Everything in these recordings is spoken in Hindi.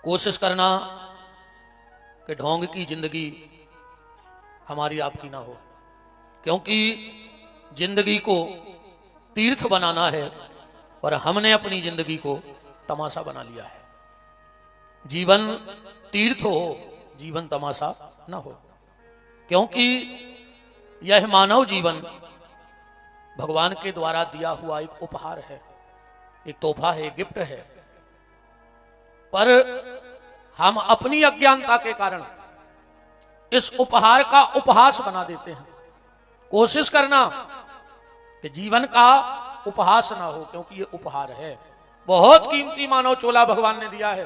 कोशिश करना कि ढोंग की जिंदगी हमारी आपकी ना हो, क्योंकि जिंदगी को तीर्थ बनाना है और हमने अपनी जिंदगी को तमाशा बना लिया है। जीवन तीर्थ हो, जीवन तमाशा ना हो, क्योंकि यह मानव जीवन भगवान के द्वारा दिया हुआ एक उपहार है, एक तोहफा है, एक गिफ्ट है। पर हम अपनी अज्ञानता के कारण इस उपहार का उपहास बना देते हैं। कोशिश करना कि जीवन का उपहास ना हो, क्योंकि ये उपहार है, बहुत कीमती मानव चोला भगवान ने दिया है।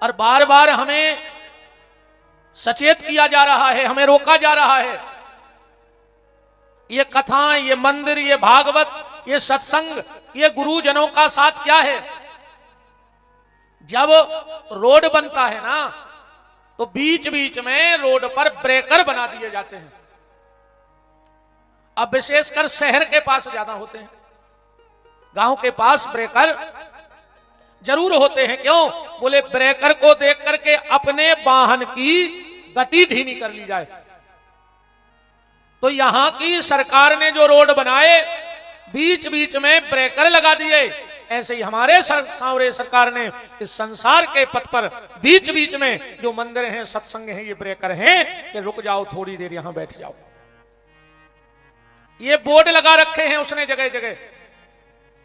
और बार बार हमें सचेत किया जा रहा है, हमें रोका जा रहा है। ये कथाएं, ये मंदिर, ये भागवत, ये सत्संग, ये गुरुजनों का साथ क्या है? जब रोड बनता है ना, तो बीच बीच में रोड पर ब्रेकर बना दिए जाते हैं। अब विशेषकर शहर के पास ज्यादा होते हैं, गांव के पास ब्रेकर जरूर होते हैं। क्यों? बोले ब्रेकर को देख करके अपने वाहन की गति धीमी कर ली जाए। तो यहां की सरकार ने जो रोड बनाए, बीच बीच में ब्रेकर लगा दिए। ऐसे ही हमारे सांवरे सरकार ने इस संसार के पथ पर बीच बीच में जो मंदिर हैं, सत्संग हैं, ये ब्रेकर हैं कि रुक जाओ, थोड़ी देर यहां बैठ जाओ। ये बोर्ड लगा रखे हैं उसने जगह जगह।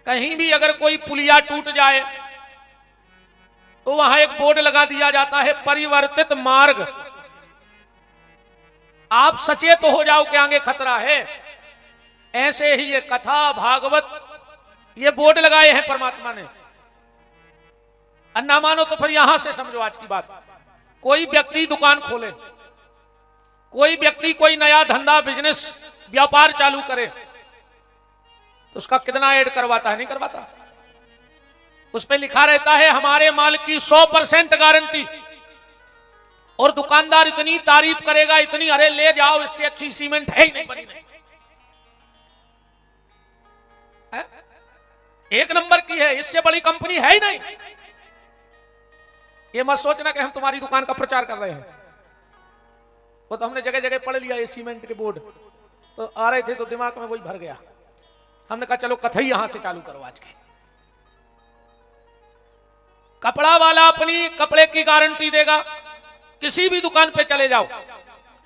कहीं भी अगर कोई पुलिया टूट जाए तो वहां एक बोर्ड लगा दिया जाता है, परिवर्तित मार्ग। आप सचेत हो जाओ कि आगे खतरा है। ऐसे ही ये कथा भागवत, ये बोर्ड लगाए हैं परमात्मा ने। अन्ना मानो तो फिर यहां से समझो आज की बात। कोई व्यक्ति दुकान खोले, कोई व्यक्ति कोई नया धंधा, बिजनेस, व्यापार चालू करे, तो उसका कितना ऐड करवाता है? नहीं करवाता। उस पे लिखा रहता है हमारे माल की 100% गारंटी। और दुकानदार इतनी तारीफ करेगा, इतनी, अरे ले जाओ, इससे अच्छी सीमेंट है ही नहीं, बनी नहीं, एक नंबर की है, इससे बड़ी कंपनी है ही नहीं। ये मत सोचना कि हम तुम्हारी दुकान का प्रचार कर रहे हैं। वो तो हमने जगह जगह पढ़ लिया ये सीमेंट के बोर्ड, तो आ रहे थे तो दिमाग में वही भर गया। हमने कहा चलो कथा ही यहां से चालू करो आज की। कपड़ा वाला अपनी कपड़े की गारंटी देगा, किसी भी दुकान पे चले जाओ,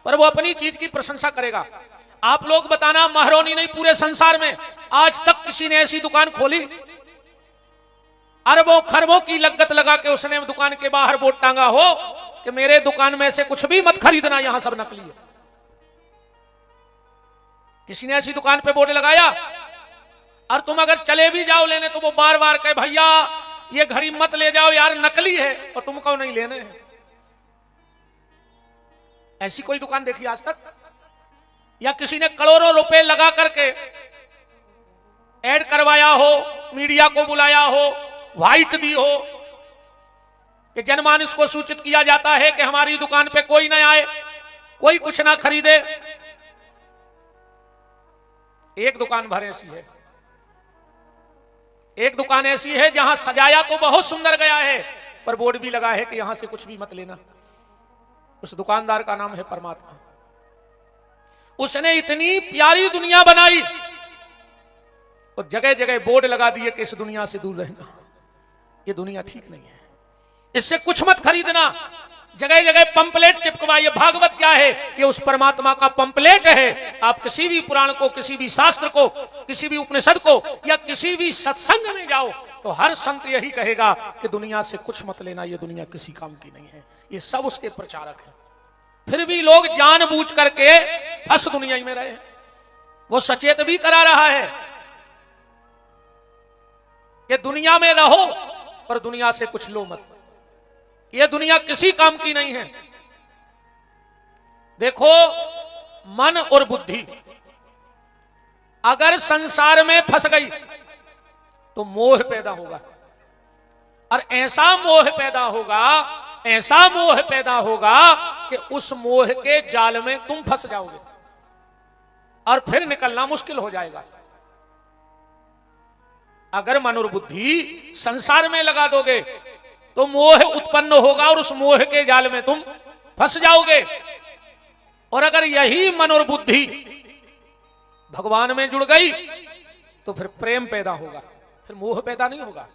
पर वो अपनी चीज की प्रशंसा करेगा। आप लोग बताना, महारानी नहीं पूरे संसार में आज तक किसी ने ऐसी दुकान खोली, अरबों खरबों की लागत लगा के उसने दुकान के बाहर बोर्ड टांगा हो कि मेरे दुकान में से कुछ भी मत खरीदना, यहां सब नकली है। किसी ने ऐसी दुकान पे बोर्ड लगाया? और तुम अगर चले भी जाओ लेने तो वो बार बार कहे भैया ये घड़ी मत ले जाओ यार, नकली है, और तुमको नहीं लेने हैं। ऐसी कोई दुकान देखी आज तक? या किसी ने करोड़ों रुपए लगा करके ऐड करवाया हो, मीडिया को बुलाया हो, व्हाइट दी हो कि जनमानस को सूचित किया जाता है कि हमारी दुकान पे कोई ना आए, कोई कुछ ना खरीदे। एक दुकान भर ऐसी है, एक दुकान ऐसी है जहां सजाया तो बहुत सुंदर गया है, पर बोर्ड भी लगा है कि यहां से कुछ भी मत लेना। उस दुकानदार का नाम है परमात्मा। उसने इतनी प्यारी दुनिया बनाई और जगह जगह बोर्ड लगा दिए कि इस दुनिया से दूर रहना, ये दुनिया ठीक नहीं है, इससे कुछ मत खरीदना। जगह जगह पंपलेट चिपकवाइए। भागवत क्या है? ये उस परमात्मा का पंपलेट है। आप किसी भी पुराण को, किसी भी शास्त्र को, किसी भी उपनिषद को या किसी भी सत्संग में जाओ तो हर संत यही कहेगा कि दुनिया से कुछ मत लेना, ये दुनिया किसी काम की नहीं है। ये सब उसके प्रचारक हैं। फिर भी लोग जानबूझ करके फंस दुनिया में रहे। वो सचेत भी करा रहा है कि दुनिया में रहो पर दुनिया से कुछ लो मत, ये दुनिया किसी काम की नहीं है। देखो, मन और बुद्धि अगर संसार में फंस गई तो मोह पैदा होगा, और ऐसा मोह पैदा होगा, ऐसा मोह पैदा होगा कि उस मोह के जाल में तुम फंस जाओगे और फिर निकलना मुश्किल हो जाएगा। अगर मन और बुद्धि संसार में लगा दोगे तो मोह उत्पन्न होगा और उस मोह के जाल में तुम फंस जाओगे। और अगर यही मन और बुद्धि भगवान में जुड़ गई तो फिर प्रेम पैदा होगा, फिर मोह पैदा नहीं होगा,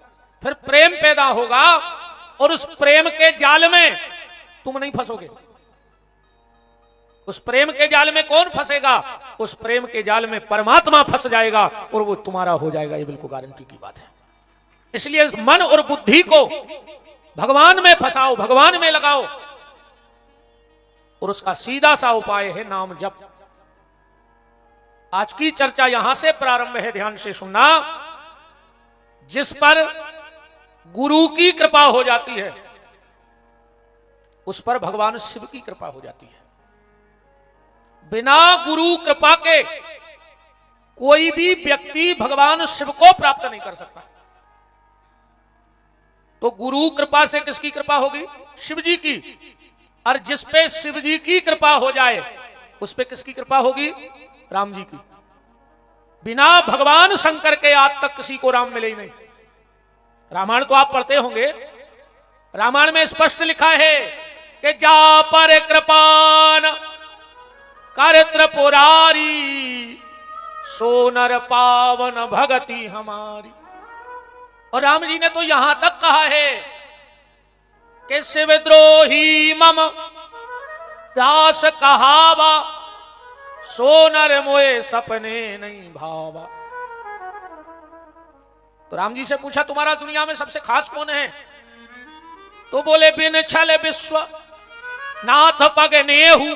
फिर प्रेम पैदा होगा और उस प्रेम के जाल में तुम नहीं फंसोगे। उस प्रेम के जाल में कौन फंसेगा? उस प्रेम के जाल में परमात्मा फंस जाएगा और वो तुम्हारा हो जाएगा। ये बिल्कुल गारंटी की बात है। इसलिए मन और बुद्धि को भगवान में फंसाओ, भगवान में लगाओ, और उसका सीधा सा उपाय है नाम जप। आज की चर्चा यहां से प्रारंभ है, ध्यान से सुनना। जिस पर गुरु की कृपा हो जाती है उस पर भगवान शिव की कृपा हो जाती है। बिना गुरु कृपा के कोई भी व्यक्ति भगवान शिव को प्राप्त नहीं कर सकता। तो गुरु कृपा से किसकी कृपा होगी? शिव जी की। और जिस पे शिव जी की कृपा हो जाए उस पे किसकी कृपा होगी? राम जी की। बिना भगवान शंकर के आज तक किसी को राम मिले ही नहीं। रामायण तो आप पढ़ते होंगे, रामायण में स्पष्ट लिखा है कि जा पर कृपान कर त्रिपुरारी सो नर पावन भगति हमारी। और राम जी ने तो यहां तक कहा है कि शिवद्रोही मम दास कहावा सो नर मोए सपने नहीं भावा। तो राम जी से पूछा तुम्हारा दुनिया में सबसे खास कौन है? तो बोले बिन छल विश्व नाथ पग नेहु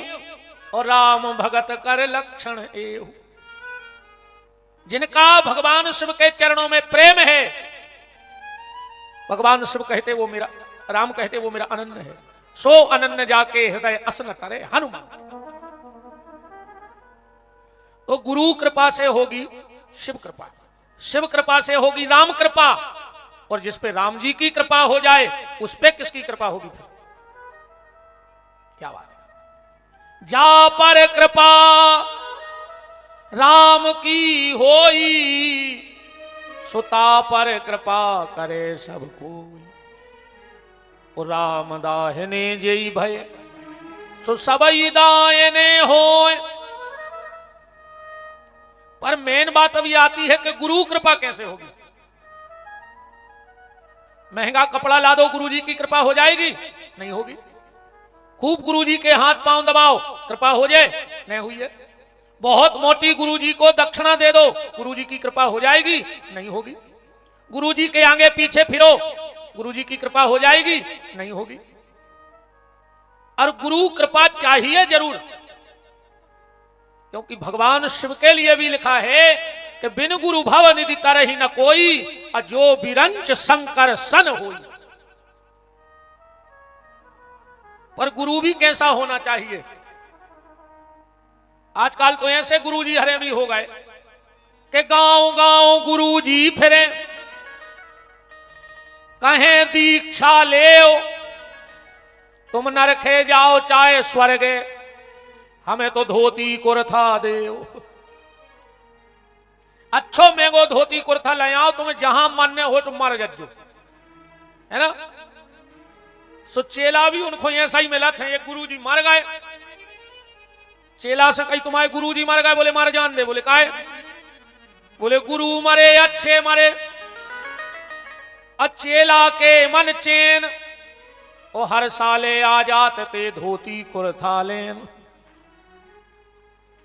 और राम भगत कर लक्षण एहु। जिनका भगवान शिव के चरणों में प्रेम है, भगवान शिव कहते वो मेरा, राम कहते वो मेरा अनन्य है। सो अनन्य जाके हृदय असन करे हनुमान। तो गुरु कृपा से होगी शिव कृपा, शिव कृपा से होगी राम कृपा, और जिस पे राम जी की कृपा हो जाए उस पे किसकी कृपा होगी? फिर क्या बात है। जा पर कृपा राम की होई सुता पर कृपा करे सब कोई। और राम दाहिने जेई भय सो सबई दायने होय। पर मेन बात अभी आती है कि गुरु कृपा कैसे होगी। महंगा कपड़ा ला दो, गुरुजी की कृपा हो जाएगी? नहीं होगी। खूब गुरुजी के हाथ पांव दबाओ, कृपा हो जाए? नहीं हुई है। बहुत मोटी गुरुजी को दक्षिणा दे दो, गुरुजी की कृपा हो जाएगी? नहीं होगी। गुरुजी के आगे पीछे फिरो, गुरुजी की कृपा हो जाएगी? नहीं होगी। और गुरु कृपा चाहिए जरूर, क्योंकि भगवान शिव के लिए भी लिखा है कि बिन गुरु भव निधि करहि न कोई, अजो बिरंच शंकर सन होई। पर गुरु भी कैसा होना चाहिए? आजकल तो ऐसे गुरुजी हरे भी हो गए कि गांव गांव गुरुजी फिरे, कहें दीक्षा ले तुम नरखे जाओ चाहे स्वर्ग, हमें तो धोती कुर्था देओ। अच्छो मेगो धोती कुर्था ले आओ, तुम्हें जहां मन हो तुम मर जज्जो, है ना। सो चेला भी उनको ऐसा ही मिला था। एक गुरुजी मर गए, चेला से कही तुम्हारे गुरुजी मर गए, बोले मर जान दे। बोले काहे? बोले गुरु मरे अच्छे मरे, चेला के मन चैन ओ हर साले आ जाते ते धोती कुर्था लेन।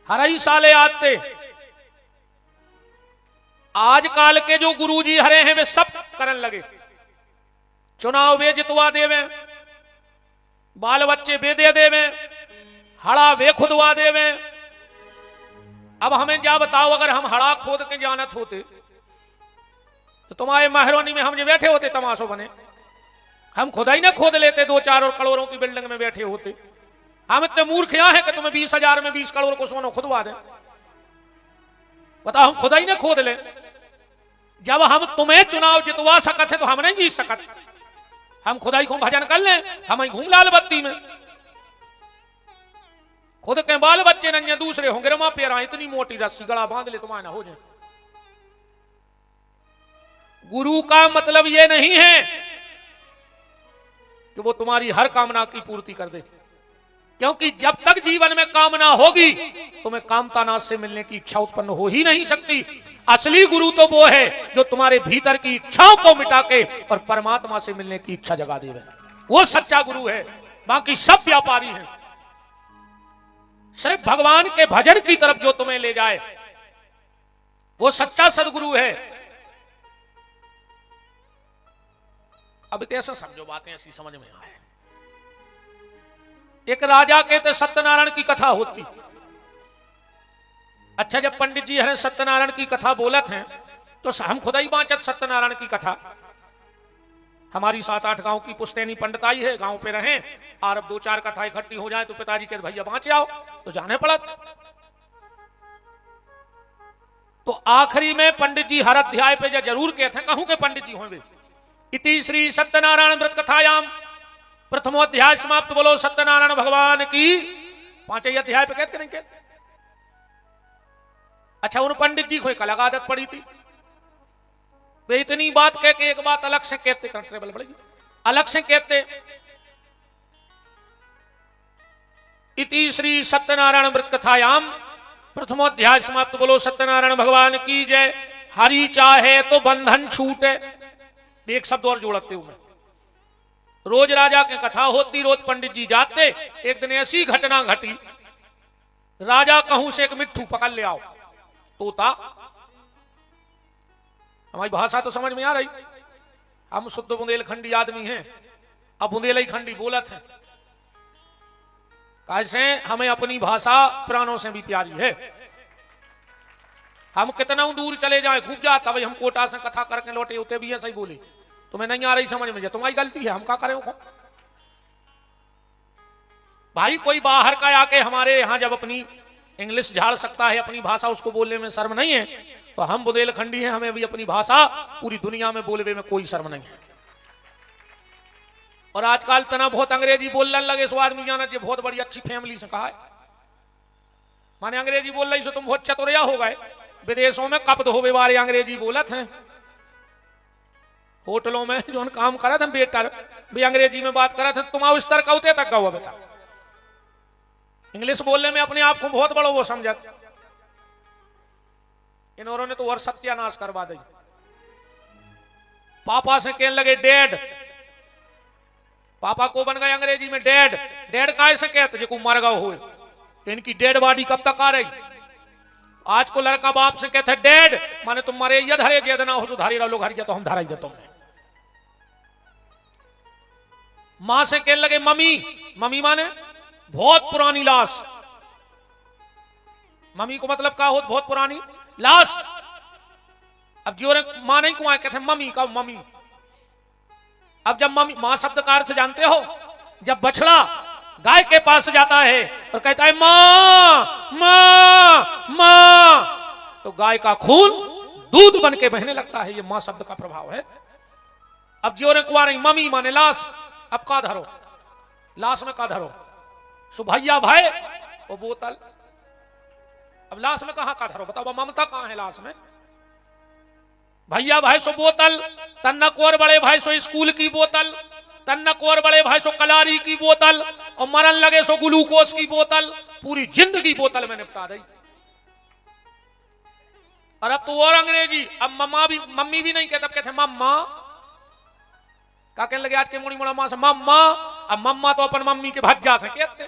हर ही साले आते। आजकल के जो गुरुजी हरे हैं वे सब करन लगे, चुनाव वे जितवा देवे, बाल बच्चे वे दे देवे, हड़ा वे खुदवा देवे। अब हमें क्या बताओ, अगर हम हड़ा खोद के जानत होते तो तुम्हारे मेहरबानी में हम जो बैठे होते तमाशो बने। हम खुदा ही ना खोद लेते, 2-4 और करोड़ों की बिल्डिंग में बैठे होते। हम इतने मूर्ख यहां हैं कि तुम्हें 20,000 में 20 करोड़ को सोना खुदवा दें। बताओ, हम खुदा ही ना खोद ले। जब हम तुम्हें चुनाव जितवा सकते तो हम नहीं जीत सकते। हम खुदाई को भजन कर लें, हम घूम लाल बत्ती में। खुद के बाल बच्चे नन्हे दूसरे होंगे, रमा पेरा इतनी मोटी रस्सी गला बांध ले तुम्हारा ना हो जाए। गुरु का मतलब यह नहीं है कि वो तुम्हारी हर कामना की पूर्ति कर दे, क्योंकि जब तक जीवन में कामना होगी तुम्हें कामतानाथ से मिलने की इच्छा उत्पन्न हो ही नहीं सकती। असली गुरु तो वो है जो तुम्हारे भीतर की इच्छाओं को मिटा के और परमात्मा से मिलने की इच्छा जगा देवे, वो सच्चा गुरु है। बाकी सब व्यापारी हैं। सिर्फ भगवान के भजन की तरफ जो तुम्हें ले जाए वो सच्चा सदगुरु है। अब ऐसा समझो, बातें ऐसी समझ में आए। एक राजा के तो सत्यनारायण की कथा होती। अच्छा, जब पंडित जी हरे सत्यनारायण की कथा बोलत हैं तो हम खुदा ही बाँचत सत्यनारायण की कथा। हमारी 7-8 गांव की पुश्तैनी पंडिताई है, गांव पे रहें और अब 2-4 कथा इकट्ठी हो जाए तो पिताजी कहते भैया बाँच आओ, तो जाने पड़त। तो आखिरी में पंडित जी हर अध्याय पे जरूर कहते हैं, कहूं के पंडित जी होंगे, इति श्री सत्यनारायण व्रत कथायाम प्रथमोध्याय समाप्त। बोलो सत्यनारायण भगवान की। 5वें अध्याय पे कहते करेंगे। अच्छा, उन पंडित जी को कल आदत पड़ी थी, वे इतनी बात कह के एक बात अलग से कहते, कंट्रेबल बढ़ेगी, अलग से कहते इति श्री सत्यनारायण व्रत कथायाम प्रथमोध्याय समाप्त। बोलो सत्यनारायण भगवान की जय। हरि चाहे तो बंधन छूटे। एक शब्द और जोड़ते हूं मैं। रोज राजा की कथा होती, रोज पंडित जी जाते। एक दिन ऐसी घटना घटी, राजा कहूं से एक मिट्ठू पकड़ ले आओ, तोता। हमारी भाषा तो समझ में आ रही, हम शुद्ध बुंदेलखंडी आदमी हैं, अब बुंदेलखंडी बोलत हैं। कैसे हमें अपनी भाषा प्राणों से भी प्यारी है। हम कितना दूर चले जाए, खूब जाता भाई, हम कोटा से कथा करके लौटे होते भी ऐसा ही बोले। तुम्हें नहीं आ रही समझ में, तुम्हारी गलती है, हम क्या करें को? भाई कोई बाहर का आके हमारे यहां जब अपनी इंग्लिश झाड़ सकता है, अपनी भाषा उसको बोलने में शर्म नहीं है, तो हम बुंदेलखंडी हैं, हमें भी अपनी भाषा पूरी दुनिया में बोलने में कोई शर्म नहीं है। और आजकल तना बहुत अंग्रेजी बोलने लगे, सो आदमी जाना जो बहुत बड़ी अच्छी फैमिली से कहा है, माने अंग्रेजी बोल रही सो तुम बहुत चतुरिया हो गए। विदेशों में कब धोबे वाले अंग्रेजी बोलत हैं, होटलों में जो काम करा था बेटर भी अंग्रेजी में बात करा था, तुम आओ स्तर का होते तक गवा बेटा। इंग्लिश बोलने में अपने आप को बहुत बड़ा वो समझत। इन्होंने तो और सत्यानाश करवा दी। पापा से कहने लगे डैड, पापा को बन गए अंग्रेजी में डैड। डैड काय से कहते जो मर गए हुए, इनकी डेड बॉडी कब तक आ रही? आज को लड़का बाप से कहते डैड, माने तुम मरे या धरे जेद ना हो तो धारी लोग हर तो हम धरा ही तुमने। मां से कहने लगे मम्मी, मम्मी माने बहुत पुरानी लाश। मम्मी को मतलब क्या हो? बहुत पुरानी लाश। अब जो मां नहीं कुआं कहते मम्मी का मम्मी। अब जब मम्मी, मां शब्द का अर्थ जानते हो? जब बछड़ा गाय के पास जाता है और कहता है मां मां मां, तो गाय का खून दूध बन के बहने लगता है। ये मां शब्द का प्रभाव है। अब जो कुआ नहीं, मम्मी माने लाश। अब का धरो लाश में, का धरो सो भैया भाई वो बोतल। अब लाश में कहां का धरो बताओ? ममता कहां है लाश में? भैया भाई सो बोतल, तन्ना कोर बड़े भाई सो स्कूल की बोतल, तन्ना कोर बड़े भाई सो कलारी की बोतल, और मरन लगे सो ग्लूकोज की बोतल। पूरी जिंदगी बोतल में निपटा दी। और अब तो और अंग्रेजी, अब मम्मा भी, मम्मी भी नहीं कहते, अब कहते मम्मा। क्या कहने लगे आज के मुड़ी मुड़ा मां से मम्मा। अब मम्मा तो अपन मम्मी के भज्जा से कहते,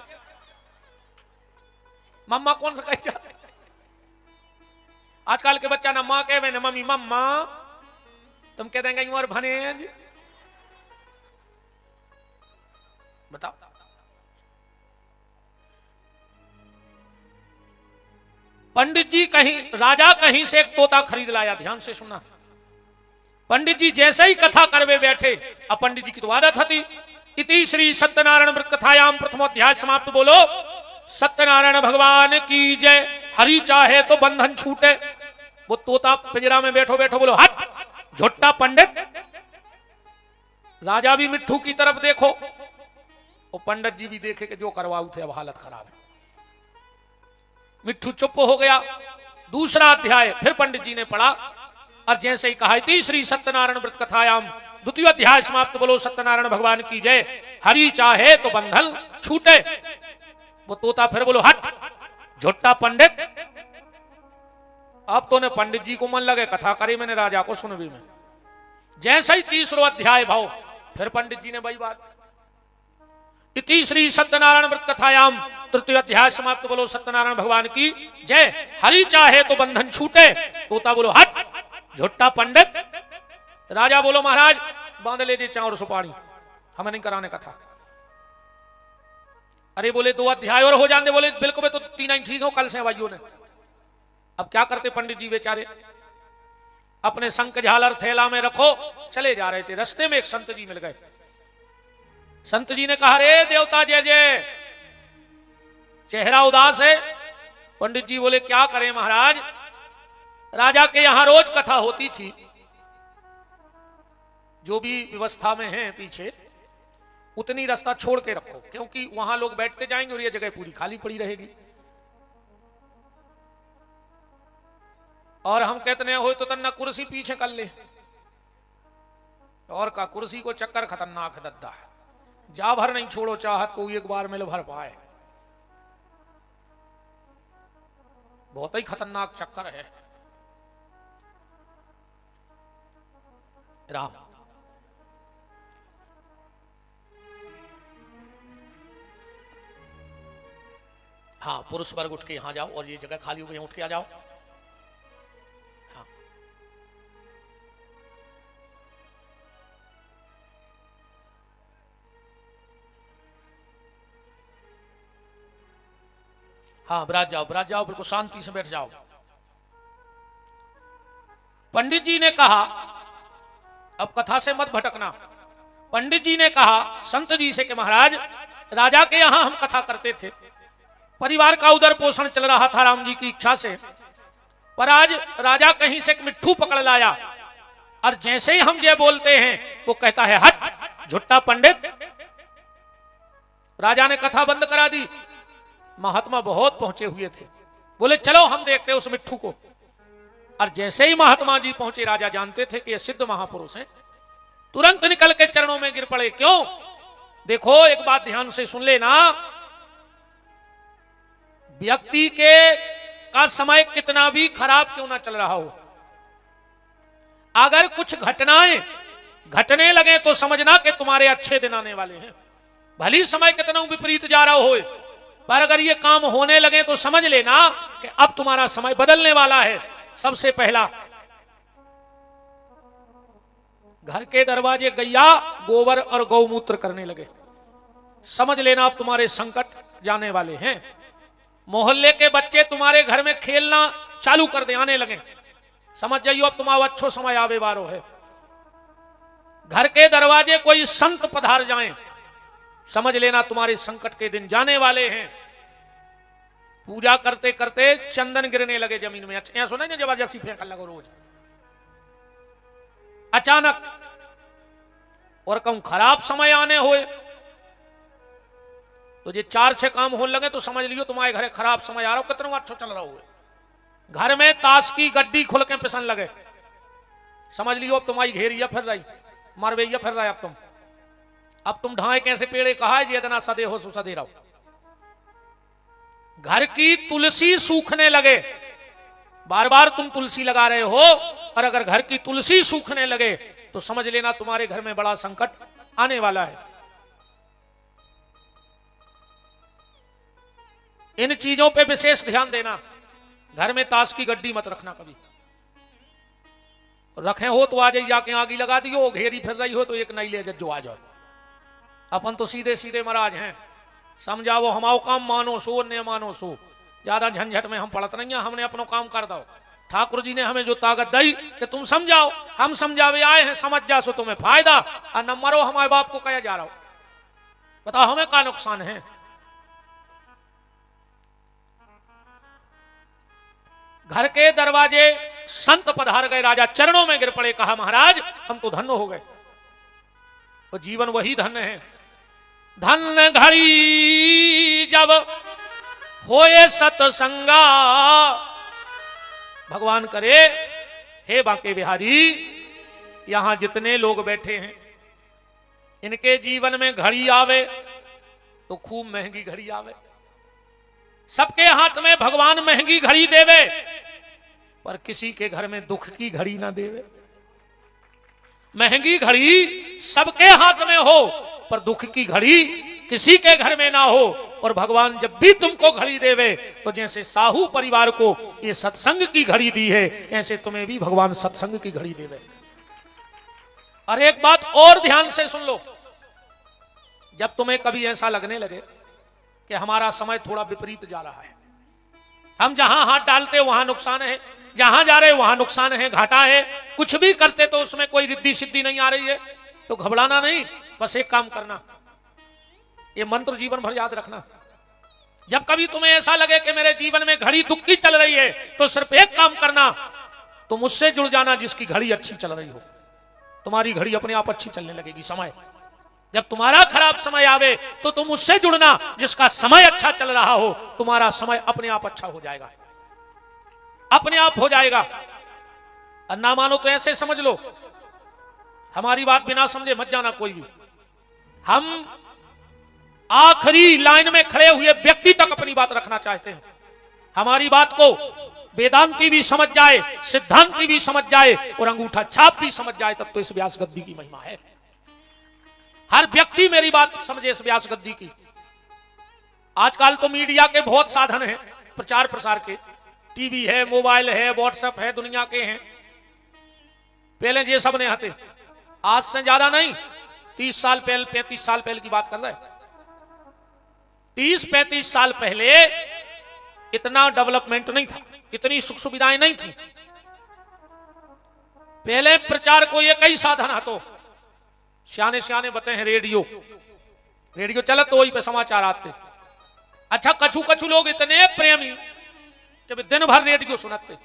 मम्मा कौन सा कह जाते? आजकल के बच्चा ना मां कहे ना मम्मी, मम्मा। तुम कह देंगे और भनेज, बताओ। पंडित जी कहीं, राजा कहीं से एक तोता खरीद लाया। ध्यान से सुना। पंडित जी जैसे ही कथा करवे बैठे, अब पंडित जी की तो आदत थी। इति श्री सत्यनारायण व्रत कथायाम प्रथमोध्याय समाप्त। बोलो सत्यनारायण भगवान की जय। हरि चाहे तो बंधन छूटे। वो तोता पिंजरा में बैठो बैठो बोलो हट झुट्टा पंडित। राजा भी मिट्ठू की तरफ देखो, और पंडित जी भी देखे कि जो करवाऊ थे अब हालत खराब है। मिट्ठू चुप हो गया। दूसरा अध्याय फिर पंडित जी ने पढ़ा, और जैसे ही कहा तीसरी सत्यनारायण व्रत कथायाम द्वितीय अध्याय समाप्त। बोलो सत्यनारायण भगवान की जय। हरि चाहे तो बंधन छूटे। वो तोता फिर बोलो हट झुट्टा पंडित। अब तो ने पंडित जी को मन लगे कथा करी मैंने राजा को सुनवी में। जैसे ही 30वां अध्याय भाव फिर पंडित जी ने वही बात। इति श्री सत्यनारायण व्रत कथायाम 3य अध्याय समाप्त। बोलो सत्यनारायण भगवान की जय। हरि चाहे तो बंधन छूटे। तोता बोलो हट झुट्टा पंडित। राजा बोलो महाराज बांध ले दे चावल सुपारी हमें नहीं कराने कथा। अरे बोले 2 अध्याय और हो जाने। बोले बिल्कुल तो 3 ही ठीक हो कल से भाइयों ने। अब क्या करते पंडित जी बेचारे अपने शंख झालर थैला में रखो चले जा रहे थे। रास्ते में एक संत जी मिल गए। संत जी ने कहा रे देवता जय जय। चेहरा उदास है। पंडित जी बोले क्या करें महाराज राजा के यहां रोज कथा होती थी। जो भी व्यवस्था में है पीछे उतनी रास्ता छोड़ के रखो क्योंकि वहां लोग बैठते जाएंगे और ये जगह पूरी खाली पड़ी रहेगी। और हम कहते हैं हो तो तन्ना कुर्सी पीछे कर ले। और का कुर्सी को चक्कर खतरनाक दद्दा है। जा भर नहीं छोड़ो चाहत को एक बार मिल भर पाए। बहुत ही खतरनाक चक्कर है। राम हाँ पुरुष वर्ग उठ के यहां जाओ और ये जगह खाली हो गई उठ के आ जाओ। हाँ हाँ ब्राज जाओ बिल्कुल शांति से बैठ जाओ। पंडित जी ने कहा अब कथा से मत भटकना। पंडित जी ने कहा संत जी से कि महाराज राजा के यहां हम कथा करते थे। परिवार का उदर पोषण चल रहा था राम जी की इच्छा से। पर आज राजा कहीं से एक मिट्ठू पकड़ लाया और जैसे ही हम ये बोलते हैं वो कहता है हट झुट्टा पंडित। राजा ने कथा बंद करा दी। महात्मा बहुत पहुंचे हुए थे। बोले चलो हम देखते हैं उस मिट्ठू को। और जैसे ही महात्मा जी पहुंचे राजा जानते थे कि ये सिद्ध महापुरुष हैं। तुरंत निकल के चरणों में गिर पड़े। क्यों देखो एक बात ध्यान से सुन लेना। व्यक्ति के का समय कितना भी खराब क्यों ना चल रहा हो अगर कुछ घटनाएं घटने लगे तो समझना कि तुम्हारे अच्छे दिन आने वाले हैं। भली समय कितना विपरीत जा रहा हो पर अगर ये काम होने लगे तो समझ लेना कि अब तुम्हारा समय बदलने वाला है। सबसे पहला घर के दरवाजे गैया गोबर और गौमूत्र करने लगे समझ लेना अब तुम्हारे संकट जाने वाले हैं। मोहल्ले के बच्चे तुम्हारे घर में खेलना चालू कर दे आने लगे समझ जाइयो अब तुम्हारा अच्छो समय आवे वारो है। घर के दरवाजे कोई संत पधार जाएं समझ लेना तुम्हारे संकट के दिन जाने वाले हैं। पूजा करते करते चंदन गिरने लगे जमीन में। अच्छा सुने ना जबरदस्ती फेंकने लगो रोज अचानक। और कहूं खराब समय आने होए तो ये 4-6 काम होने लगे तो समझ लियो तुम्हारे घर खराब समय आ रहा हो। कितना अच्छा चल रहा हो घर में ताश की गड्डी खुल के पिसन लगे समझ लियो अब तुम्हारी घेरिया फिर रही मारवेया फिर रहा है। अब तुम ढाए कैसे पेड़े कहा है जितना सदे हो सो सदे रहो। घर की तुलसी सूखने लगे। बार बार तुम तुलसी लगा रहे हो और अगर घर की तुलसी सूखने लगे तो समझ लेना तुम्हारे घर में बड़ा संकट आने वाला है। इन चीजों पे विशेष ध्यान देना। घर में ताश की गड्डी मत रखना कभी। रखे हो तो आ जाइए जाके आगी लगा दियो। घेरी फिर रही हो तो एक नई ले जो आ जाओ। अपन तो सीधे सीधे महाराज हैं समझाओ हमाओ काम मानो सो न मानो सो। ज्यादा झंझट में हम पड़त नहीं है। हमने अपनो काम कर दो। ठाकुर जी ने हमें जो ताकत दी कि तुम समझाओ हम समझावे आए हैं समझ जा सो तुम्हें फायदा और न मरो हमारे बाप को कहा जा रहा हो। बताओ हमें क्या नुकसान है। घर के दरवाजे संत पधार गए। राजा चरणों में गिर पड़े कहा महाराज हम तो धन्य हो गए। तो जीवन वही धन्य है। धन्य घड़ी जब होए सतसंगा। भगवान करे हे बांके बिहारी यहां जितने लोग बैठे हैं इनके जीवन में घड़ी आवे तो खूब महंगी घड़ी आवे। सबके हाथ में भगवान महंगी घड़ी देवे, पर किसी के घर में दुख की घड़ी ना देवे। महंगी घड़ी सबके हाथ में हो, पर दुख की घड़ी किसी के घर में ना हो। और भगवान जब भी तुमको घड़ी देवे तो जैसे साहू परिवार को ये सत्संग की घड़ी दी है, ऐसे तुम्हें भी भगवान सत्संग की घड़ी देवे। और एक बात और ध्यान से सुन लो, जब तुम्हें कभी ऐसा लगने लगे कि हमारा समय थोड़ा विपरीत जा रहा है, हम जहां हाथ डालते वहां नुकसान है, जहां जा रहे वहां नुकसान है, घाटा है, कुछ भी करते तो उसमें कोई रिद्धि सिद्धि नहीं आ रही है, तो घबराना नहीं। बस एक काम करना, ये मंत्र जीवन भर याद रखना। जब कभी तुम्हें ऐसा लगे कि मेरे जीवन में घड़ी दुख की चल रही है, तो सिर्फ एक काम करना, तुम उससे जुड़ जाना जिसकी घड़ी अच्छी चल रही हो। तुम्हारी घड़ी अपने आप अच्छी चलने लगेगी। समय जब तुम्हारा खराब समय आवे तो तुम उससे जुड़ना जिसका समय अच्छा चल रहा हो, तुम्हारा समय अपने आप अच्छा हो जाएगा, अपने आप हो जाएगा। और ना मानो तो ऐसे समझ लो, हमारी बात बिना समझे मत जाना कोई भी। हम आखिरी लाइन में खड़े हुए व्यक्ति तक अपनी बात रखना चाहते हैं। हमारी बात को वेदांती भी समझ जाए, सिद्धांती भी समझ जाए और अंगूठा छाप भी समझ जाए, तब तो इस व्यास गद्दी की महिमा है। हर व्यक्ति मेरी बात समझे इस व्यास गद्दी की। आजकल तो मीडिया के बहुत साधन हैं प्रचार प्रसार के, टीवी है, मोबाइल है, व्हाट्सएप है, दुनिया के हैं। पहले ये सब नहीं आते, आज से ज्यादा नहीं, 30 साल पहले, 35 साल पहले की बात कर रहे हैं। 30-35 साल पहले इतना डेवलपमेंट नहीं था, इतनी सुख सुविधाएं नहीं थी। पहले प्रचार को ये कई साधन है, तो सियाने सियाने बताए हैं, रेडियो चलत तो वही पे समाचार आते। अच्छा, कछु कछु लोग इतने प्रेमी कि दिन भर रेडियो सुनते।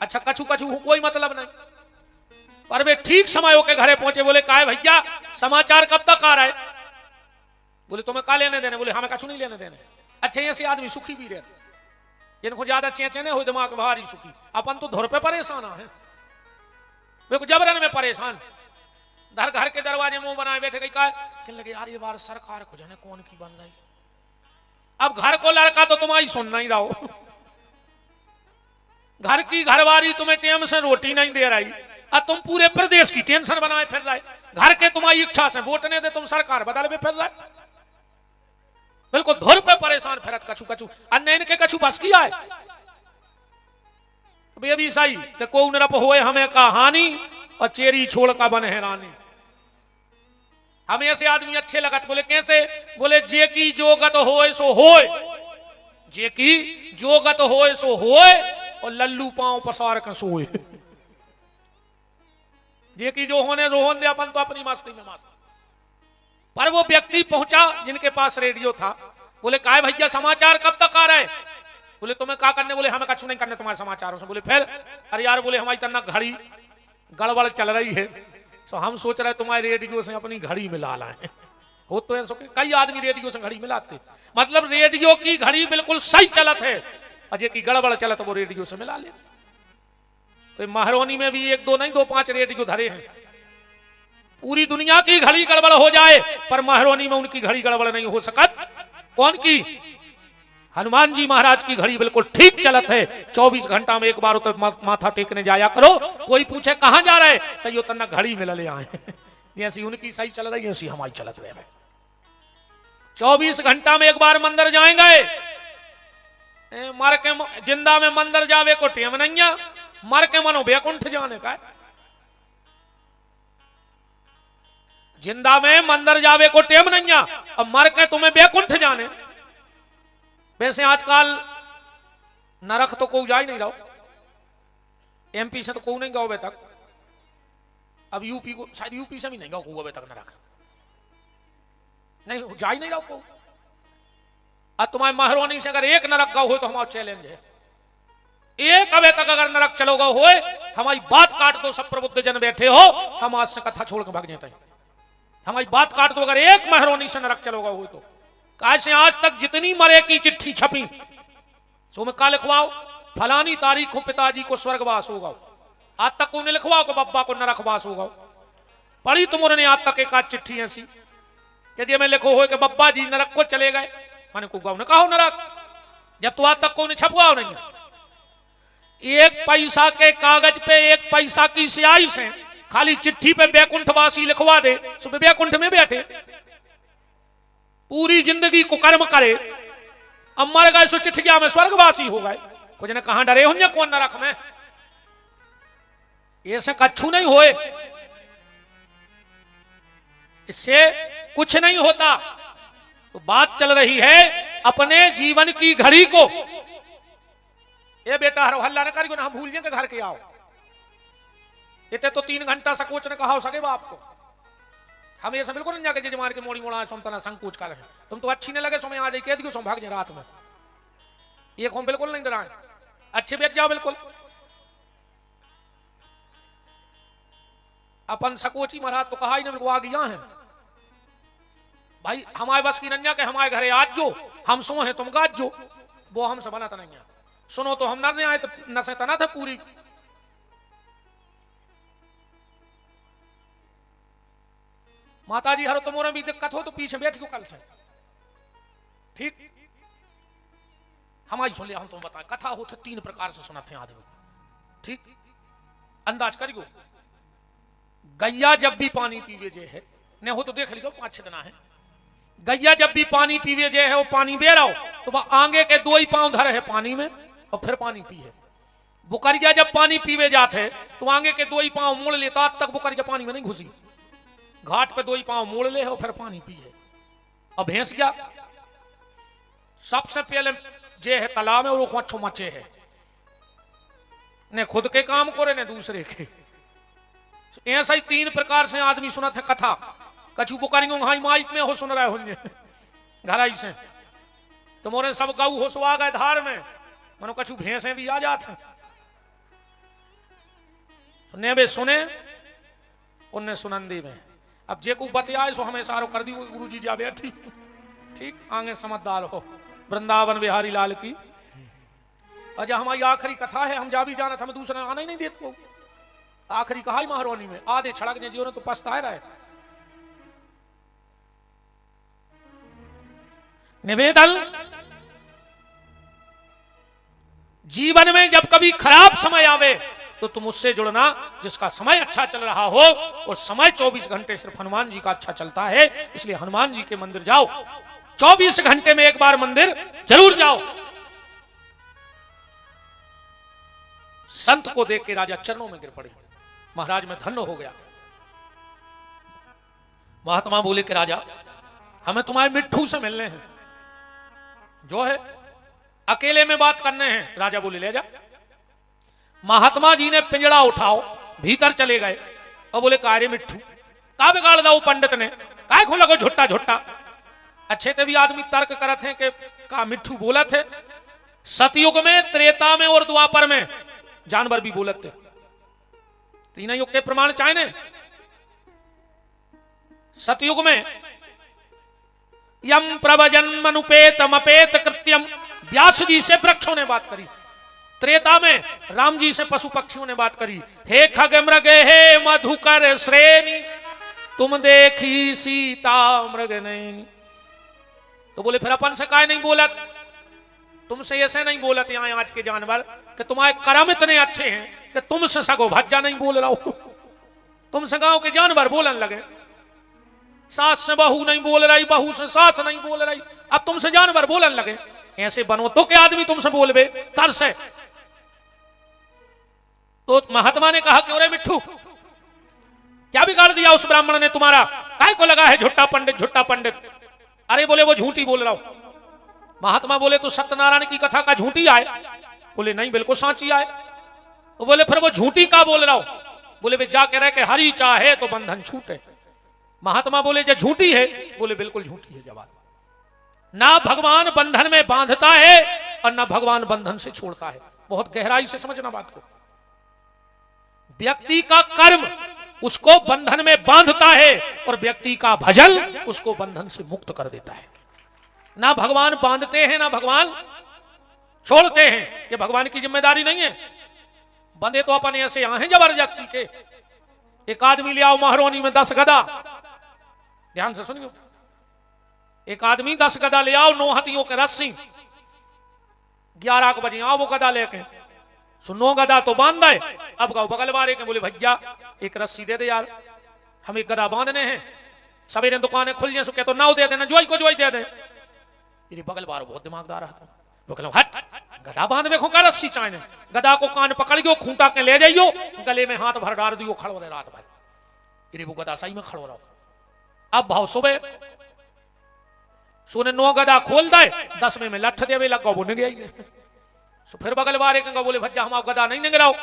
अच्छा, कछु कछु कोई मतलब नहीं, पर वे ठीक समय होके घरे पहुंचे, बोले काहे भैया समाचार कब तक आ रहा है? बोले तुम्हें का लेने देने? बोले हमें कछु नहीं लेने देने। अच्छा, ऐसे आदमी सुखी भी रहते, जिनको ज्यादा चेचने हो दिमाग भारी सुखी। अपन तो धुर पे परेशान है, वे जबरन में परेशान, घर के दरवाजे मुंह बनाए बैठे गई। कहने लगे यार ये बार सरकार को जाने कौन की बन रही। अब घर को लड़का तो तुम्हारी सुनना ही रहो, घर की घरवारी तुम्हें टेम से रोटी नहीं दे रही, अब तुम पूरे प्रदेश की टेंशन बनाए फिर रहे। घर के तुम्हारी इच्छा से वोट ने दे, तुम सरकार बदल में फिर रहे, बिल्कुल धुर पे परेशान फिरत। कछु कछु अन्य इनके कछु बस किया है। अभी सही तो को नरप होए हमें कहानी और चेरी छोड़ का बन है रानी। हमें ऐसे आदमी अच्छे लगत। बोले कैसे? बोले जे की जो गत होए सो होए, जे की जो गत होए सो होए और लल्लू पांव पसार कर सोए। जे की जो होने जो होने दे, अपन तो अपनी मस्ती में मस्त। पर वो व्यक्ति पहुंचा जिनके पास रेडियो था, बोले काहे भैया समाचार कब तक आ रहे? बोले तुम्हें क्या करने? बोले हमें कछु नहीं करने तुम्हारे समाचारों से। बोले फिर? अरे यार, बोले हमारी तना घड़ी गड़बड़ चल रही है, तो हम सोच रहे तुम्हारे रेडियो से अपनी घड़ी मिला लाए। हो तो ऐसा कई आदमी रेडियो से घड़ी मिलाते, मतलब रेडियो की घड़ी बिल्कुल सही चलत है, अजय की गड़बड़ चलत वो रेडियो से मिला ले। तो महारोनी में भी 1 2 नहीं 2-5 रेडियो धरे हैं। पूरी दुनिया की घड़ी गड़बड़ हो जाए, पर महारोनी में उनकी घड़ी गड़बड़ नहीं हो सकत। कौन की? हनुमान जी महाराज की घड़ी बिल्कुल ठीक चलत है। 24 घंटा में एक बार उतर माथा टेकने जाया करो। कोई पूछे कहां जा रहे, कहियो तना घड़ी में ले आए। जैसी उनकी सही चल रही है ऐसी हमारी चलत रहे। 24 घंटा में एक बार मंदिर जाएंगे, मर के जिंदा में मंदिर जावे को टेम नहीं है, मर के मनो बैकुंठ जाने का। जिंदा में मंदिर जावे को टेम नहीं है, अब मर के तुम्हें बैकुंठ जाने। वैसे आजकल नरक तो कोई जा ही नहीं रहा, एमपी से तो कोई नहीं गया अबे तक। अब यूपी को शायद यूपी से भी नहीं गया अबे तक नरक, नहीं जा ही नहीं रहा को। अब तुम्हारे महारोनी से अगर एक नरक गौ हो तो हमारा चैलेंज है, एक अबे तक अगर नरक चलोगा हो, हमारी बात काट दो। सब प्रबुद्ध जन बैठे हो, हम आज से कथा छोड़ के भाग जाते हैं। हमारी बात काट दो, अगर एक महारोनी से नरक चलोगा हो तो। कैसे आज तक जितनी मरे की चिट्ठी छपी, सो में का लिखवाओ फलानी तारीख को पिताजी को स्वर्गवास होगा, आज तक उन्हें लिखवाओ कि बब्बा को नरकवास होगा। पढ़ी तुमोरे ने आज तक एक आध चिट्ठी ऐसी कि जे में लिखो हो कि बब्बा जी नरक को चले गए, मैंने को गाँव ने कहा नरक, जब तो आज तक को छपवाओ नहीं है। एक पैसा के कागज पे एक पैसा की स्याही से खाली चिट्ठी पे बैकुंठवासी लिखवा दे, सुबह बैकुंठ में बैठे पूरी जिंदगी को कर्म करे, अब मर गए सो चिट्ठिया में स्वर्गवासी हो गए। कुछ ने कहा डरे होंगे कौन नरक में, ऐसे कच्छू नहीं होए, इससे कुछ नहीं होता। तो बात चल रही है अपने जीवन की घड़ी को, ये बेटा हर हल्ला न करियो ना, हम भूल जाएंगे घर के आओ, इतने तो 3 घंटा सकोच ने कहा हो सके बाप को, हम ऐसा बिल्कुल नहीं जाके जजमान के मोड़ी मोड़ा सोमतना संकोच कर रहे, तुम तो अच्छी नहीं लगे सो मैं आ जाए कह दियो सो भाग जाए रात में, ये हम बिल्कुल नहीं डराए, अच्छे बेच जाओ बिल्कुल। अपन सकोची महाराज तो कहा ही ना, बिल्कुल आ गया है भाई, हमारे बस की नन्या के हमारे घरे आज जो हम सो हैं तुम गाज जो, वो हमसे बनाता नहीं है, सुनो तो हम न आए तो नशे तना थे पूरी। माता जी हर तुम्हारे भी दिक्कत हो तो पीछे बैठ क्यों कल से, ठीक हमारी सुन लिया, हम तुम बताए कथा होते 3 प्रकार से सुनाते हैं आदमी, ठीक अंदाज करियो। गैया जब भी पानी पीवे जे है, नहीं हो तो देख लियो 5-6 दिन है, गैया जब भी पानी पीवे जे है वो पानी बे रहा हो तो वह आगे के 2 ही पांव धरे है पानी में और फिर पानी पीए। बुकरिया जब पानी पीवे जाते तो आगे के 2 ही पांव मोड़ लेता, तब तक बुकरिया पानी में नहीं घुसी, घाट पे 2 ही पांव मोड़ ले और फिर पानी पिए। अब भैंस गया सबसे पहले जे है तालाब में वो अच्छो मचे है, ने खुद के काम करे ने दूसरे के, ऐसा ही 3 प्रकार से आदमी सुनत है कथा। कछु बुकरियों हाई माइक में हो सुन रहे होंगे घराई से, तुम्हारे सब गऊ हो सो आ गए धार में, मनो कछु भैंसे भी आ जाते, सुने बे सुने उनने सुनंदी में। अब जे को बतियाए सो हमें सारो कर दी गुरु जी जा बैठी, ठीक आगे समझदार हो। वृंदावन बिहारी लाल की अजय हमारी आखिरी कथा है, हम जा भी जाना था, हमें दूसरा आना ही नहीं देते को, आखिरी कहा ही महारोनी में आधे छड़कने जीवन तो पछताए रहे। निवेदन जीवन में जब कभी खराब समय आवे तो तुम उससे जुड़ना जिसका समय अच्छा चल रहा हो, और समय 24 घंटे सिर्फ हनुमान जी का अच्छा चलता है, इसलिए हनुमान जी के मंदिर जाओ, 24 घंटे में एक बार मंदिर जरूर जाओ। संत को देख के राजा चरणों में गिर पड़े, महाराज में धन्य हो गया। महात्मा बोले कि राजा हमें तुम्हारे मिट्ठू से मिलने हैं, जो है अकेले में बात करने हैं। राजा बोले ले जा। महात्मा जी ने पिंजड़ा उठाओ, भीतर चले गए और बोले कारे मिट्ठू का बिगाड़ दो पंडित ने, काय खो लगो झुट्टा झुट्टा। अच्छे ते भी आदमी तर्क करते हैं कि का मिट्ठू बोला थे, सतयुग में, त्रेता में और द्वापर में जानवर भी बोलते, तीनों युग के प्रमाण चाहे। सतयुग में यम प्रवजन्मनुपेतम अपेत कृत्यम, व्यास जी से वृक्षों ने बात करी। त्रेता में राम जी से पशु पक्षियों ने बात करी। हे खग मृग हे मधुकर श्रेणी, तुम देखी सीता मृग नैनी। तो बोले फिर अपन से काय नहीं बोलत, तुमसे ऐसे नहीं बोलत यहाँ आज के जानवर कि तुम्हारे कर्म इतने अच्छे हैं कि तुमसे सगो भज्जा नहीं बोल रहा हो, तुमसे गांव के जानवर बोलन लगे। सास से बहू नहीं बोल रही, बहू से सास नहीं बोल रही, अब तुमसे जानवर बोलन लगे। ऐसे बनो तो क्या आदमी तुमसे बोलबे तर से। तो महात्मा ने कहा कि अरे मिट्ठू क्या बिगाड़ दिया उस ब्राह्मण ने तुम्हारा, काय को लगा है झुट्टा पंडित झुट्टा पंडित। अरे बोले वो झूठी बोल रहा हूं। महात्मा बोले तो सत्यनारायण की कथा का झूठी आए? बोले नहीं बिल्कुल साची आए। तो बोले फिर वो झूठी का बोल रहा हूं? बोले वे जाके रह के हरी चाहे तो बंधन छूटे। महात्मा बोले जो झूठी है? बोले बिल्कुल झूठी है। जवाब ना भगवान बंधन में बांधता है और ना भगवान बंधन से छोड़ता है। बहुत गहराई से समझना बात को। व्यक्ति का कर्म उसको बंधन में बांधता है और व्यक्ति का भजन उसको बंधन से मुक्त कर देता है। ना भगवान बांधते हैं ना भगवान छोड़ते हैं, ये भगवान की जिम्मेदारी नहीं है। बंधे तो अपन ऐसे यहां हैं जबरदस्ती के, एक आदमी ले आओ महरोनी में 10 गदा, ध्यान से सुनियो, एक आदमी 10 गदा ले आओ, 9 हाथियों के रस्सी, 11 बजे आओ वो गदा लेके, सुनो गदा तो बांध दे। अब गाओ बगल वाले के बोले भैया एक रस्सी दे दे यार, हम एक गदा बांधने हैं, सवेरे दुकानें खुल जाए सुखे तो 9 दे देना, जोई को जोई दे दे। तेरी बगल वालों बहुत दिमागदार है, वो कहलो हट गदा बांध देखो का रस्सी चाहे, गदा को कान पकड़ गयो, खूंटा के ले जाइयो, गले में हाथ भर डाल दियो, खड़ो रहे रात भर। तेरी वो गदा सही में खड़ो रहो। अब भाव सुबह सोने 9 गदा खोल दे, 10वें में लठ देवे लगा, वो निग गई। तो फिर बगल वाले कहूंगा बोले भज्जा हम गदा नहीं निगराओ,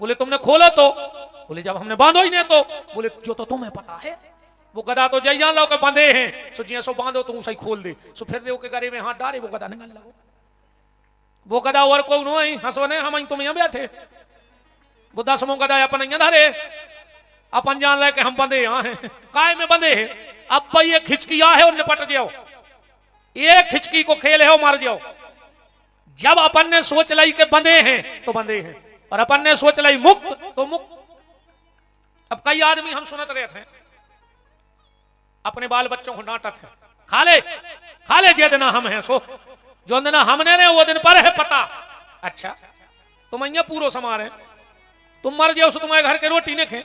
बोले तुमने खोलो तो, बोले जब हमने बांधो ही नहीं तो, बोले जो तो तुम्हें पता है वो गदा तो जय जान लो के बंधे हैं, सो जिया सो बांधो तुम सही खोल दे, सो फिर के गले में हाथ डाले वो गदा निगल लगो, वो गदा और को नहीं हंसवने हम तुम यहाँ बैठे, वो 10वां गदा अपन यहाँ धरे, अपन जान रहे कि हम बंधे यहाँ हैं, काय में बंधे हैं। अब भाई ये खिचकिया है और निपट जाओ, एक खिचकी को खेल है और मार जाओ। जब अपन ने सोच लाई के बंधे हैं तो बंधे हैं, और अपन ने सोच लाई मुक्त तो मुक्त। अब कई आदमी हम सुनत रहे थे, अपने बाल बच्चों को डांटत है, खा ले जे दिन हम हैं, सो जो दिन हमने रहे वो दिन पर है पता। अच्छा तुम અહીંયા पूरो समा रहे, तुम मर जाओ सो तुम्हारे घर के रोटी ने खे,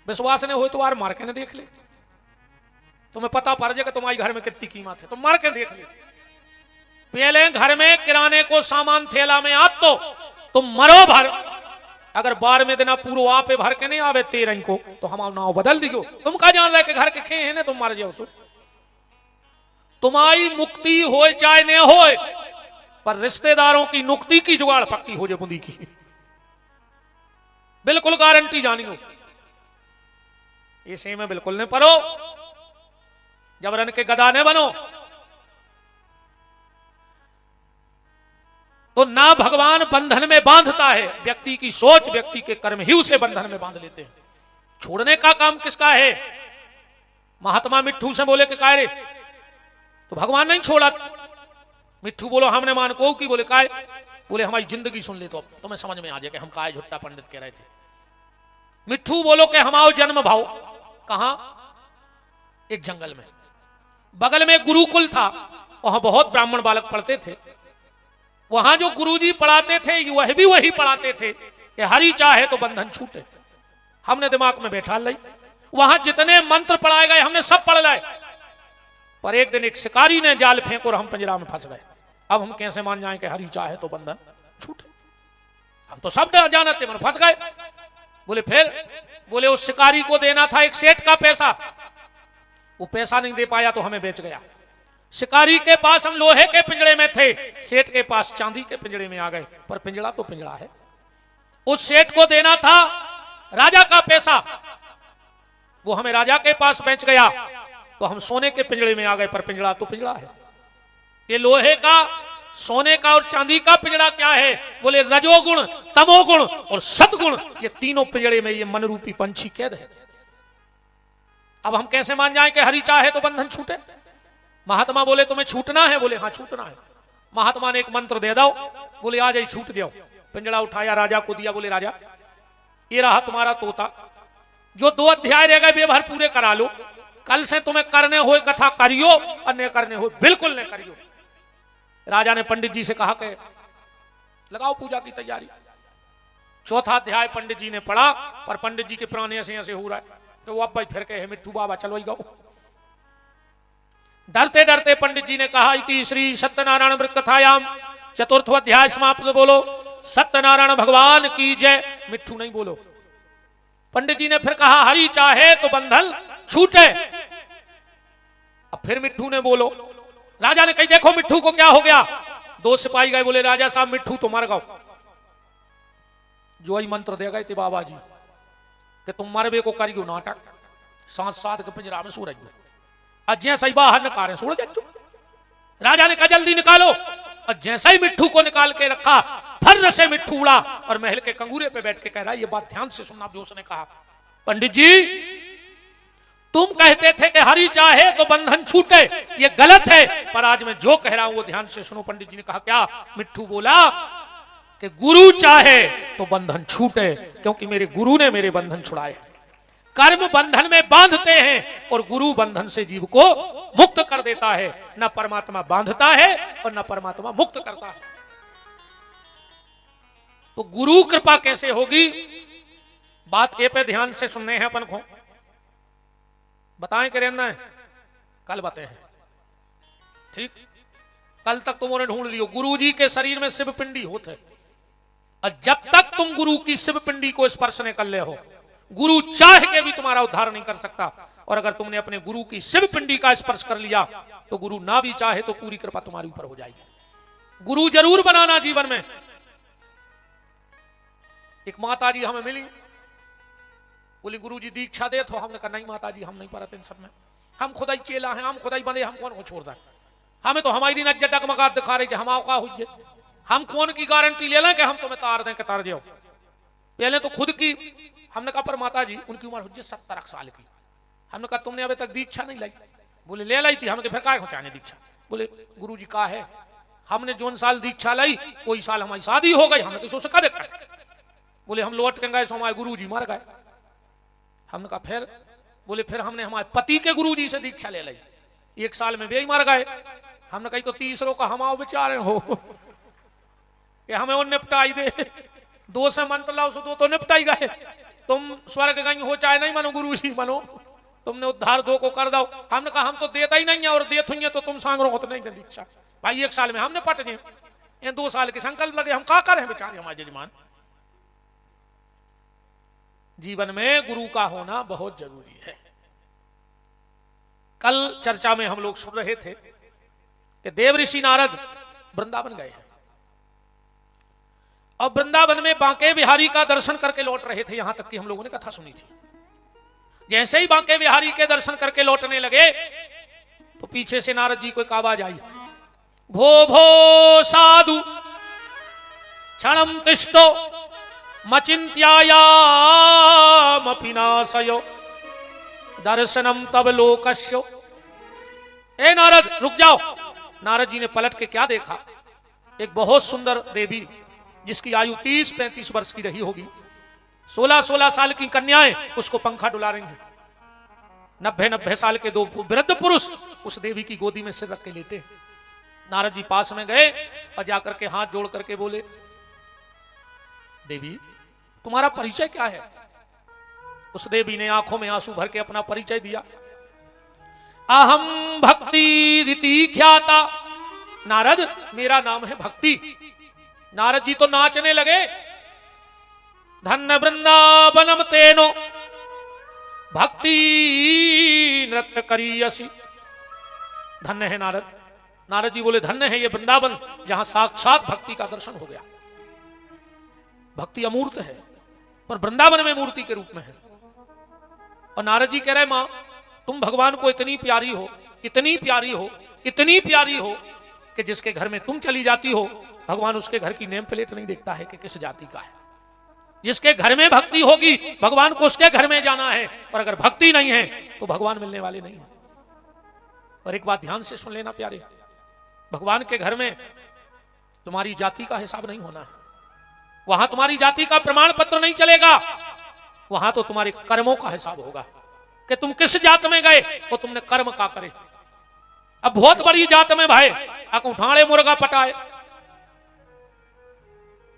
विश्वास ने हो तो यार मार के न देख ले, तुम्हें पता पड़ जाएगा तुम्हारे घर में कितनी कीमत है, तुम मार के देख ले। पहले घर में किराने को सामान थैला में आत तो तुम मरो भर, अगर 12वें दिन पूरो आपे भर के नहीं आवे 13 को तो हम नाव बदल दियो। तुम का जान रहे कि घर के खे हैं ने तुम मर जाओ सो, तुम्हारी मुक्ति हो चाहे न हो, पर रिश्तेदारों की नुक्ति की जुगाड़ पक्की हो जाए बुंदी की, बिल्कुल गारंटी जानियो। इसे में बिल्कुल न पढ़ो, जबरन के गदा ने बनो, तो ना भगवान बंधन में बांधता है, व्यक्ति की सोच व्यक्ति के कर्म ही उसे बंधन में बांध लेते हैं। छोड़ने का काम किसका है? महात्मा मिट्ठू से बोले कि काय रे, तो भगवान नहीं छोड़ा। मिट्ठू बोलो हमने मान को की, बोले काय, बोले हमारी जिंदगी सुन ले तो तुम्हें समझ में आ जाए कि हम काय झुट्टा पंडित कह रहे थे। मिट्ठू बोलो कि हमारा जन्म भाव कहां? एक जंगल में, बगल में गुरुकुल था, वहां बहुत ब्राह्मण बालक पढ़ते थे। वहां जो गुरुजी पढ़ाते थे वह भी वही पढ़ाते थे कि हरि चाहे तो बंधन छूटे। हमने दिमाग में बैठा ली, वहां जितने मंत्र पढ़ाए गए हमने सब पढ़ लाए, पर एक दिन एक शिकारी ने जाल फेंक और हम पिंजरा में फंस गए। अब हम कैसे मान जाएं कि हरि चाहे तो बंधन छूटे? हम तो सब जानते मन फंस गए। बोले फिर, बोले उस शिकारी को देना था एक सेठ का पैसा, वो पैसा नहीं दे पाया तो हमें बेच गया। शिकारी के पास हम लोहे के पिंजड़े में थे, सेठ के पास चांदी के पिंजड़े में आ गए, पर पिंजड़ा तो पिंजड़ा है। उस सेठ को देना था राजा का पैसा, वो हमें राजा के पास बेच गया, तो हम सोने के पिंजड़े में आ गए, पर पिंजड़ा तो पिंजड़ा है। ये लोहे का, सोने का और चांदी का पिंजड़ा क्या है? बोले रजोगुण, तमोगुण और सतगुण, ये तीनों पिंजड़े में ये मन रूपी पंछी कैद है। अब हम कैसे मान जाएं कि हरि चाहे तो बंधन छूटे? महात्मा बोले तुम्हें छूटना है? बोले हाँ छूटना है। महात्मा ने एक मंत्र दे दो, बोले आ जाए छूट जाओ। पिंजड़ा उठाया, राजा को दिया, बोले राजा ये रहा तुम्हारा तोता, जो 2 अध्याय रह गए बेभर पूरे करा लो, कल से तुम्हें करने हो कथा करियो और न करने हो बिल्कुल न करियो। राजा ने पंडित जी से कहा कि लगाओ पूजा की तैयारी। 4था अध्याय पंडित जी ने पढ़ा, पर पंडित जी के प्राण ऐसे ऐसे हो रहा है तो वो अब भाई फिर कहे मिट्ठू बाबा चलो ही गाओ। डरते डरते पंडित जी ने कहा इति श्री सत्यनारायण व्रत कथायाम 4th अध्याय समाप्त। बोलो सत्यनारायण भगवान की जय। मिट्ठू नहीं बोलो। पंडित जी ने फिर कहा हरि चाहे तो बंधन छूटे। अब फिर मिट्ठू ने बोलो। राजा ने कही देखो मिट्ठू को क्या हो गया। 2 सिपाही गए, बोले राजा साहब मिट्ठू तो मर गओ। जो ही मंत्र दे गए थे बाबा जी कि तुम मरबे को करियो नाटक, साथ के पिंजरा में सूरज में अजय सही बाहर निकाले सूरज। राजा ने कहा जल्दी निकालो, और जैसे ही मिट्ठू को निकाल के रखा फर्र से मिट्ठू उड़ा और महल के कंगूरे पे बैठ के कह रहा है ये बात ध्यान से सुनना जो उसने कहा। पंडित जी तुम कहते थे कि हरि चाहे तो बंधन छूटे, ये गलत है, पर आज मैं जो कह रहा हूं वो ध्यान से सुनो। पंडित जी ने कहा क्या? मिट्ठू बोला कि गुरु चाहे तो बंधन छूटे, क्योंकि मेरे गुरु ने मेरे बंधन छुड़ाए। कर्म बंधन में बांधते हैं और गुरु बंधन से जीव को मुक्त कर देता है। न परमात्मा बांधता है और न परमात्मा मुक्त करता है। तो गुरु कृपा कैसे होगी, बात ए पे ध्यान से सुनने हैं अपन को। बताएं कि रहना है, कल बताए हैं, ठीक। कल तक तुमने ढूंढ लियो गुरु जी के शरीर में शिव पिंडी होते, और जब तक तुम गुरु की शिव पिंडी को स्पर्श नहीं कर ले हो, गुरु चाह के भी तुम्हारा उद्धार नहीं कर सकता। और अगर तुमने अपने गुरु की शिव पिंडी का स्पर्श कर लिया तो गुरु ना भी चाहे तो पूरी कृपा तुम्हारे ऊपर हो जाएगी। गुरु जरूर बनाना जीवन में। एक माता जी हमें मिली, बोली गुरु जी दीक्षा दे, तो हमने कहा नहीं माता जी हम नहीं पाते इन सब में, हम खुदा ही चेला हैं, हम खुदा ही बंदे, हम कौन को छोड़ दें, हमें तो हमारी नज्जर डगमगात दिखा रही कि हम आओ का हुई, हम कौन की गारंटी ले लें कि हम तुम्हें तार दें कि तार जाओ। पहले तो खुद की, हमने कहा पर माता जी उनकी उम्र हुई 70 साल की, हमने कहा तुमने अभी तक दीक्षा नहीं लाई, बोले ले लाई थी, हमने फिर काय चाहे दीक्षा, बोले गुरु जी का है, हमने जोन साल दीक्षा लाई कोई साल हमारी शादी हो गई, हमने किसी से का देखा, बोले हम लौट के गए सो हमारे गुरु जी मर गए। हमने कहा फिर, बोले फिर हमने हमारे पति के गुरु जी से दीक्षा ले ली, 1 साल में वे ही मर गए। हमने कही तो तीसरों का हम आओ बेचारे हो कि हमें वो निपटाई दे, 2 से मंत्र लाओ सो 2 तो निपटाई गए, तुम स्वर्ग गई हो चाहे नहीं मनो गुरु जी मनो, तुमने उद्धार 2 को कर दो। हमने कहा हम तो देता ही नहीं है, और देत हुई है तो तुम सांग रहो तो नहीं दे दीक्षा भाई, 1 साल में हमने पट गए, ये 2 साल के संकल्प लगे, हम क्या करें बेचारे हमारे जजमान। जीवन में गुरु का होना बहुत जरूरी है। कल चर्चा में हम लोग सुन रहे थे कि देव ऋषि नारद वृंदावन गए हैं, और वृंदावन में बांके बिहारी का दर्शन करके लौट रहे थे। यहां तक कि हम लोगों ने कथा सुनी थी। जैसे ही बांके बिहारी के दर्शन करके लौटने लगे तो पीछे से नारद जी को एक आवाज आई, भो भो साधु क्षणम तिष्ठो मचिंत्यायामपि नाशयो दर्शनम तब लोकस्यो। ए नारद रुक जाओ। नारद जी ने पलट के क्या देखा, एक बहुत सुंदर देवी जिसकी आयु 30-35 वर्ष की रही होगी, 16-16 साल की कन्याएं उसको पंखा डुला रही हैं, 90-90 साल के 2 वृद्ध पुरुष उस देवी की गोदी में सिर रख के लेटे। नारद जी पास में गए और जाकर के हाथ जोड़ करके बोले, देवी तुम्हारा परिचय क्या है। उस देवी ने आंखों में आंसू भर के अपना परिचय दिया। अहम भक्ति रीति ख्याता, नारद मेरा नाम है भक्ति। नारद जी तो नाचने लगे, धन्य वृंदावनम तेनो भक्ति नृत्य करियसी। धन्य है नारद। नारद जी बोले धन्य है ये वृंदावन जहां साक्षात भक्ति का दर्शन हो गया। भक्ति अमूर्त है पर वृंदावन में मूर्ति के रूप में है। और नारद जी कह रहे मां तुम भगवान को इतनी प्यारी हो, इतनी प्यारी हो, इतनी प्यारी हो कि जिसके घर में तुम चली जाती हो भगवान उसके घर की नेम प्लेट नहीं देखता है कि किस जाति का है। जिसके घर में भक्ति होगी भगवान को उसके घर में जाना है, और अगर भक्ति नहीं है तो भगवान मिलने वाले नहीं है। और एक बात ध्यान से सुन लेना प्यारे, भगवान के घर में तुम्हारी जाति का हिसाब नहीं होना है। वहां तुम्हारी जाति का प्रमाण पत्र नहीं चलेगा, वहां तो तुम्हारे कर्मों का हिसाब होगा कि तुम किस जात में गए और तुमने कर्म का करे। अब बहुत बड़ी जात में भाई अकुठाड़े मुर्गा पटाए,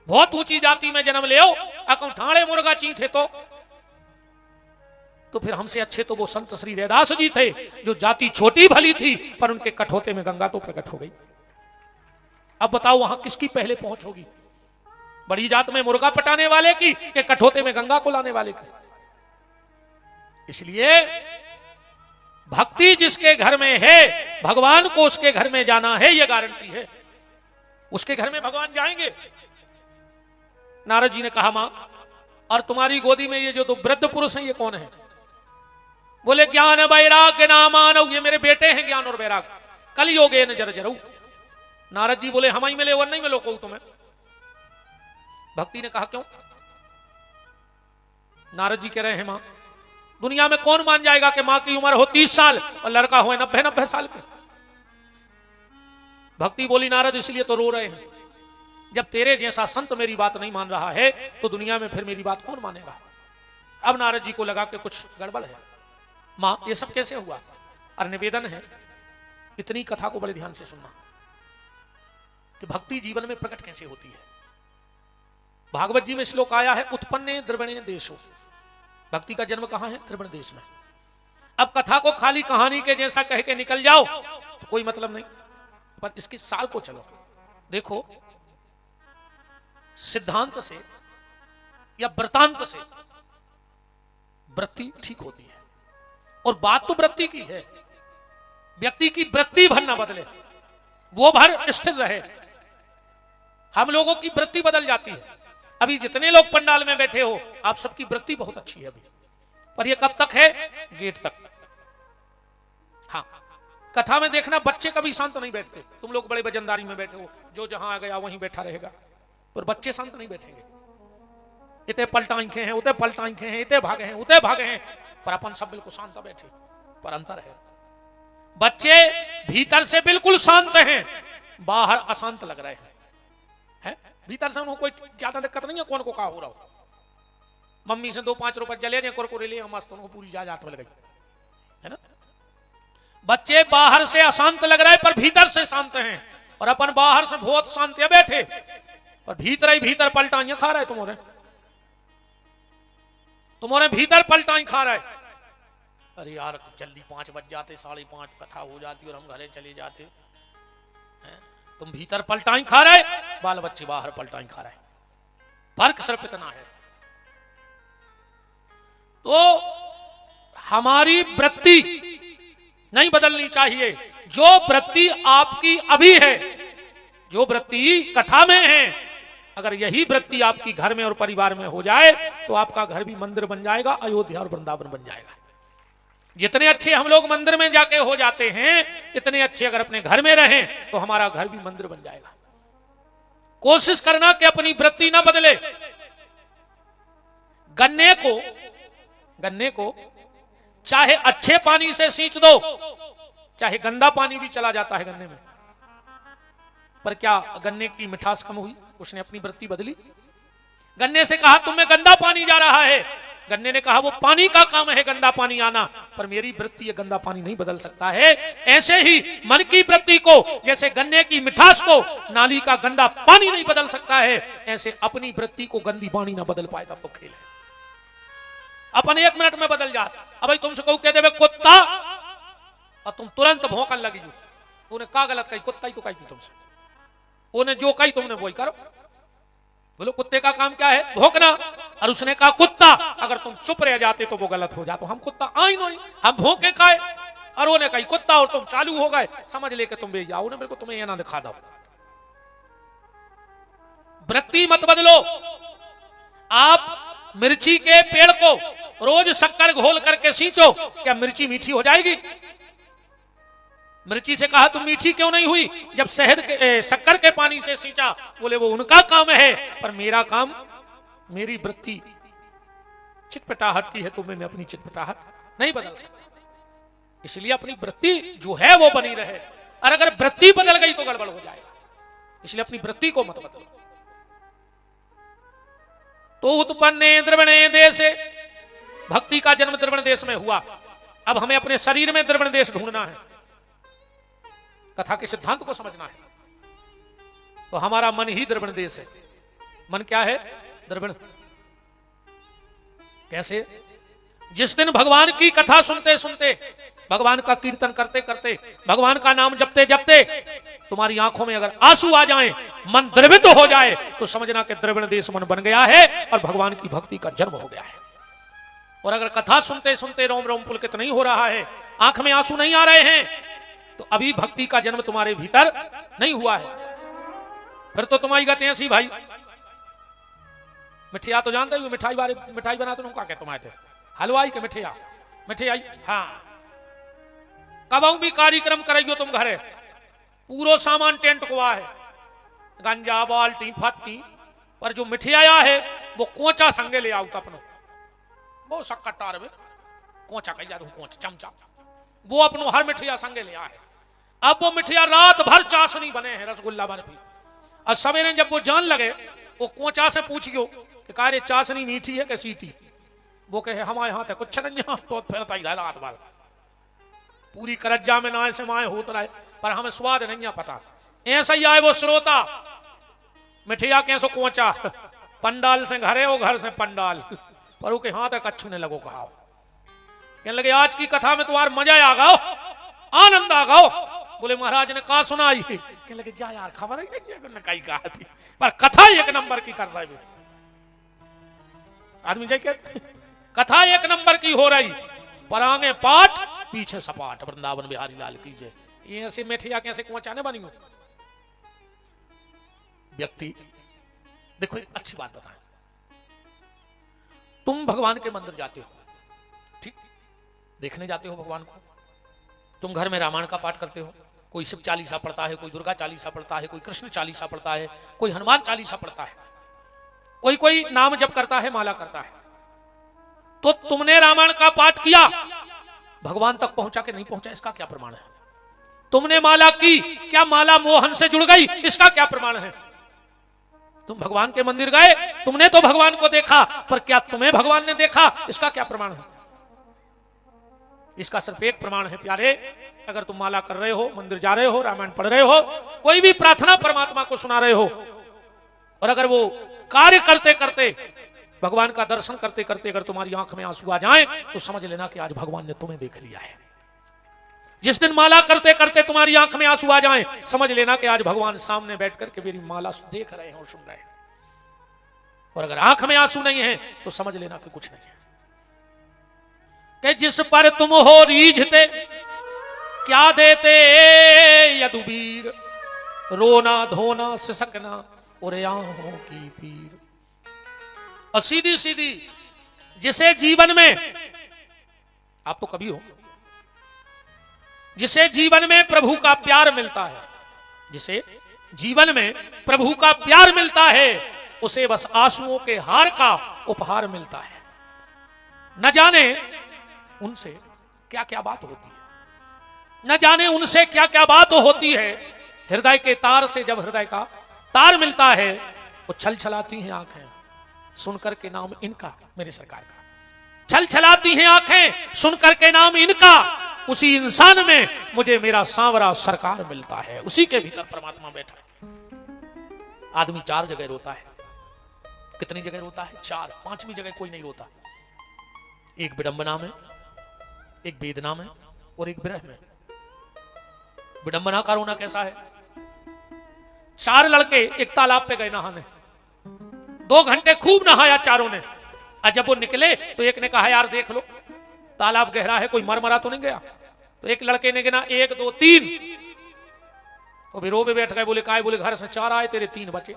बहुत ऊंची जाति में जन्म ले अकुठाड़े मुर्गा चीथे तो फिर हमसे अच्छे तो वो संत श्री रैदास जी थे जो जाति छोटी भली थी पर उनके कठोते में गंगा तो प्रकट हो गई। अब बताओ वहां किसकी पहले पहुंच होगी, बड़ी जात में मुर्गा पटाने वाले की कि कठोते में गंगा को लाने वाले की। इसलिए भक्ति जिसके घर में है भगवान को उसके घर में जाना है, यह गारंटी है। उसके घर में भगवान जाएंगे। नारद जी ने कहा मां और तुम्हारी गोदी में ये जो 2 वृद्ध पुरुष हैं ये कौन है। बोले ज्ञान वैराग्य नामानव, ये मेरे बेटे हैं ज्ञान और वैराग, कल योगे न जर्जरऊ। नारद जी बोले हम ही मिले और नहीं मिलो कहूं तुम्हें। भक्ति ने कहा क्यों। नारद जी कह रहे हैं मां दुनिया में कौन मान जाएगा कि मां की उम्र हो 30 साल और लड़का हो 90-90 साल के। भक्ति बोली नारद इसलिए तो रो रहे हैं जब तेरे जैसा संत मेरी बात नहीं मान रहा है तो दुनिया में फिर मेरी बात कौन मानेगा। अब नारद जी को लगा कि कुछ गड़बड़ है। मां ये सब कैसे हुआ? और निवेदन है इतनी कथा को बड़े ध्यान से सुनना कि भक्ति जीवन में प्रकट कैसे होती है। भागवत जी में श्लोक आया है, उत्पन्ने द्रविणे देशो। भक्ति का जन्म कहां है? द्रविण देश में। अब कथा को खाली कहानी के जैसा कह के निकल जाओ तो कोई मतलब नहीं, पर इसके साल को चलो देखो। सिद्धांत से या वृत्तांत से वृत्ति ठीक होती है, और बात तो वृत्ति की है। व्यक्ति की वृत्ति भर ना बदले, वो भर स्थिर रहे। हम लोगों की वृत्ति बदल जाती है। अभी जितने लोग पंडाल में बैठे हो, आप सबकी वृत्ति बहुत अच्छी है अभी, पर ये कब तक है? गेट तक। हाँ, कथा में देखना बच्चे कभी शांत नहीं बैठते। तुम लोग बड़े वजनदारी में बैठे हो, जो जहां आ गया वहीं बैठा रहेगा, और बच्चे शांत नहीं बैठेंगे। इतने पलटांखे हैं, उतने पलटांखे हैं, इतने भागे हैं, उतने भागे हैं, पर अपन सब बिल्कुल शांत बैठे। पर अंतर है, बच्चे भीतर से बिल्कुल शांत हैं, बाहर अशांत लग रहे हैं। भीतर से उनको कोई ज्यादा दिक्कत नहीं है, कौन को कहा हो रहा हो। मम्मी से 2-5 रुपए जले जाए, कुरकुरे ले मस्त, उनको पूरी जायदाद में लग गई है ना। बच्चे बाहर से अशांत लग रहा है पर भीतर से शांत हैं, और अपन बाहर से बहुत शांत है बैठे, और भीतर ही भीतर पलटाइयां खा रहे। तुम्हारे भीतर पलटाई खा रहे। अरे यार जल्दी 5 बज जाते, 5:30 कथा हो जाती और हम घरे चले जाते। तुम भीतर पलटाई खा रहे, बाल बच्चे बाहर पलटाई खा रहे। फर्क सिर्फ इतना है। तो हमारी वृत्ति नहीं बदलनी चाहिए। जो वृत्ति आपकी अभी है, जो वृत्ति कथा में है, अगर यही वृत्ति आपकी घर में और परिवार में हो जाए तो आपका घर भी मंदिर बन जाएगा, अयोध्या और वृंदावन बन जाएगा। जितने अच्छे हम लोग मंदिर में जाके हो जाते हैं, इतने अच्छे अगर अपने घर में रहें तो हमारा घर भी मंदिर बन जाएगा। कोशिश करना कि अपनी वृत्ति ना बदले। गन्ने को चाहे अच्छे पानी से सींच दो, चाहे गंदा पानी भी चला जाता है गन्ने में, पर क्या गन्ने की मिठास कम हुई? उसने अपनी वृत्ति बदली। गन्ने से कहा तुम्हें गंदा पानी जा रहा है, गन्ने ने कहा वो पानी का काम है गंदा पानी आना, पर मेरी वृत्ति ये गंदा पानी नहीं बदल सकता है। ऐसे ही मन की वृत्ति को, जैसे गन्ने की मिठास को नाली का गंदा पानी नहीं बदल सकता है, ऐसे अपनी वृत्ति को गंदी पानी ना बदल पाए तब तो खेल है। अपन 1 मिनट में बदल जाता। अब भाई तुमसे कहूं कह देवे कुत्ता, और तुम तुरंत भौंकन लगी। उन्हें का गलत कही? कुत्ता ही तो कही थी तुमसे। उन्हें जो कही तुमने वही करो। बोलो कुत्ते का काम क्या है? भौंकना। और उसने कहा कुत्ता, अगर तुम चुप रह जाते तो वो गलत हो जाता। हम कुत्ता आई नहीं, हम भौंके खाए, और उन्हें कही कुत्ता और तुम चालू हो गए, समझ लेके तुम भेज जाओ। मेरे को तुम्हें ये ना दिखा दो। वृत्ति मत बदलो। आप मिर्ची के पेड़ को रोज शक्कर घोल करके सींचो, क्या मिर्ची मीठी हो जाएगी? मिर्ची से कहा तुम मीठी क्यों नहीं हुई? जब शहद के शक्कर के पानी से सींचा। बोले वो उनका काम है, पर मेरा काम, मेरी वृत्ति चिटपटाहट की है, तो मैं अपनी चिटपटाहट नहीं बदल सकता। इसलिए अपनी वृत्ति जो है वो बनी रहे, और अगर वृत्ति बदल गई तो गड़बड़ हो जाएगा। इसलिए अपनी वृत्ति को मत बदलो। तो उत्पन्ने द्रविणे देशे, भक्ति का जन्म द्रविण देश में हुआ। अब हमें अपने शरीर में द्रविण देश ढूंढना है, कथा के सिद्धांत को समझना है। तो हमारा मन ही द्रविण देश है। मन क्या है? द्रविण। कैसे? जिस दिन भगवान की कथा सुनते सुनते, भगवान का कीर्तन करते करते, भगवान का नाम जपते जपते तुम्हारी आंखों में अगर आंसू आ जाएं, मन द्रवित हो जाए, तो समझना कि द्रविण देश मन बन गया है और भगवान की भक्ति का जन्म हो गया है। और अगर कथा सुनते सुनते रोम रोम पुलकित नहीं हो रहा है, आंख में आंसू नहीं आ रहे हैं, तो अभी भक्ति का जन्म तुम्हारे भीतर नहीं हुआ है। फिर तो तुम्हारी गति ऐसी भाई। मिठिया तो जानते हो, मिठाई बारे मिठाई बनाते क्या कहते तुम्हारे थे? हलवाई के मिठिया, मिठाई। हाँ, कब भी कार्यक्रम करेगी तुम घरे, पूरा सामान टेंट को आ है, गंजा बाल्टी फट्टी, पर जो मिठिया है वो कोचा संगे ले आओ अपनो। वो सक्कटार में कोचा कही जाता हूं, कोचा चमचा, वो अपनो हर मिठिया संगे ले आए। अब वो मिठिया रात भर चाशनी बने हैं, रसगुल्ला बर्फी। और सवेरे जब वो जान लगे, वो कोचा से पूछियो कि कार्य चाशनी मीठी है कैसी थी, वो कहे हमारे यहाँ तो कुछ नहीं, तो फिर ही रहा रात भर पूरी करज्जा में ना से माए होत रहे, पर हमें स्वाद नहीं पता। ऐसा ही आए वो श्रोता, मिठिया कैसो कोचा, पंडाल से घरे हो, घर से पंडाल, पर के हाथ कच्छु ने लगो कहा। कहने लगे आज की कथा में तुम्हारा मजा आ गाओ, आनंद आ गाओ। बोले महाराज ने कहा सुनाई? कहने लगे जा यार, खबर ही नहीं है कहीं कहा थी, पर कथा एक नंबर की कर रहे आदमी जाए, कथा एक नंबर की हो रही, पर आगे पाठ पीछे सपाट। वृंदावन बिहारी लाल की जय। ये ऐसे मेठिया कैसे कोचाने बनी हो व्यक्ति। देखो एक अच्छी बात बताएं, तुम भगवान के मंदिर जाते हो, ठीक, देखने जाते हो भगवान को, तुम घर में रामायण का पाठ करते हो, कोई शिव चालीसा पढ़ता है, कोई दुर्गा चालीसा पढ़ता है, कोई कृष्ण चालीसा पढ़ता है, कोई हनुमान चालीसा पढ़ता है, कोई कोई नाम जप करता है, माला करता है। तो तुमने रामायण का पाठ किया, भगवान तक पहुंचा कि नहीं पहुंचा, इसका क्या प्रमाण है? तुमने माला की, क्या माला मोहन से जुड़ गई, इसका क्या प्रमाण है? तुम भगवान के मंदिर गए, तुमने तो भगवान को देखा, पर क्या तुम्हें भगवान ने देखा, इसका क्या प्रमाण है? इसका सिर्फ एक प्रमाण है प्यारे, अगर तुम माला कर रहे हो, मंदिर जा रहे हो, रामायण पढ़ रहे हो, कोई भी प्रार्थना परमात्मा को सुना रहे हो, और अगर वो कार्य करते करते, भगवान का दर्शन करते करते अगर तुम्हारी आंख में आंसू आ जाएं, तो समझ लेना कि आज भगवान ने तुम्हें देख लिया है। जिस दिन माला करते करते तुम्हारी आंख में आंसू आ जाएं, समझ लेना कि आज भगवान सामने बैठ करके मेरी माला देख रहे हैं और सुन रहे हैं। और अगर आंख में आंसू नहीं है, तो समझ लेना कि कुछ नहीं है। कि जिस पर तुम हो रीझते, क्या देते यदुवीर, रोना धोना सिसकना और आंखों की पीर। और सीधी सीधी जिसे जीवन में, आप तो कभी हो, जिसे जीवन में प्रभु का प्यार मिलता है, जिसे जीवन में प्रभु का प्यार मिलता है, उसे बस आंसुओं के हार का उपहार मिलता है। न जाने उनसे क्या क्या बात होती है, न जाने उनसे क्या क्या बात होती है। हृदय के तार से जब हृदय का तार मिलता है, वो छल छलाती हैं आंखें सुनकर के नाम इनका, मेरे सरकार का। छल छलाती हैं आंखें सुनकर के नाम इनका। उसी इंसान में मुझे मेरा सांवरा सरकार मिलता है, उसी के भीतर परमात्मा बैठा है। आदमी चार जगह रोता है। कितनी जगह रोता है? चार। पांचवी जगह कोई नहीं रोता। एक विडंबना में, एक वेदना में और एक विरह में। विडंबना का रोना कैसा है? चार लड़के एक तालाब पे गए नहाने, 2 घंटे खूब नहाया चारों ने। और जब वो निकले तो एक ने कहा यार देख लो तालाब गहरा है, कोई मर मरा तो नहीं गया। तो एक लड़के ने गिना 1 2 3, वो भी रो पे बैठ गए। बोले काय? बोले घर से 4 आए, तेरे 3 बचे।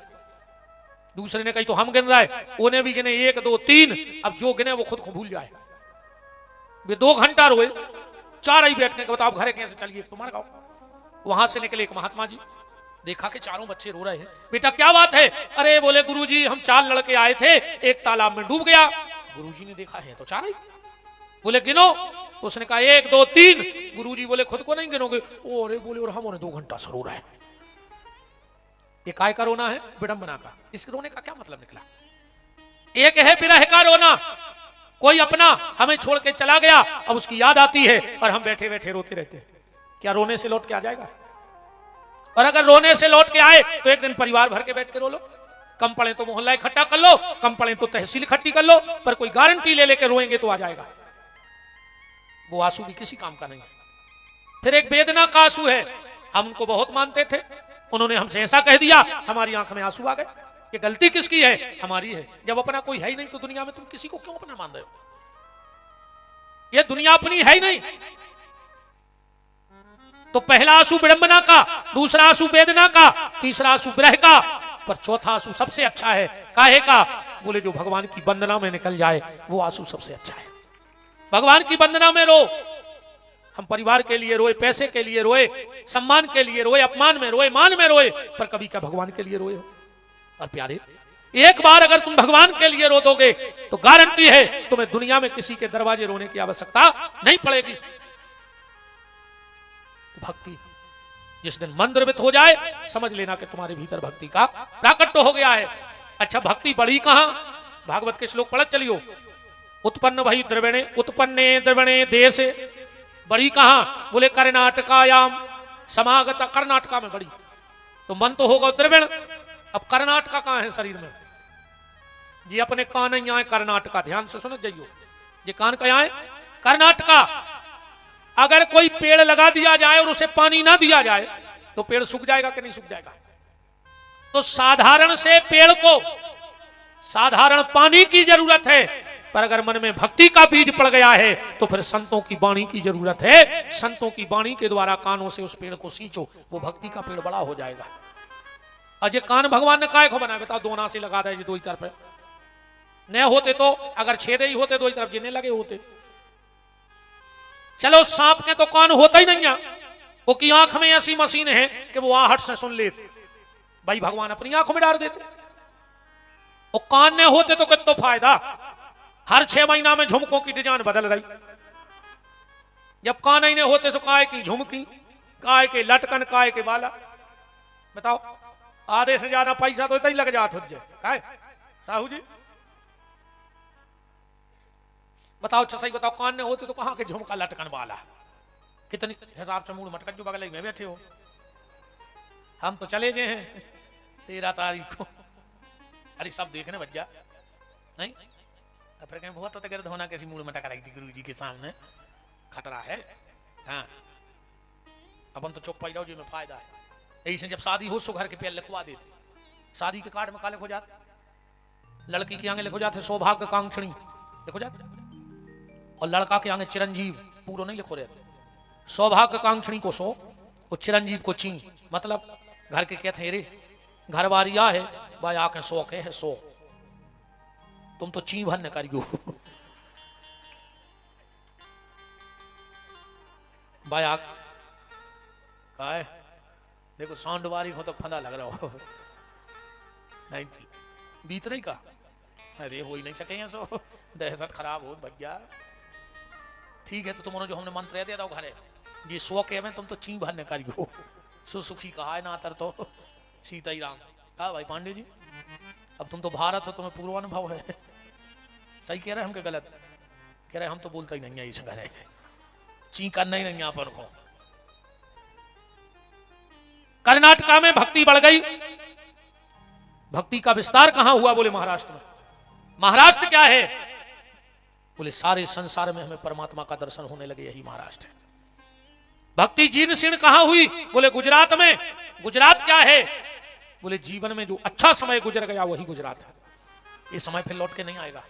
दूसरे ने कही तो हम गिन रहे, उन्हें भी गिने 1 2 3। अब जो गिने वो खुद को भूल जाए। वे 2 घंटा रोए, 4 ही बैठने के बताओ घरे कैसे चलिए तुम्हारा गाँव। वहां से निकले एक महात्मा जी, देखा कि चारों बच्चे रो रहे हैं। बेटा क्या बात है? अरे बोले गुरुजी हम 4 लड़के आए थे, एक तालाब में डूब गया। गुरुजी ने देखा है तो 4 ही। बोले गिनो। तो उसने कहा 1 2 3। गुरुजी बोले खुद को नहीं गिनोगे? ओ अरे बोले और हम 2 घंटा से रो रहे हैं। ये काय का रोना है? विडंबना का। इस रोने का क्या मतलब निकला? एक है विरह का रोना, कोई अपना हमें छोड़ के चला गया, अब उसकी याद आती है और हम बैठे बैठे रोते रहते हैं। क्या रोने से लौट के आ जाएगा? और अगर रोने से लौट के आए तो एक दिन परिवार भर के बैठ के रो लो। कम पड़े तो मोहल्ला इकट्ठा कर लो, कम पड़े तो तहसील इकट्ठी कर लो, पर कोई गारंटी ले लेके रोएंगे तो आ जाएगा। वो आंसू भी किसी काम का नहीं है। फिर एक वेदना का आंसू है। हम उनको बहुत मानते थे, उन्होंने हमसे ऐसा कह दिया, हमारी आंख में आंसू आ गए। ये गलती किसकी है? हमारी है। जब अपना कोई है ही नहीं तो दुनिया में तुम किसी को क्यों अपना मान रहे हो? ये दुनिया अपनी है ही नहीं। तो पहला आंसू विडंबना का, दूसरा आंसू वेदना का, तीसरा आंसू विरह का, पर चौथा आंसू सबसे अच्छा है। काहे का? बोले जो भगवान की वंदना में निकल जाए वो आंसू सबसे अच्छा है। भगवान की वंदना में रो। हम परिवार के लिए रोए, पैसे के लिए रोए, सम्मान के लिए रोए, अपमान में रोए, मान में रोए, पर कभी क्या भगवान के लिए रोए हो? और प्यारे, एक बार अगर तुम भगवान के लिए रो दोगे तो गारंटी है तुम्हें दुनिया में किसी के दरवाजे रोने की आवश्यकता नहीं पड़ेगी। भक्ति जिस दिन मन द्रवित हो जाए समझ लेना कि तुम्हारे भीतर भक्ति का प्राकट्य हो गया है। अच्छा, भक्ति बढ़ी कहां? भागवत के श्लोक पढ़त चलियो। उत्पन्न भई द्रविणे, उत्पन्ने द्रविणे देश, बढ़ी कहां? बोले कर्नाटकायाम समागत, कर्नाटका में बढ़ी। तो मन तो होगा द्रविण, अब कर्नाटका कहां है शरीर में? जी अपने कान यहाँ है कर्नाटका, ध्यान से सुनो जाइयो, ये कान का यहाँ है कर्नाटका। अगर कोई पेड़ लगा दिया जाए और उसे पानी ना दिया जाए तो पेड़ सूख जाएगा कि नहीं सूख जाएगा? तो साधारण से पेड़ को साधारण पानी की जरूरत है, पर अगर मन में भक्ति का बीज पड़ गया है तो फिर संतों की वाणी की जरूरत है। संतों की वाणी के द्वारा कानों से उस पेड़ को सींचो, वो भक्ति का पेड़ बड़ा हो जाएगा। अजय कान भगवान ने काय को बनाया? बताओ, दोना से लगा दे, दो ही तरफ न होते तो अगर छेदे ही होते दो ही तरफ जीने लगे होते। चलो, सांप के तो कान होता ही नहीं है, वो की आंख में ऐसी मशीन है कि वो आहट से सुन ले, भाई भगवान अपनी आंखों में डाल देते। वो कान न होते तो कितना फायदा, हर 6 महीना में झुमकों की डिजाइन बदल रही। जब कान ही नहीं होते तो काय की झुमकी, काय के लटकन, काय के बाला। बताओ, आधे से ज्यादा पैसा तो इतना ही लग जाता है। साहू जी बताओ, अच्छा सही बताओ, कान ने होते तो कहां के झुमका लटकन वाला, कितनी हिसाब से मूड मटकन जो बगल में बैठे हो। हम तो चले गए हैं 13 तारीख को, अरे सब देखने बच जा नहीं तो फिर कहीं बहुत होता गिरद होना कैसी मूड मटक रही थी गुरु जी के सामने, खतरा है। हाँ, अपन तो चुप पाई जाओ जी में फायदा है। यही से जब शादी हो सो घर के पेड़ लिखवा देते, शादी के कार्ड में का लिखो जाते, लड़की के आगे लिखो जाते सौभाग्य कांक्षणी लिखो जाते, और लड़का के आगे चिरंजीव, पूरा नहीं लिखो रहते। सौभाग्य कांक्षणी को सो और चिरंजीव को ची, मतलब घर के कहते हैं रे घर बारिया है भाई आके शौक है सो, तुम तो ची भर न करियो भाई आक काय देखो साउंड बारी हो तो फंदा लग रहा हो नहीं बीत नहीं का, अरे हो ही नहीं सके हैं सो दहशत खराब हो भैया। ठीक है, तो तुम्हारा जो हमने मंत्र दिया था घरे जी सो के में तुम तो ची भर न करियो, सुखी कहा है ना तर तो सीता ही राम। कहा भाई पांडे जी, अब तुम तो भारत हो, तुम्हें पूर्व अनुभव है। सही कह रहे हम के गलत कह रहे? हम तो बोलते ही नहीं है इस घर ची करना ही नहीं यहाँ पर को। कर्नाटका में भक्ति बढ़ गई। भक्ति का विस्तार कहां हुआ? बोले महाराष्ट्र में। महाराष्ट्र क्या है? बोले सारे संसार में हमें परमात्मा का दर्शन होने लगे, यही महाराष्ट्र है। भक्ति जीर्ण शीर्ण कहां हुई? बोले गुजरात में। गुजरात क्या है? बोले जीवन में जो अच्छा समय गुजर गया वही गुजरात है, ये समय फिर लौट के नहीं आएगा।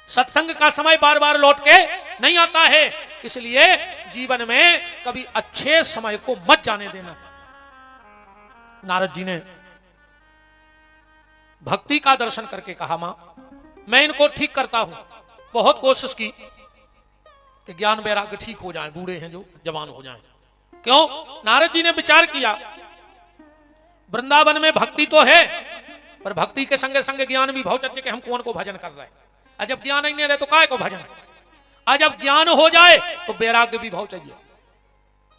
सत्संग का समय बार बार लौट के नहीं आता है, इसलिए जीवन में कभी अच्छे समय को मत जाने देना। नारद जी ने भक्ति का दर्शन करके कहा, मां मैं इनको ठीक करता हूं। बहुत कोशिश की कि ज्ञान वैराग्य ठीक हो जाए, बूढ़े हैं जो जवान हो जाएं। क्यों? नारद जी ने विचार किया वृंदावन में भक्ति तो है, पर भक्ति के संगे संगे ज्ञान भी भाव चर्चे के हम कौन को भजन कर रहे हैं। जब ज्ञान ही नहीं रहे तो काय को भजन? आज जब ज्ञान हो जाए तो वैराग्य भी भाव चाहिए।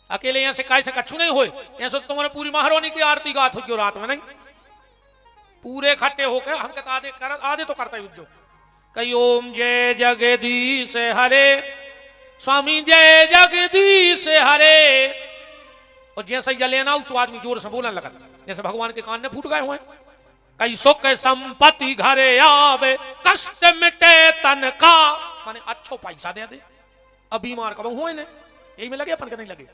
अकेले यहां से काय से कछु नहीं होए, यहां से तुम्हारे पूरी महारानी की आरती गात हो रात में नहीं, पूरे इकट्ठे होकर हम कहते आधे तो करता ही जो कई ओम जय जगदीश हरे स्वामी जय जगदीश हरे, और जैसे ही लेना उस आदमी जोर से बोलने लगा जैसे भगवान के कान ने फूट गए हुए। कई सुख संपत्ति घरे आवे कष्ट मिटे तन का, माने अच्छो पैसा दे दे, अब बीमार कब हुए ने यही में लगे अपन के नहीं लगे।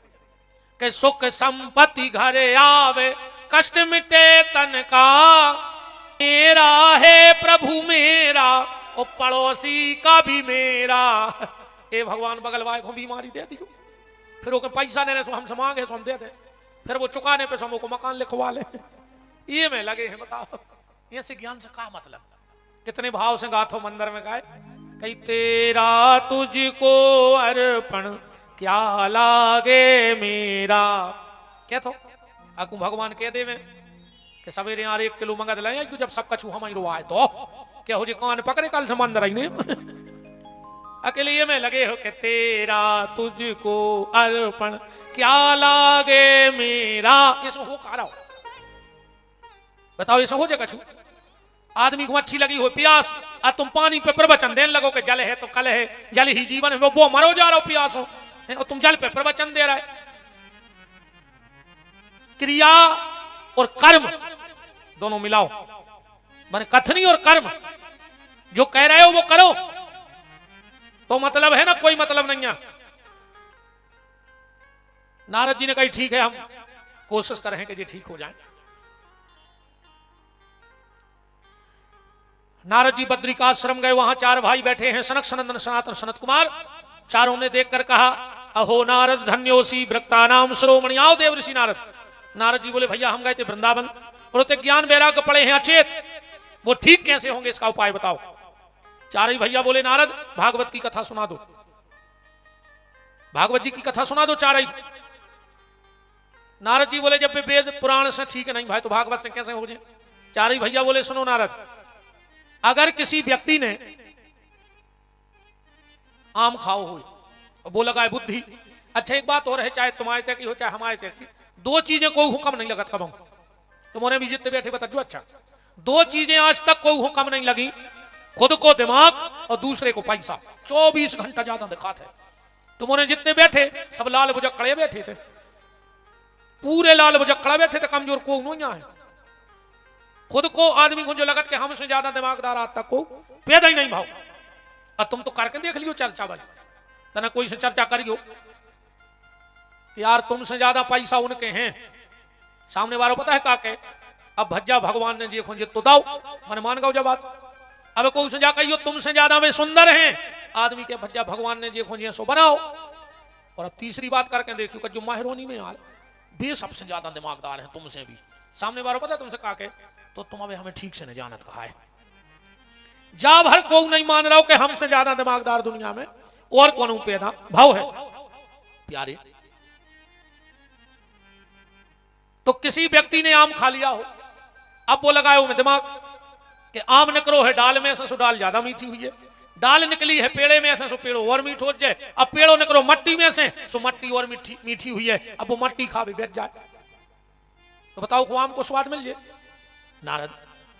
कि सुख संपत्ति घरे आवे कष्ट मिटे तन का, मेरा है प्रभु मेरा और पड़ोसी का भी मेरा। ए भगवान बगल वाले को बीमारी दे दी, फिर वो पैसा देने से हम मांगे सो हम दे दे, फिर वो चुकाने पे हम को मकान लिखवा ले, ये में लगे हैं। बताओ ये से ज्ञान से क्या मतलब? कितने भाव से गाथो मंदिर में गाए, कई तेरा तुझको अर्पण क्या लागे मेरा। क्या तो अकू भगवान कह दे में कि सवेरे यार 1 किलो मंगा दिलाए, जब सब कछु हम ही रोआए तो क्या हो जी कान पकड़े कल से मंदिर आई नहीं अकेले ये में लगे हो कि तेरा तुझको अर्पण क्या लागे मेरा, ये सब हो खा रहा हो। बताओ ये सब हो जाएगा छू? आदमी को अच्छी लगी हो प्यास, और तुम पानी पे प्रवचन देने लगो कि जल है तो कल है, जल ही जीवन है, वो मरो जा रहा हो प्यास हो, और तुम जल पे प्रवचन दे रहा है। क्रिया और कर्म दोनों मिलाओ, माने कथनी और कर्म, जो कह रहे हो वो करो तो मतलब है ना, कोई मतलब नहीं है। नारद जी ने कही ठीक है, हम कोशिश कर रहे हैं कि ये ठीक हो जाए। नारद जी बद्री का आश्रम गए, वहां चार भाई बैठे हैं, सनक सनंदन सनातन सनत कुमार। चारों ने देखकर कहा अहो नारद धन्योसी भ्रक्ता नाम श्रोमणी, आओ देव ऋषि नारद। नारद जी बोले भैया हम गए थे वृंदावन, और ज्ञान वैराग्य पड़े हैं अचेत, वो ठीक कैसे होंगे इसका उपाय बताओ। चार भैया बोले नारद भागवत की कथा सुना दो, भागवत जी की कथा सुना दो चार। नारद जी बोले जब वेद पुराण से ठीक है नहीं भाई तो भागवत से कैसे हो जाए। चार भैया बोले सुनो नारद, अगर किसी व्यक्ति ने आम खाओ हो वो लगाए बुद्धि, अच्छा एक बात और है, चाहे तुम्हारे तक की हो चाहे हमारे तक की, दो चीजें कोई हुक्म नहीं लगत कब तुम्हारे भी जितने बैठे बता जो, अच्छा दो चीजें आज तक कोई हुक्म नहीं लगी, खुद को दिमाग और दूसरे को पैसा। 24 घंटा ज्यादा दिखाते तुम्हारे जितने बैठे सब लाल बुजक्कड़े बैठे थे, पूरे लाल बुजक्कड़ा बैठे थे, कमजोर को नहीं है। खुद को आदमी को जो लगत कि हमसे ज्यादा दिमागदार आज तक को पैदा ही नहीं भाव। और तुम तो करके देख लियो चर्चा भाई, तना कोई से चर्चा करियो यार तुमसे ज्यादा पैसा उनके हैं, सामने वालों पता है का के अब भज्जा भगवान ने जी खुंजे तो दाओ मन मान गो जब बात। अब कोई से जा कहियो तुमसे ज्यादा वे सुंदर हैं, आदमी के भज्जा भगवान ने जी खुंजे सो बनाओ। और अब तीसरी बात करके देखियो कि जो माहिरोनी में यार वे सबसे ज्यादा दिमागदार हैं तुमसे भी, सामने वालों पता है तुमसे का के तो तुम अबे हमें ठीक से नहीं जानत कहा है। जा भर को नहीं मान रहा हो कि हमसे ज्यादा दिमागदार दुनिया में और कौन पैदा भाव है प्यारे। तो किसी व्यक्ति ने आम खा लिया हो, अब वो लगाए में दिमाग कि आम निकलो है डाल में से सो डाल ज्यादा मीठी हुई है, डाल निकली है पेड़े में से सो पेड़ो और मीठ हो जाए, अब पेड़ो निकलो मट्टी में से सो मट्टी और मीठी हुई है, अब वो मट्टी खा भी बैठ जाए तो बताओ को आम को स्वाद मिल जाए। नारद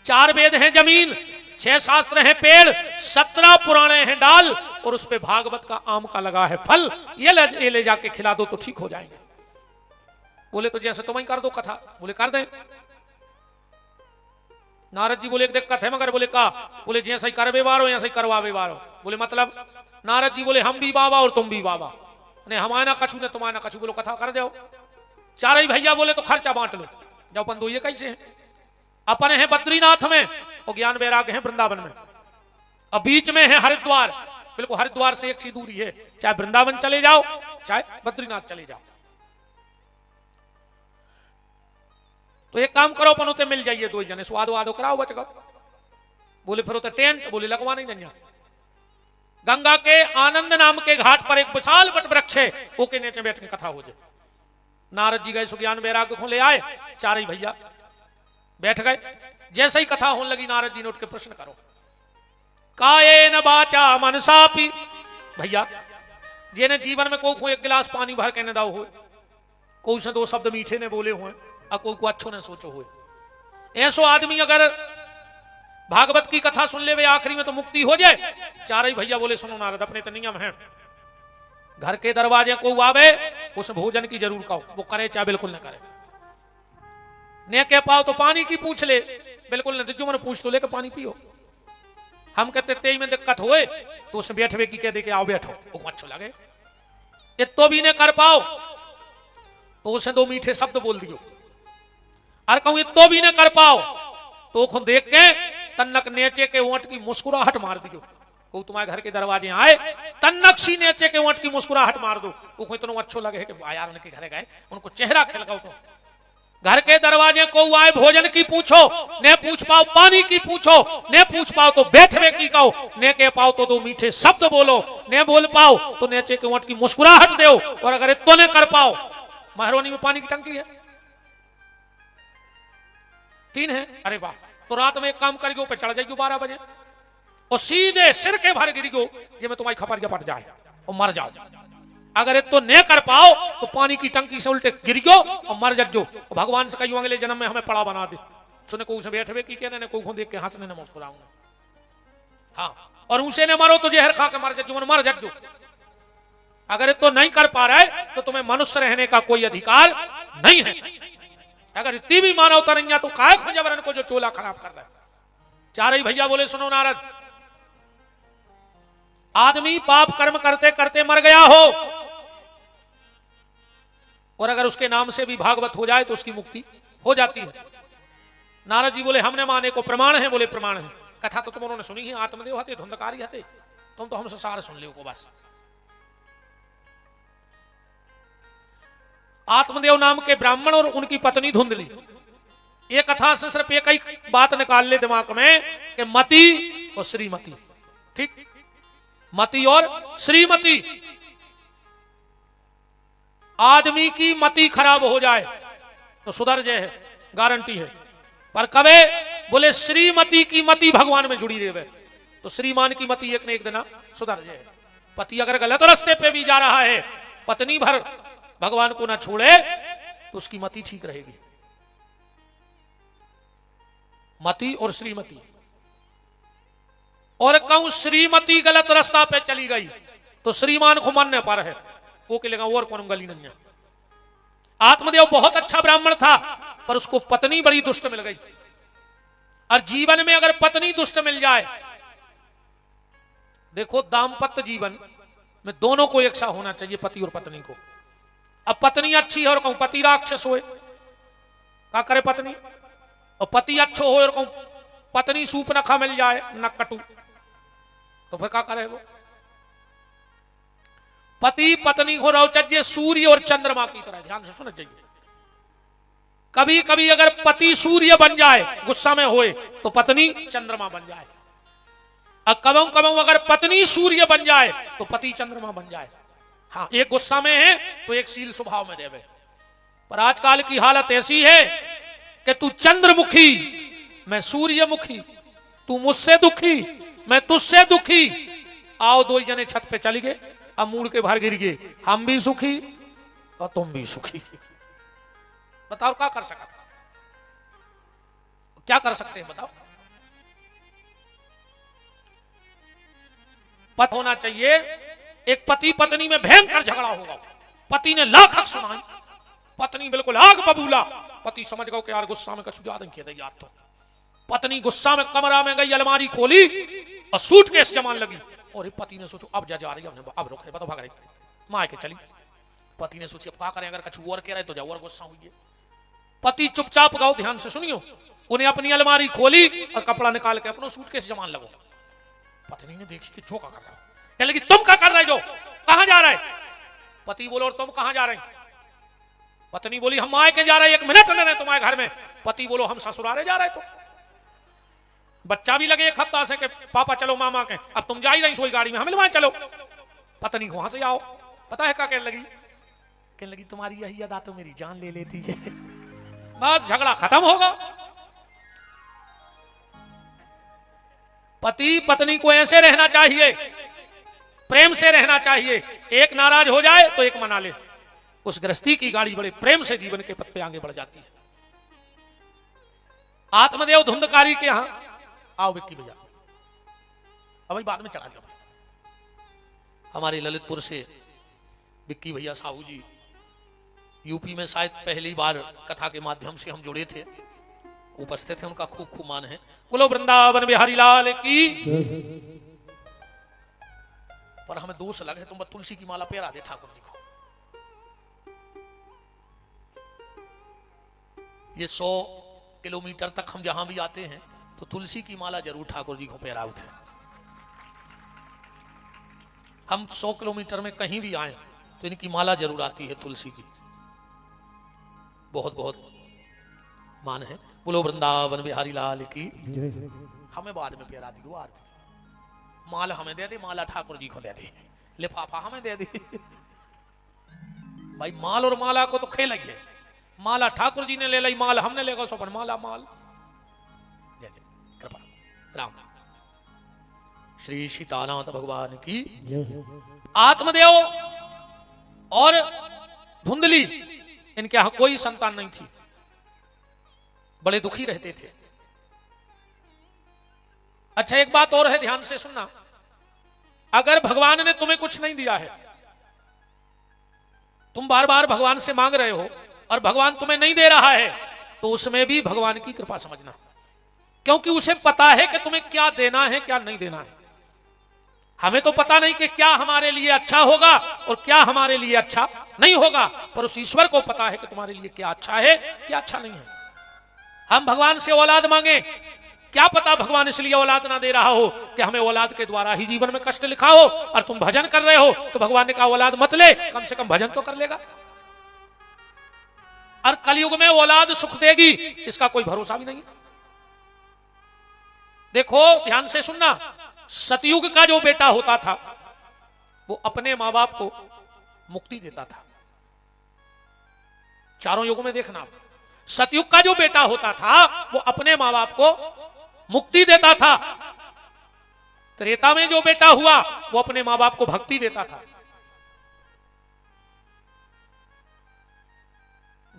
4 वेद हैं जमीन, 6 शास्त्र हैं पेड़, 17 पुराणे हैं डाल, और उस पे भागवत का आम का लगा है फल, ये ले जाके खिला दो तो ठीक हो जाएंगे। बोले तो जैसे तुम ही कर दो कथा, बोले कर दें। नारद जी बोले एक दिक्कत है मगर, बोले का, बोले जैसे ही करवे वारो ऐसे ही करवावे वारो। बोले मतलब, नारद जी बोले हम भी बाबा और तुम भी बाबा, ने हमारे ना कछू ने तुम्हारा ना कछू, बोलो कथा कर दो। चार भैया बोले तो खर्चा बांट लो, जब अपन दो ये कैसे हैं, अपने हैं बद्रीनाथ में और ज्ञान वैराग्य है वृंदावन में, अब बीच में है हरिद्वार, बिल्कुल हरिद्वार से एक सी दूरी है, चाहे वृंदावन चले जाओ चाहे बद्रीनाथ चले जाओ। तो एक काम करो अपन उते मिल जाइए दो जने, स्वादो आदो कराओ बच गो। बोले फिर उते टेंट, बोले लगवा नहीं नहीं। गंगा के आनंद नाम के घाट पर एक विशाल वट वृक्ष है, ओके नीचे बैठ के कथा हो जाए। नारद जी गए सुज्ञान वैराग्य को ले आए, चार ही भैया बैठ गए। जैसे ही कथा होने लगी नारद जी ने उठ के प्रश्न करो, कायेन वाचा मनसा पी, भैया जिन्हें जीवन में को एक गिलास पानी भर के न दाओ हो, कोई से 2 शब्द मीठे ने बोले हुए, कोई को अच्छो ने सोचो हुए, ऐसो आदमी अगर भागवत की कथा सुन ले वे आखिरी में तो मुक्ति हो जाए। चार ही भैया बोले सुनो नारद, अपने तो नियम है, घर के दरवाजे को आवे उस भोजन की जरूर कहो, वो करे चाहे बिल्कुल न करे, ने कह पाओ तो पानी की पूछ ले, बिल्कुल न दिजो मन पूछ तो लेकर पानी पियो। हम कहते तेई में दिक्कत होए तो उसे बैठवे की कह दे के आओ बैठो, वो अच्छो लगे। ये तो भी ने कर पाओ तो उसे 2 मीठे शब्द बोल दियो, और कहूं ये तो भी ने कर पाओ तो खुद देख के तन्नक नेचे के ओंठ की मुस्कुराहट मार दियो। को तुम्हारे घर के दरवाजे आए तन्नक सी नेचे के ओंठ की मुस्कुराहट मार दो, वो इतना अच्छो लगे कि यार उनके घर गए उनको चेहरा खिलगाओ। तो घर के दरवाजे को आए भोजन की पूछो, ने पूछ पाओ पानी की पूछो, ने पूछ पाओ तो बैठवे की कहो, ने कह पाओ तो 2 मीठे शब्द बोलो, ने बोल पाओ तो नेचे के ओंठ की मुस्कुराहट दो, और अगर इतो ने कर पाओ, महरोनी में पानी की टंकी है 3 है, अरे वाह, तो रात में एक काम करियो पे चढ़ जाइयो 12 बजे, और सीधे सिर के भर गिर गयो जे में तुम्हारी खपरिया पट जाए और मर जाओ। अगर तो नहीं कर पाओ तो पानी की टंकी से उल्टे गिर गयो और मर जजो। तो भगवान से कहियो अगले जन्म में हमें पड़ा बना दे। सुने को उसे बैठे की कहने को देख के हंसने ने मुस्कुराऊंगा। हाँ, और उसे ने मरो तो जहर खा के मर जजो, मर जजो। अगर तो नहीं कर पा रहा है तो तुम्हें मनुष्य रहने का कोई अधिकार नहीं है। अगर इतनी भी मानवता नहीं है तो काय खजबरन को जो चोला खराब कर रहा है। चार ही भैया बोले सुनो नारद, आदमी पाप कर्म करते करते मर गया हो और अगर उसके नाम से भी भागवत हो जाए तो उसकी मुक्ति हो जाती है। नारद जी बोले हमने माने को प्रमाण है। बोले प्रमाण है। कथा तो तुम उन्होंने सुनी है, आत्मदेव हते धुंधकारी हते, तुम तो हमसे सारे सुन लियो को बस। आत्मदेव नाम के ब्राह्मण और उनकी पत्नी धुंधली, ये कथा से सिर्फ एक ही बात निकाल ले दिमाग में कि मति और श्रीमती। ठीक, मति और श्रीमती। आदमी की मति खराब हो जाए तो सुधर जाए है, गारंटी है। पर कबे बोले श्रीमती की मति भगवान में जुड़ी रहे तो श्रीमान की मति एक न एक दिन सुधर जाए। पति अगर गलत रास्ते पे भी जा रहा है, पत्नी भर भगवान को ना छोड़े तो उसकी मति ठीक रहेगी। मति और श्रीमती। और कहूं श्रीमती गलत रास्ता पे चली गई तो श्रीमान को मानने पर है वो के लेगा और कौन गली नहीं है। आत्मदेव बहुत अच्छा ब्राह्मण था पर उसको पत्नी बड़ी दुष्ट मिल गई। और जीवन में अगर पत्नी दुष्ट मिल जाए, देखो दाम्पत्य जीवन में दोनों को एक सा होना चाहिए, पति और पत्नी को। अब पत्नी अच्छी है और कहूं पति राक्षस होए, क्या करे पत्नी? और पति अच्छो हो और कहूं पत्नी सूप न खा मिल जाए न कटू, तो फिर क्या करे वो? पति पत्नी को रहो चाहिए सूर्य और चंद्रमा की तरह। ध्यान से सुनना चाहिए। कभी कभी अगर पति सूर्य बन जाए गुस्सा में होए तो पत्नी चंद्रमा बन जाए, और कबों कबों अगर पत्नी सूर्य बन जाए तो पति चंद्रमा बन जाए। हाँ, एक गुस्सा में है तो एक शील स्वभाव में देवे। पर आजकल की हालत ऐसी है कि तू चंद्रमुखी मैं सूर्यमुखी, तू मुझसे दुखी मैं तुझसे दुखी। आओ दो जने छत पे चली गए, अब मूड के बाहर गिर गए, हम भी सुखी और तुम भी सुखी। बताओ क्या कर सकते, क्या कर सकते हैं बताओ? पता होना चाहिए। एक पति पत्नी में भयंकर झगड़ा होगा, पति ने लाख हक सुनाई, पत्नी बिल्कुल आग बबूला। पति समझ गया कि यार गुस्सा में कछु ज्यादा किया याद तो। पत्नी गुस्सा में कमरा में गई, अलमारी खोली और सूटकेस जमान लगी। और पति ने सोचो अब जा रही है, अब रोक रहे, बताओ भाग रही, माँ के चली। पति ने सोची अब क्या करें, अगर कछु और कह रहे तो जाओ और गुस्सा हुई है। पति चुपचाप गाओ, ध्यान से सुनियो, उन्हें अपनी अलमारी खोली और कपड़ा निकाल के अपना सूटकेस जमान लगो। पत्नी ने देखी कि जो क्या कर रहा है, कहने लगी तुम क्या कर रहे जो, कहां जा रहा है? पति बोलो और तुम कहां जा रहे हैं? पत्नी बोली हम आए के जा रहे हैं, 1 मिनट नहीं रहे तुम्हारे घर में। पति बोलो हम ससुराले जा रहे तो। बच्चा भी लगे 1 हफ्ता से कि पापा चलो मामा के, अब तुम जा ही रही सोई गाड़ी में, हमें वहां चलो। पत्नी वहां से आओ, पता है क्या कहने लगी तुम्हारी यही अदा तो मेरी जान ले लेती है। बस झगड़ा खत्म होगा। पति पत्नी को ऐसे रहना चाहिए, प्रेम से रहना चाहिए। एक नाराज हो जाए तो एक मना ले। उस गृहस्थी की गाड़ी बड़े प्रेम से जीवन के पथ पे आगे बढ़ जाती है। आत्मदेव धुंधकारी के यहां आओ विक्की भैया, अब बाद में चला जाओ। हमारे ललितपुर से विक्की भैया साहू जी यूपी में शायद पहली बार कथा के माध्यम से हम जुड़े थे, उपस्थित थे, उनका खूब खूब मान है। बोलो वृंदावन बिहारी लाल की। पर हमें दोष लगे तुम तुलसी की माला पेरा दे ठाकुर जी को। ये 100 किलोमीटर तक हम जहां भी आते हैं तो तुलसी की माला जरूर ठाकुर जी को पेराते हैं। हम 100 किलोमीटर में कहीं भी आए तो इनकी माला जरूर आती है तुलसी की। बहुत बहुत मान है। बोलो वृंदावन बिहारी लाल की। हमें बाद में पेरा दी वो आरती, माला हमें दे दे, माला ठाकुर जी को दे दे, लिफाफा हमें दे दे। भाई माल और माला को तो खेल है, माला ठाकुर जी ने ले ली, माल हमने लेगा सो पर माला माल। जय जय कृपा राम। श्री सीतानाथ भगवान की। आत्मदेव और धुंधली, इनके यहां कोई संतान नहीं थी, बड़े दुखी रहते थे। अच्छा, एक बात और है, ध्यान से सुनना। अगर भगवान ने तुम्हें कुछ नहीं दिया है, तुम बार बार भगवान से मांग रहे हो और भगवान तुम्हें नहीं दे रहा है, तो उसमें भी भगवान की कृपा समझना, क्योंकि उसे पता है कि तुम्हें क्या देना है क्या नहीं देना है। हमें तो पता नहीं कि क्या हमारे लिए अच्छा होगा और क्या हमारे लिए अच्छा नहीं होगा, पर उस ईश्वर को पता है कि तुम्हारे लिए क्या अच्छा है क्या अच्छा नहीं है। हम भगवान से औलाद मांगे, क्या पता भगवान इसलिए औलाद ना दे रहा हो कि हमें औलाद के द्वारा ही जीवन में कष्ट लिखा हो, और तुम भजन कर रहे हो तो भगवान ने कहा औलाद मत ले, कम से कम भजन तो कर लेगा। और कलयुग में औलाद सुख देगी इसका कोई भरोसा भी नहीं है। देखो ध्यान से सुनना, सतयुग का जो बेटा होता था वो अपने मां बाप को मुक्ति देता था। चारों युग में देखना, सतयुग का जो बेटा होता था वो अपने मां बाप को मुक्ति देता था। त्रेता में जो बेटा हुआ वो अपने मां बाप को भक्ति देता था।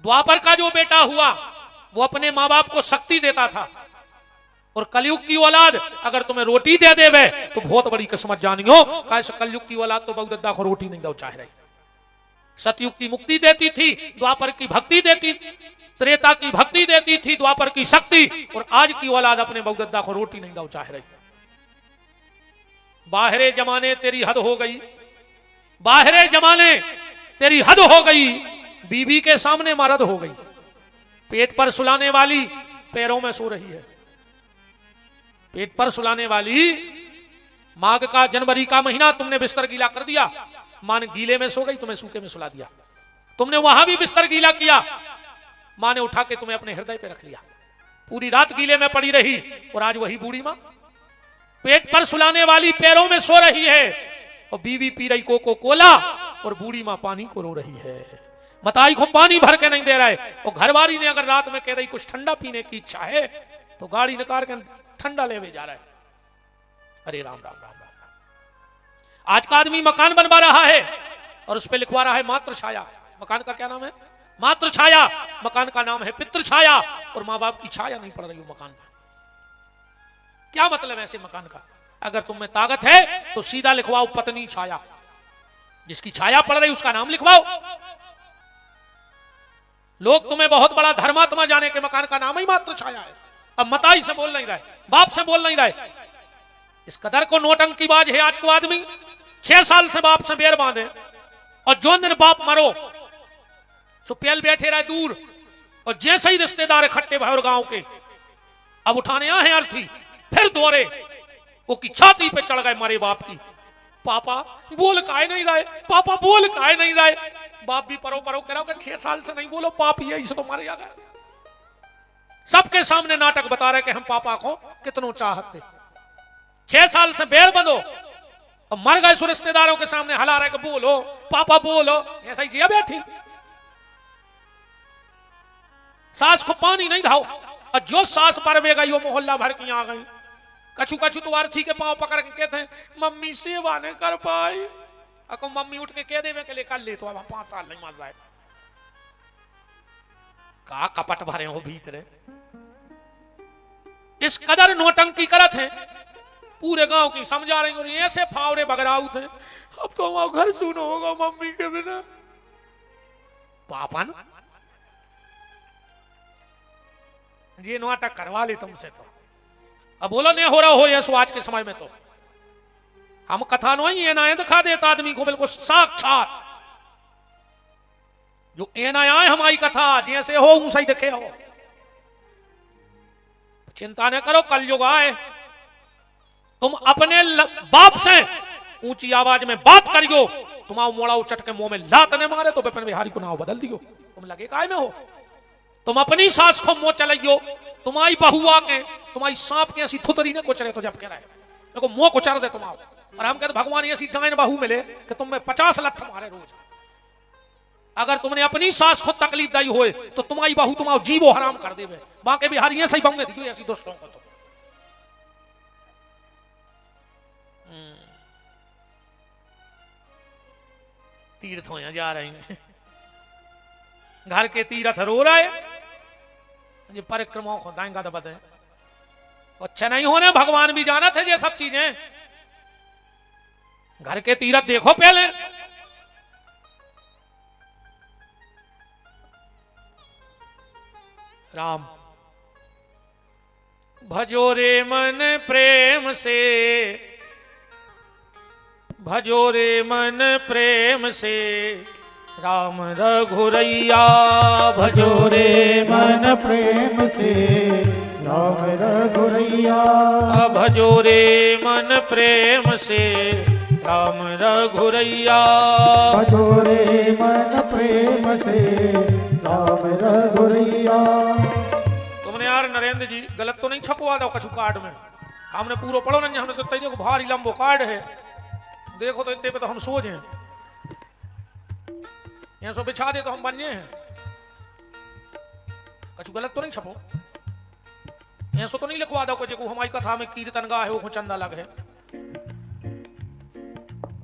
द्वापर का जो बेटा हुआ वो अपने मां बाप को शक्ति देता था। और कलयुग की औलाद अगर तुम्हें रोटी दे देवे तो बहुत बड़ी किस्मत जानियो, कैसे कलयुग की औलाद तो बहुदद्दा को रोटी नहीं दो चाह रही। सतयुग की मुक्ति देती थी, द्वापर की भक्ति देती, त्रेता की भक्ति देती थी, द्वापर की शक्ति, और आज की औलाद अपने बहुदद्दा को रोटी नहीं दो चाह रही। बाहरे जमाने तेरी हद हो गई, बाहरे जमाने तेरी हद हो गई, बीबी के सामने मर्द हो गई। पेट पर सुलाने वाली पैरों में सो रही है। पेट पर सुलाने वाली, माघ का जनवरी का महीना तुमने बिस्तर गीला कर दिया, मां ने गीले में सो गई, तुम्हें सूखे में सुला दिया। तुमने वहां भी बिस्तर गीला किया, मां ने उठा के तुम्हें अपने हृदय पे रख लिया। पूरी रात गीले में पड़ी रही, और आज वही बूढ़ी मां पेट पर सुलाने वाली पैरों में सो रही है, और बीवी पी रही कोको कोला, और बूढ़ी मां पानी को रो रही है। मताई को पानी भर के नहीं दे रहा है, और घरवाली ने अगर रात में कह रही कुछ ठंडा पीने की इच्छा है तो गाड़ी निकाल के ठंडा ले जा रहा है। अरे राम राम राम राम। आज का आदमी मकान बनवा रहा है और उस पर लिखवा रहा है मातृ छाया। मकान का क्या नाम है? मातृ छाया। मकान का नाम है पितृ छाया, और मां बाप की छाया नहीं पड़ रही हो मकान पर। क्या मतलब है ऐसे मकान का? अगर तुम में ताकत है तो सीधा लिखवाओ पत्नी छाया, जिसकी छाया पड़ रही उसका नाम लिखवाओ। लोग तुम्हें बहुत बड़ा धर्मात्मा जाने के मकान का नाम ही मातृ छाया है। अब मताई से बोल नहीं रहे, बाप से बोल नहीं रहे। इस कदर को नोटंकीबाज है आज को आदमी। 6 साल से बाप से बेर बांधे, और जो दिन बाप मरो सुपेल बैठे रहे दूर, और जैसे ही रिश्तेदार इकट्ठे भर गांव के अब उठाने आए हैं अर्थी, फिर दौड़े वो की छाती पे चढ़ गए मारे बाप की। पापा बोल काहे नहीं रहे, पापा बोल काहे नहीं रहे। बाप भी परो परो कह रहा हो कि 6 साल से नहीं बोलो, पाप ये इसे तो मारे जाएगा। सबके सामने नाटक बता रहे कि हम पापा को कितनों चाहते। 6 साल से बेर बंधो, और मर गए सो रिश्तेदारों के सामने हला रहे कि बोलो पापा बोलो। ऐसा ही जिया बैठी। सास को पानी नहीं धाओ, और जो सास परवे गई वो मोहल्ला भर की आ गई। कछु कछु तो आरती के पांव पकड़ के कहते हैं मम्मी सेवा नहीं कर पाई। अको मम्मी उठ के कह देवे के लिए कर ले तो अब हम 5 साल नहीं मान रहा है। का कपट भरे हो भीतर। इस कदर नोटंकी करत है, पूरे गांव की समझा रही और ऐसे फावरे बगराऊ थे। अब तो वहां घर सुनो होगा मम्मी के बिना। पापा ना ये नाटक करवा ले तुमसे तो। अब बोलो नहीं हो रहा हो ये आज के समय में तो हम कथा नो ही एना दिखा देता आदमी को बिल्कुल साक्षात। जो एना आए हमारी कथा जैसे हो ऊंसा ही दिखे हो। चिंता न करो, कल युग आए तुम अपने बाप से ऊंची आवाज में बात करियो, तुम्हारा मोड़ा उचट के मुंह में लात ने मारे तो विपिन बिहारी को नाम बदल दियो। तुम लगे काय में हो? तुम अपनी सास को मुंह चलाइयो, तुम्हारी बहू आके तुम्हारी सांप के ऐसी थुतरी ने कुचरे तो जब कह रहा है देखो मुंह कुचर दे तुम्हारा। और हम कहते भगवान ऐसी डायन बहू मिले कि तुम में 50 लठ मारे रोज। अगर तुमने अपनी सास को तकलीफ दी हो तो तुम्हारी बहू तुम्हारा जीवो हराम कर देवे। बाकी बिहारी ऐसा ही बंगे थी ऐसी दुष्टों को। तो तीर्थ हो जा रहे हैं, घर के तीर्थ रो रहे ये परिक्रमा खोदाएंगा तो बताए अच्छा नहीं होने, भगवान भी जाना थे ये सब चीजें। घर के तीर्थ देखो पहले, राम भजो रे मन प्रेम से, भजो रे मन प्रेम से, राम रघुरैया भजो रे मन प्रेम से, राम रघुरैया भजो रे मन प्रेम से, राम रघुरैया भजो रे मन प्रेम से, राम रघुरैया। तुमने यार नरेंद्र जी गलत तो नहीं छपवा दो कछु कार्ड में, हमने पूरा पढ़ो नहीं, हमने तो देखो भारी लंबो कार्ड है, देखो तो इतने पे तो हम सोच हैं, यहाँ सो बिछा दे तो हम बने हैं, कछु गलत तो नहीं छपो, यहाँ सो तो नहीं लिखवा दो को हमारी कथा में कीर्तन गा है वो चंदा लग है,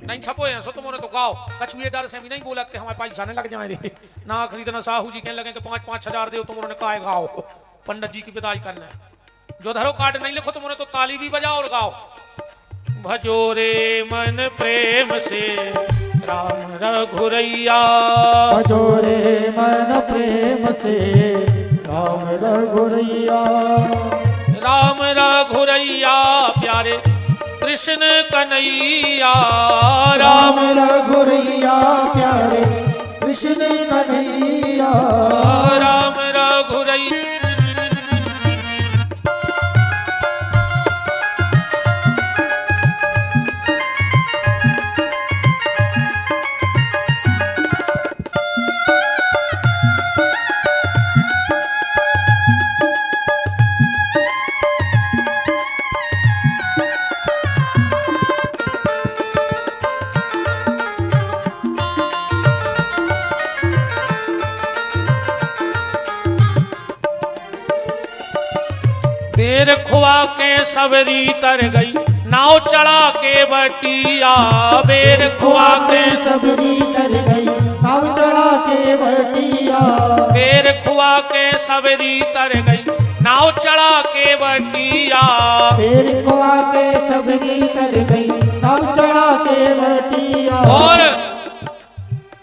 नहीं छपो यहाँ सो तुमने तो गाओ, कछु ये डर से भी नहीं बोला कि हमारे पैसा नहीं लग जाए ना खरीदना, साहू जी कहने लगे कि 5-5 हजार दे, तुमने कहा गाओ पंडित जी की विदाई करना है, जो धरो कार्ड नहीं लिखो तुमने तो ताली भी बजाओ और गाओ। भजो रे मन प्रेम से, राम रघुरैया भजो रे मन प्रेम से, राम रघुरैया राम रघुरैया प्यारे कृष्ण कन्हैया, राम रघुरैया प्यारे कृष्ण कन्हैया, राम रघुरैया बेर खुआ के सवरी तर गई, नाव चढ़ा के बटिया, बेर खुआ के सबरी कर गई, नाव चढ़ा के बटिया, बेर खुआ के सवरी तर गई, नाव चढ़ा के बटिया, बेर खुआ के सबरी कर गई, नाव चढ़ा के बटिया, और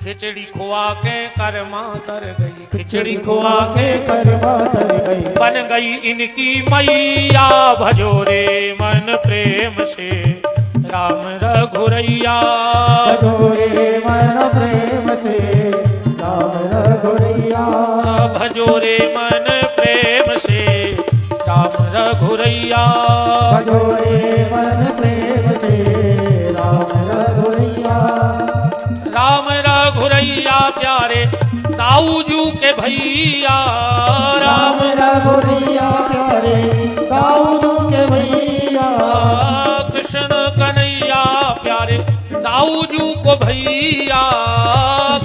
खिचड़ी खुआ के कर्मा तर गई, खिचड़ी खुआ के कर्मा तर गई, बन गई इनकी मैया, भजो रे मन प्रेम से, राम रघुरैया भजो रे मन प्रेम से, राम रघुरैया भजो रे मन प्रेम से, राम रघुरैया भजो रे मन प्रेम से, राम रघुरैया राम रघुरैया प्यारे ताऊजू के भैया, राम रघुरैया प्यारे दाऊदू के भैया, कृष्ण कन्हैया प्यारे ताऊजू को भैया,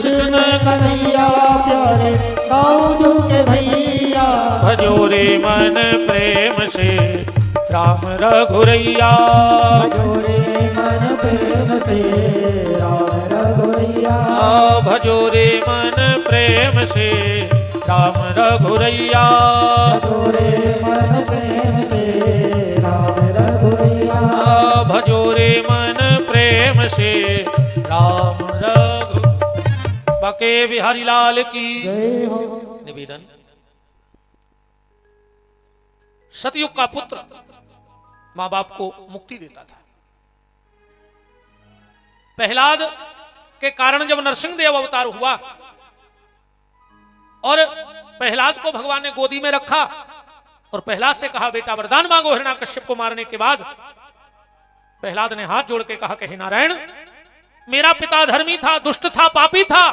कृष्ण कन्हैया प्यारे दाऊदू के भैया, भजो रे मन प्रेम से, राम रघुरैया भजो रे मन प्रेम से, राम रघुरैया भजो रे मन प्रेम से, राम रघुरैया भजो रे मन प्रेम से, राम रघुरैया भजो रे मन प्रेम से, राम रघु बके बिहारी लाल की जय हो। निवेदन। सतयुग का पुत्र मां बाप को मुक्ति देता था, प्रहलाद के कारण जब नरसिंह देव अवतार हुआ और प्रहलाद को भगवान ने गोदी में रखा और प्रहलाद से कहा बेटा वरदान मांगो। हिरण्यकश्यप को मारने के बाद प्रहलाद ने हाथ जोड़ के कहा कि हे नारायण, मेरा पिता धर्मी था, दुष्ट था, पापी था,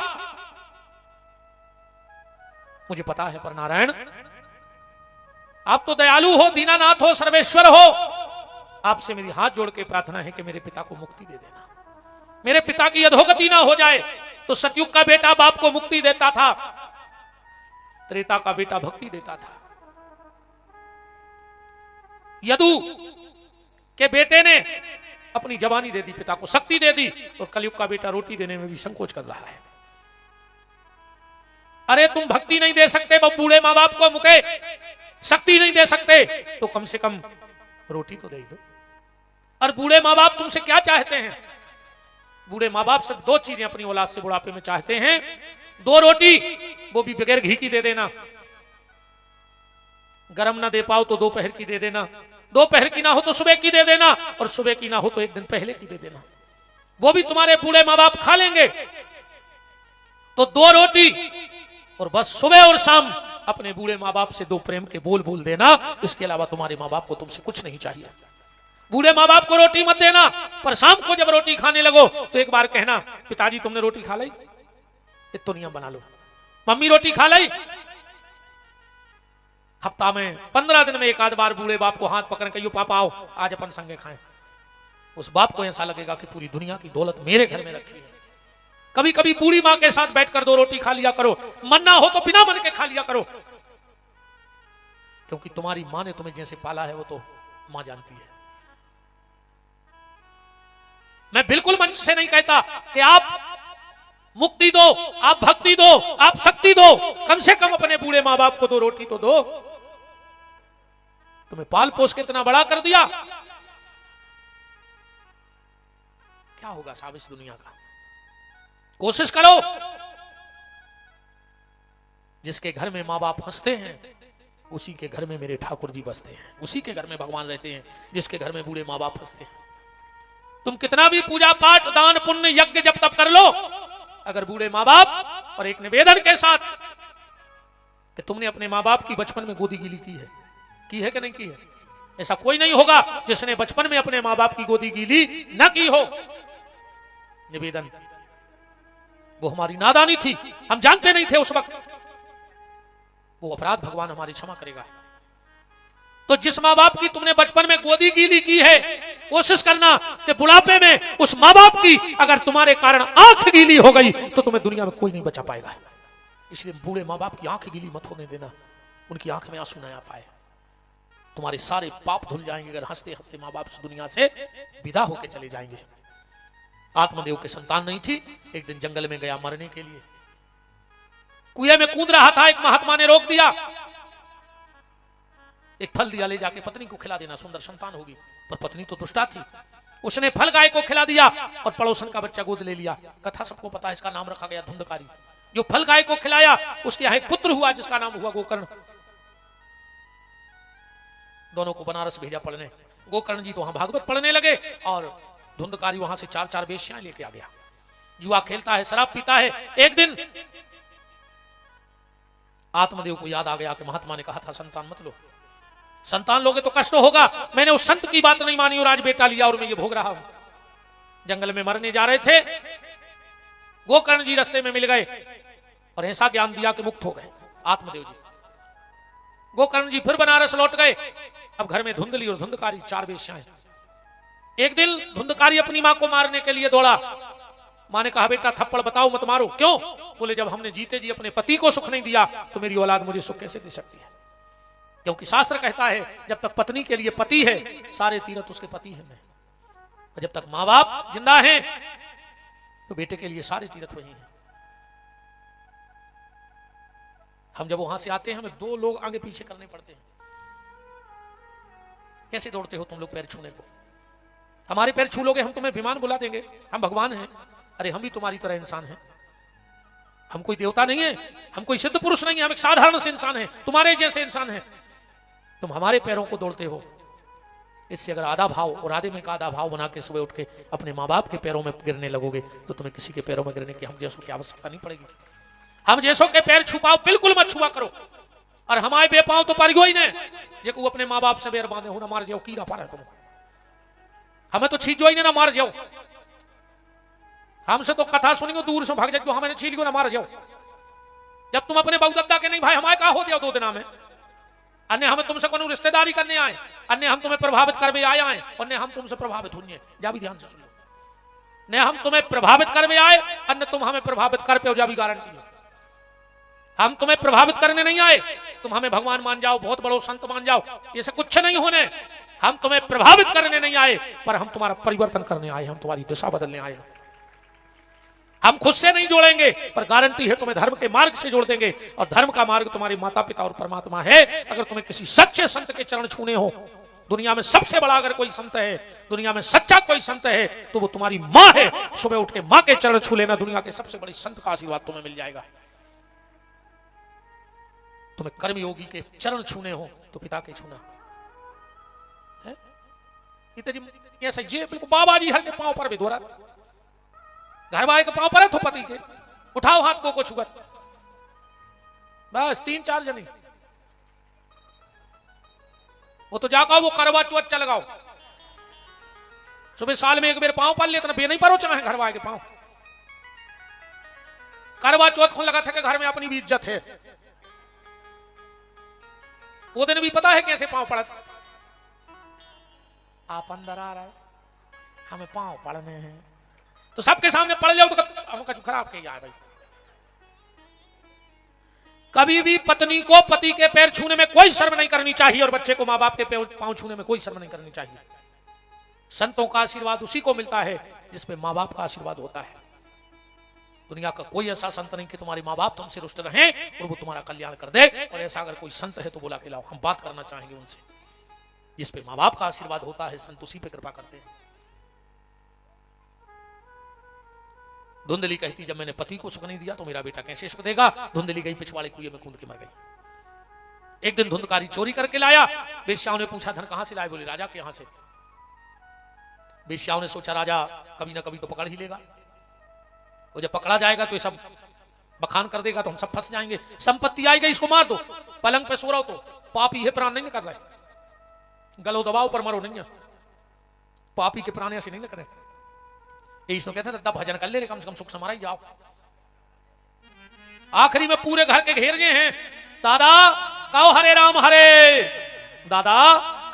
मुझे पता है, पर नारायण आप तो दयालु हो, दीनानाथ हो, सर्वेश्वर हो, आपसे मेरी हाथ जोड़ के प्रार्थना है कि मेरे पिता को मुक्ति दे देना, मेरे पिता की अधोगति ना हो जाए। तो सतयुग का बेटा बाप को मुक्ति देता था, त्रेता का बेटा भक्ति देता था। यदु के बेटे ने अपनी जवानी दे दी, पिता को शक्ति दे दी, और कलयुग का बेटा रोटी देने में भी संकोच कर रहा है। अरे तुम भक्ति नहीं दे सकते बूढ़े माँ बाप को, मुके शक्ति नहीं दे सकते, तो कम से कम रोटी तो दे दो। और बूढ़े माँ बाप तुमसे क्या चाहते हैं? बूढ़े माँ बाप सिर्फ 2 चीजें अपनी औलाद से बुढ़ापे में चाहते हैं, 2 रोटी, वो भी बगैर घी की दे देना, गरम ना दे पाओ तो दोपहर की दे देना, दोपहर की ना हो तो सुबह की दे देना, और सुबह की ना हो तो एक दिन पहले की दे देना। वो भी तुम्हारे बूढ़े माँ बाप खा लेंगे। तो 2 रोटी और बस सुबह और शाम अपने बूढ़े माँ बाप से 2 प्रेम के बोल बोल देना। इसके अलावा तुम्हारे माँ बाप को तुमसे कुछ नहीं चाहिए। बूढ़े माँ बाप को रोटी मत देना, पर शाम को जब रोटी खाने लगो तो एक बार कहना, पिताजी तुमने रोटी खा ली? ये तो नियम बना लो। मम्मी रोटी खा ली? हफ्ता में 15 दिन में एक आध बार बूढ़े बाप को हाथ पकड़ के, यो पापा आओ आज अपन संगे खाएं। उस बाप को ऐसा लगेगा कि पूरी दुनिया की दौलत मेरे घर में रखी है। कभी कभी बूढ़ी माँ के साथ बैठकर 2 रोटी खा लिया करो, मन ना हो तो बिना मन के खा लिया करो, क्योंकि तुम्हारी माँ ने तुम्हें जैसे पाला है वो तो माँ जानती है। मैं बिल्कुल मंच से नहीं कहता कि आप मुक्ति दो, आप भक्ति दो, आप शक्ति दो, कम से कम अपने बूढ़े माँ बाप को 2 रोटी तो दो। तुम्हें पाल पोस के इतना बड़ा कर दिया, क्या होगा साहब इस दुनिया का? कोशिश करो। जिसके घर में माँ बाप हंसते हैं उसी के घर में मेरे ठाकुर जी बसते हैं, उसी के घर में भगवान रहते हैं, जिसके घर में बूढ़े माँ बाप हंसते हैं। तुम कितना भी पूजा पाठ दान पुण्य यज्ञ जब तब कर लो, अगर बूढ़े माँ बाप और एक निवेदन के साथ कि तुमने अपने माँ बाप की बचपन में गोदी गिली की है कि नहीं की है? ऐसा कोई नहीं होगा जिसने बचपन में अपने माँ बाप की गोदी गिली न की हो। निवेदन, वो हमारी नादानी थी, हम जानते नहीं थे उस वक्त, वो अपराध भगवान हमारी क्षमा करेगा। तो जिस माँ बाप की तुमने बचपन में गोदी गीली की है, कोशिश करना कि बुढ़ापे में उस माँ बाप की अगर तुम्हारे कारण आंख गीली हो गई तो तुम्हें दुनिया में कोई नहीं बचा पाएगा। इसलिए बूढ़े माँ बाप की आंख गीली मत होने देना, उनकी आंख में आंसू न आ पाए। तुम्हारे सारे पाप धुल जाएंगे अगर हंसते हंसते माँ बाप इस दुनिया से विदा होकर चले जाएंगे। आत्मदेव के संतान नहीं थी, एक दिन जंगल में गया मरने के लिए, कुएं में कूद रहा था, एक महात्मा ने रोक दिया, एक फल दिया, ले जाके पत्नी को खिला देना, सुंदर संतान होगी। पर पत्नी तो दुष्टा थी, उसने फल गाय को खिला दिया और पड़ोसन का बच्चा गोद ले लिया। कथा सबको पता है, इसका नाम रखा गया धुंधकारी। जो फल गाय को खिलाया उसके यहाँ एक पुत्र हुआ जिसका नाम हुआ गोकर्ण। दोनों को बनारस भेजा पढ़ने। गोकर्ण जी तो वहां भागवत पढ़ने लगे और धुंधकारी वहां से 4-4 वेश्याएं लेके आ गया। जुआ खेलता है, शराब पीता है। एक दिन आत्मदेव को याद आ गया कि महात्मा ने कहा था संतान मत लो, संतान लोगे तो कष्ट होगा। मैंने उस संत की बात नहीं मानी और आज बेटा लिया और मैं ये भोग रहा हूं। जंगल में मरने जा रहे थे, गोकर्ण जी रास्ते में मिल गए और ऐसा ज्ञान दिया कि मुक्त हो गए आत्मदेव जी। गोकर्ण जी फिर बनारस लौट गए। अब घर में धुंधली और धुंधकारी 4 वेश्याएं। एक दिन धुंधकारी अपनी मां को मारने के लिए दौड़ा। मां ने कहा बेटा थप्पड़ बताओ मत मारो। क्यों? बोले जब हमने जीते जी अपने पति को सुख नहीं दिया तो मेरी औलाद मुझे सुख कैसे दे सकती है? क्योंकि शास्त्र कहता है जब तक पत्नी के लिए पति है सारे तीरथ उसके पति हैं। और जब तक मां बाप जिंदा हैं तो बेटे के लिए सारे तीरथ वही हैं। हम जब वहां से आते हैं हमें 2 लोग आगे पीछे करने पड़ते हैं। कैसे दौड़ते हो तुम लोग पैर छूने को? हमारे पैर छू लोगे हम तुम्हें विमान बुला देंगे, हम भगवान हैं। अरे हम भी तुम्हारी तरह इंसान हैं, हम कोई देवता नहीं है, हम कोई सिद्ध पुरुष नहीं है, हम एक साधारण से इंसान हैं, तुम्हारे जैसे इंसान हैं। तुम हमारे पैरों को दौड़ते हो। इससे अगर आधा भाव और आधे में का आधा भाव बना के सुबह उठ के अपने माँ बाप के पैरों में गिरने लगोगे तो तुम्हें किसी के पैरों में गिरने की हम जैसों की आवश्यकता नहीं पड़ेगी। हम जैसों के पैर छुपाओ बिल्कुल मत छुआ करो। और हमारे बेपाओ तो पर ही नहीं जेको अपने माँ बाप से बेर बांधे हो ना मार जाओ कीड़ा पारा तुम। हमें तो छीजो ही ना मार जाओ। हमसे तो कथा सुनियो दूर से भाग जाओ, हमें छील ना मार जाओ। जब तुम अपने बहुदत्ता के नहीं भाई हमारे कहा हो दिया 2 दिन में, अन्य हम तुमसे कोनो रिश्तेदारी करने आए, अन्य हम तुम्हें प्रभावित करवे आए आए और न हम तुमसे प्रभावित होंगे। जा भी ध्यान से सुनो, न हम तुम्हें प्रभावित करवे आए अन्य तुम हमें प्रभावित कर पे हो। जा भी गारंटी है हम तुम्हें प्रभावित करने नहीं आए। तुम हमें भगवान मान जाओ, बहुत बड़ो संत मान जाओ, ये सब कुछ नहीं होने। हम तुम्हें प्रभावित करने नहीं आए, पर हम तुम्हारा परिवर्तन करने आए, हम तुम्हारी दिशा बदलने आए। हम खुद से नहीं जोड़ेंगे, पर गारंटी है तुम्हें धर्म के मार्ग से जोड़ देंगे। और धर्म का मार्ग तुम्हारे माता पिता और परमात्मा है। अगर तुम्हें किसी सच्चे संत के चरण छूने हो, दुनिया में सबसे बड़ा अगर कोई संत है, दुनिया में सच्चा कोई संत है, तो वो तुम्हारी माँ है। सुबह उठ के माँ के चरण छू लेना, दुनिया के सबसे बड़े संत का आशीर्वाद तुम्हें मिल जाएगा। तुम्हें कर्मयोगी के चरण छूने हो तो पिता के छूना है। ऐसा जे बिल्कुल बाबा जी हर के पांव पर भी दोहरा, घर वाले के पांव पर है तो पति के उठाओ हाथ को छुकर, बस 3-4 जने। वो तो जाकर वो करवा चौथ चल लगाओ, सुबह साल में एक बार पांव पर लेते ना, बे नहीं परो चाहे घर वाले के पांव। करवा चौथ खुन लगा था कि घर में अपनी भी इज्जत है। वो दिन भी पता है कैसे पांव पड़त, आप अंदर आ रहा है, हमें पांव पड़ने हैं, तो सबके सामने पड़ जाओ तो हम कुछ खराब कही जाए भाई। कभी भी पत्नी को पति के पैर छूने में कोई शर्म नहीं करनी चाहिए, और बच्चे को मां बाप के पांव छूने में कोई शर्म नहीं करनी चाहिए। संतों का आशीर्वाद उसी को मिलता है जिसमें मां बाप का आशीर्वाद होता है। दुनिया का कोई ऐसा संत नहीं कि तुम्हारे माँ बाप तुमसे रुष्ट रहें और वो तुम्हारा कल्याण कर दे। और ऐसा अगर कोई संत है तो बोला के लाओ, हम बात करना चाहेंगे उनसे। जिस पे माँ बाप का आशीर्वाद होता है, संत उसी पे कृपा करते हैं। धुंधली कहती, जब मैंने पति को सुख नहीं दिया तो मेरा बेटा कैसे सुख देगा। धुंधली गई पिछवाड़े कुएं में कूद के मर गई। एक दिन धुंधकारी चोरी करके लाया। वेश्याओं ने पूछा धन कहां से लाए, बोले राजा के यहां से। वेश्याओं ने सोचा राजा कभी ना कभी तो पकड़ ही लेगा, वो जब पकड़ा जाएगा तो ये सब बखान कर देगा तो हम सब फंस जाएंगे। संपत्ति आई गई, इसको मार दो, पलंग पे सो रहा हो तो पापी है, प्राण नहीं कर रहे, गलो दबाओ पर मरो नहीं, पापी के प्राण ऐसे नहीं कर रहे। इसको कहते हैं भजन कर ले, कम से कम सुख समारा ही जाओ। आखिरी में पूरे घर के घेर गए हैं। दादा कहो हरे राम हरे, दादा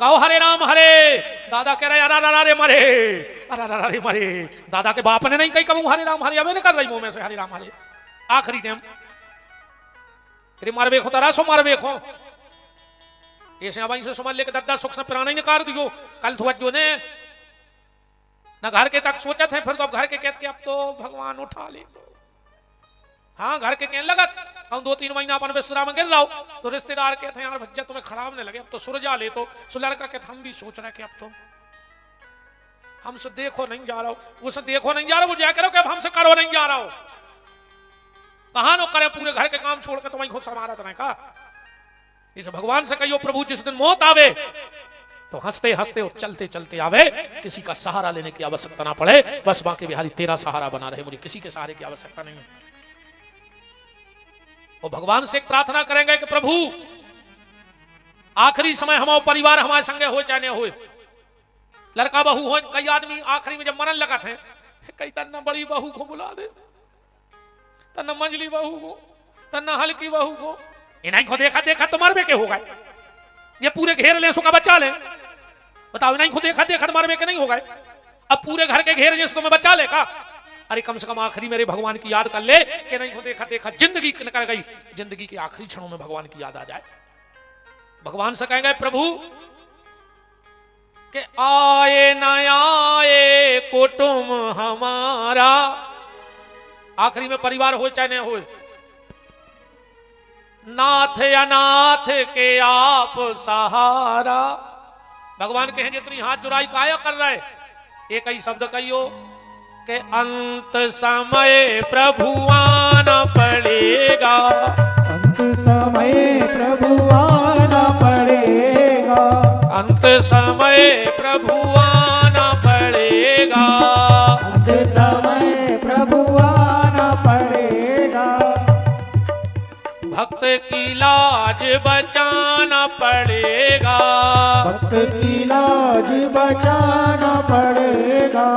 कहो हरे राम हरे। दादा कह रहे अरे मरे, अरे मरे। दादा के बाप ने नहीं कही कबू हरे राम हरे, अबे नहीं कर रही मुंह में से हरे राम हरे। आखिरी टाइम तेरे मार बेखो तारा सो मार बेखो, ऐसे अब से समझ लेके दादा सुख से प्राण ही निकाल दियो। कल थोड़ा जो ने ना घर के तक सोचत है, फिर तो अब घर के कहते अब तो भगवान उठा ले। हाँ घर के कहने लगा हम 2-3 महीना अपन विश्राम गिर लाओ, तो रिश्तेदार कहते हैं यार भज्जा तुम्हें खराब नहीं लगे, अब तो सुरजा ले। तो लड़का कहते हम भी सोच रहे कि अब तो हमसे देखो नहीं जा रहा हो, उसे देखो नहीं जा रहा, वो क्या करो कि अब हमसे करो नहीं जा रहा हो। कहां नो करे पूरे घर के काम छोड़ के तुम्हें खुद समारा तरह का। इस भगवान से कहियो प्रभु जिस दिन मौत आवे तो हंसते हंसते और चलते चलते आवे, किसी का सहारा लेने की आवश्यकता ना पड़े। बस बाकी बिहारी तेरा सहारा बना रहे, मुझे किसी के सहारे की आवश्यकता नहीं है। और भगवान से एक प्रार्थना करेंगे कि प्रभु आखिरी समय हमारा परिवार हमारे संगे हो चाहे हो, लड़का बहू हो। कई आदमी आखिरी में जब मरन लगा थे, कई तन्ना बड़ी बहू को बुला दे, तन्ना मंजली बहू को, तन्ना हल्की बहू को। इन्हीं को देखा देखा तो मरबे के होगा, ये पूरे घेर ले सुखा बच्चा ले। बताओ इन्हीं को देखा देखा तो मरबे के नहीं होगा। अब पूरे घर के घेर जैसे तुम्हें बच्चा लेगा। अरे कम से कम आखिरी मेरे भगवान की याद कर ले कि नहीं को देखा देखा जिंदगी निकल गई, जिंदगी के आखिरी क्षणों में भगवान की याद आ जाए। भगवान से कहेंगे प्रभु कि आए न आए कुटुंब हमारा, आखिरी में परिवार हो चाहे न हो, नाथ अनाथ के आप सहारा। भगवान कहें जितनी हाथ जुराई काया कर रहा है, एक ही शब्द कहियो कि अंत समय प्रभु आना पड़ेगा, अंत समय प्रभु आना पड़ेगा, अंत समय प्रभु आना पड़ेगा, अंत समय प्रभु आना पड़ेगा। भक्त की लाज बचाना पड़ेगा, भक्त की लाज बचाना पड़ेगा,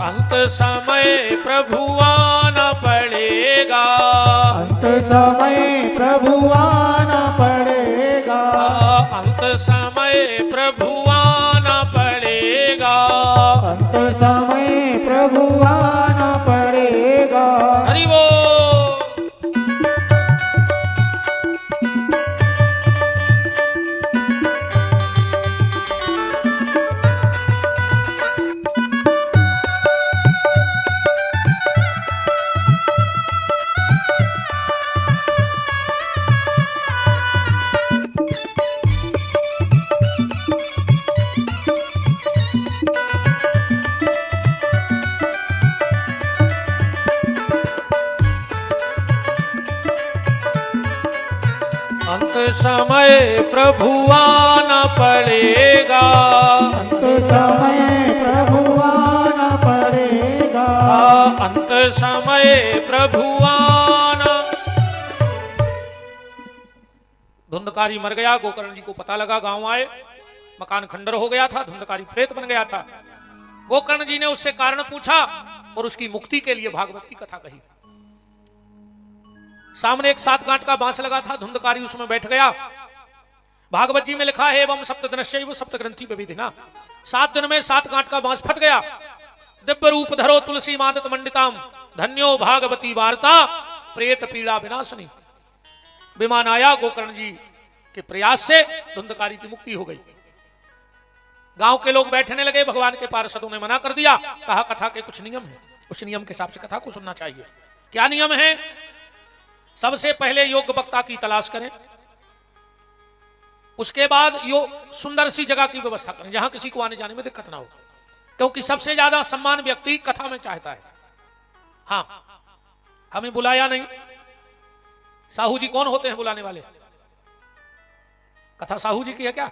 अंत समय प्रभु आना पड़ेगा, अंत समय प्रभु आना पड़ेगा, अंत समय प्रभु आना पड़ेगा, अंत समय प्रभु आना पड़ेगा। हरि बोल। समय प्रभु आना पड़ेगा, अंत समय प्रभु आना पड़ेगा, अंत समय प्रभु आना। धुंधकारी मर गया, गोकर्ण जी को पता लगा, गांव आए, मकान खंडर हो गया था, धुंधकारी प्रेत बन गया था। गोकर्ण जी ने उससे कारण पूछा और उसकी मुक्ति के लिए भागवत की कथा कही। सामने एक 7 गांठ का बांस लगा था, धुंधकारी उसमें बैठ गया। भागवत जी में लिखा है एवं सप्तदिनश्चैव सप्तग्रंथि विविधिना, 7 दिन में 7 गांठ का बांस फट गया। दिव्य रूप धरो तुलसी मादत मंडिताम, धन्यो भागवती वार्ता प्रेत पीड़ा विनाशनी। विमान आया, गोकर्ण जी के प्रयास से धुंधकारी की मुक्ति हो गई। गांव के लोग बैठने लगे, भगवान के पार्षदों ने मना कर दिया, कहा कथा के कुछ नियम है, उस नियम के हिसाब से कथा को सुनना चाहिए। क्या नियम है? सबसे पहले योग्य वक्ता की तलाश करें, उसके बाद सुंदर सी जगह की व्यवस्था करें जहां किसी को आने जाने में दिक्कत ना हो, क्योंकि सबसे ज्यादा सम्मान व्यक्ति कथा में चाहता है। हाँ, हमें बुलाया नहीं। साहू जी कौन होते हैं बुलाने वाले? कथा साहू जी की है क्या?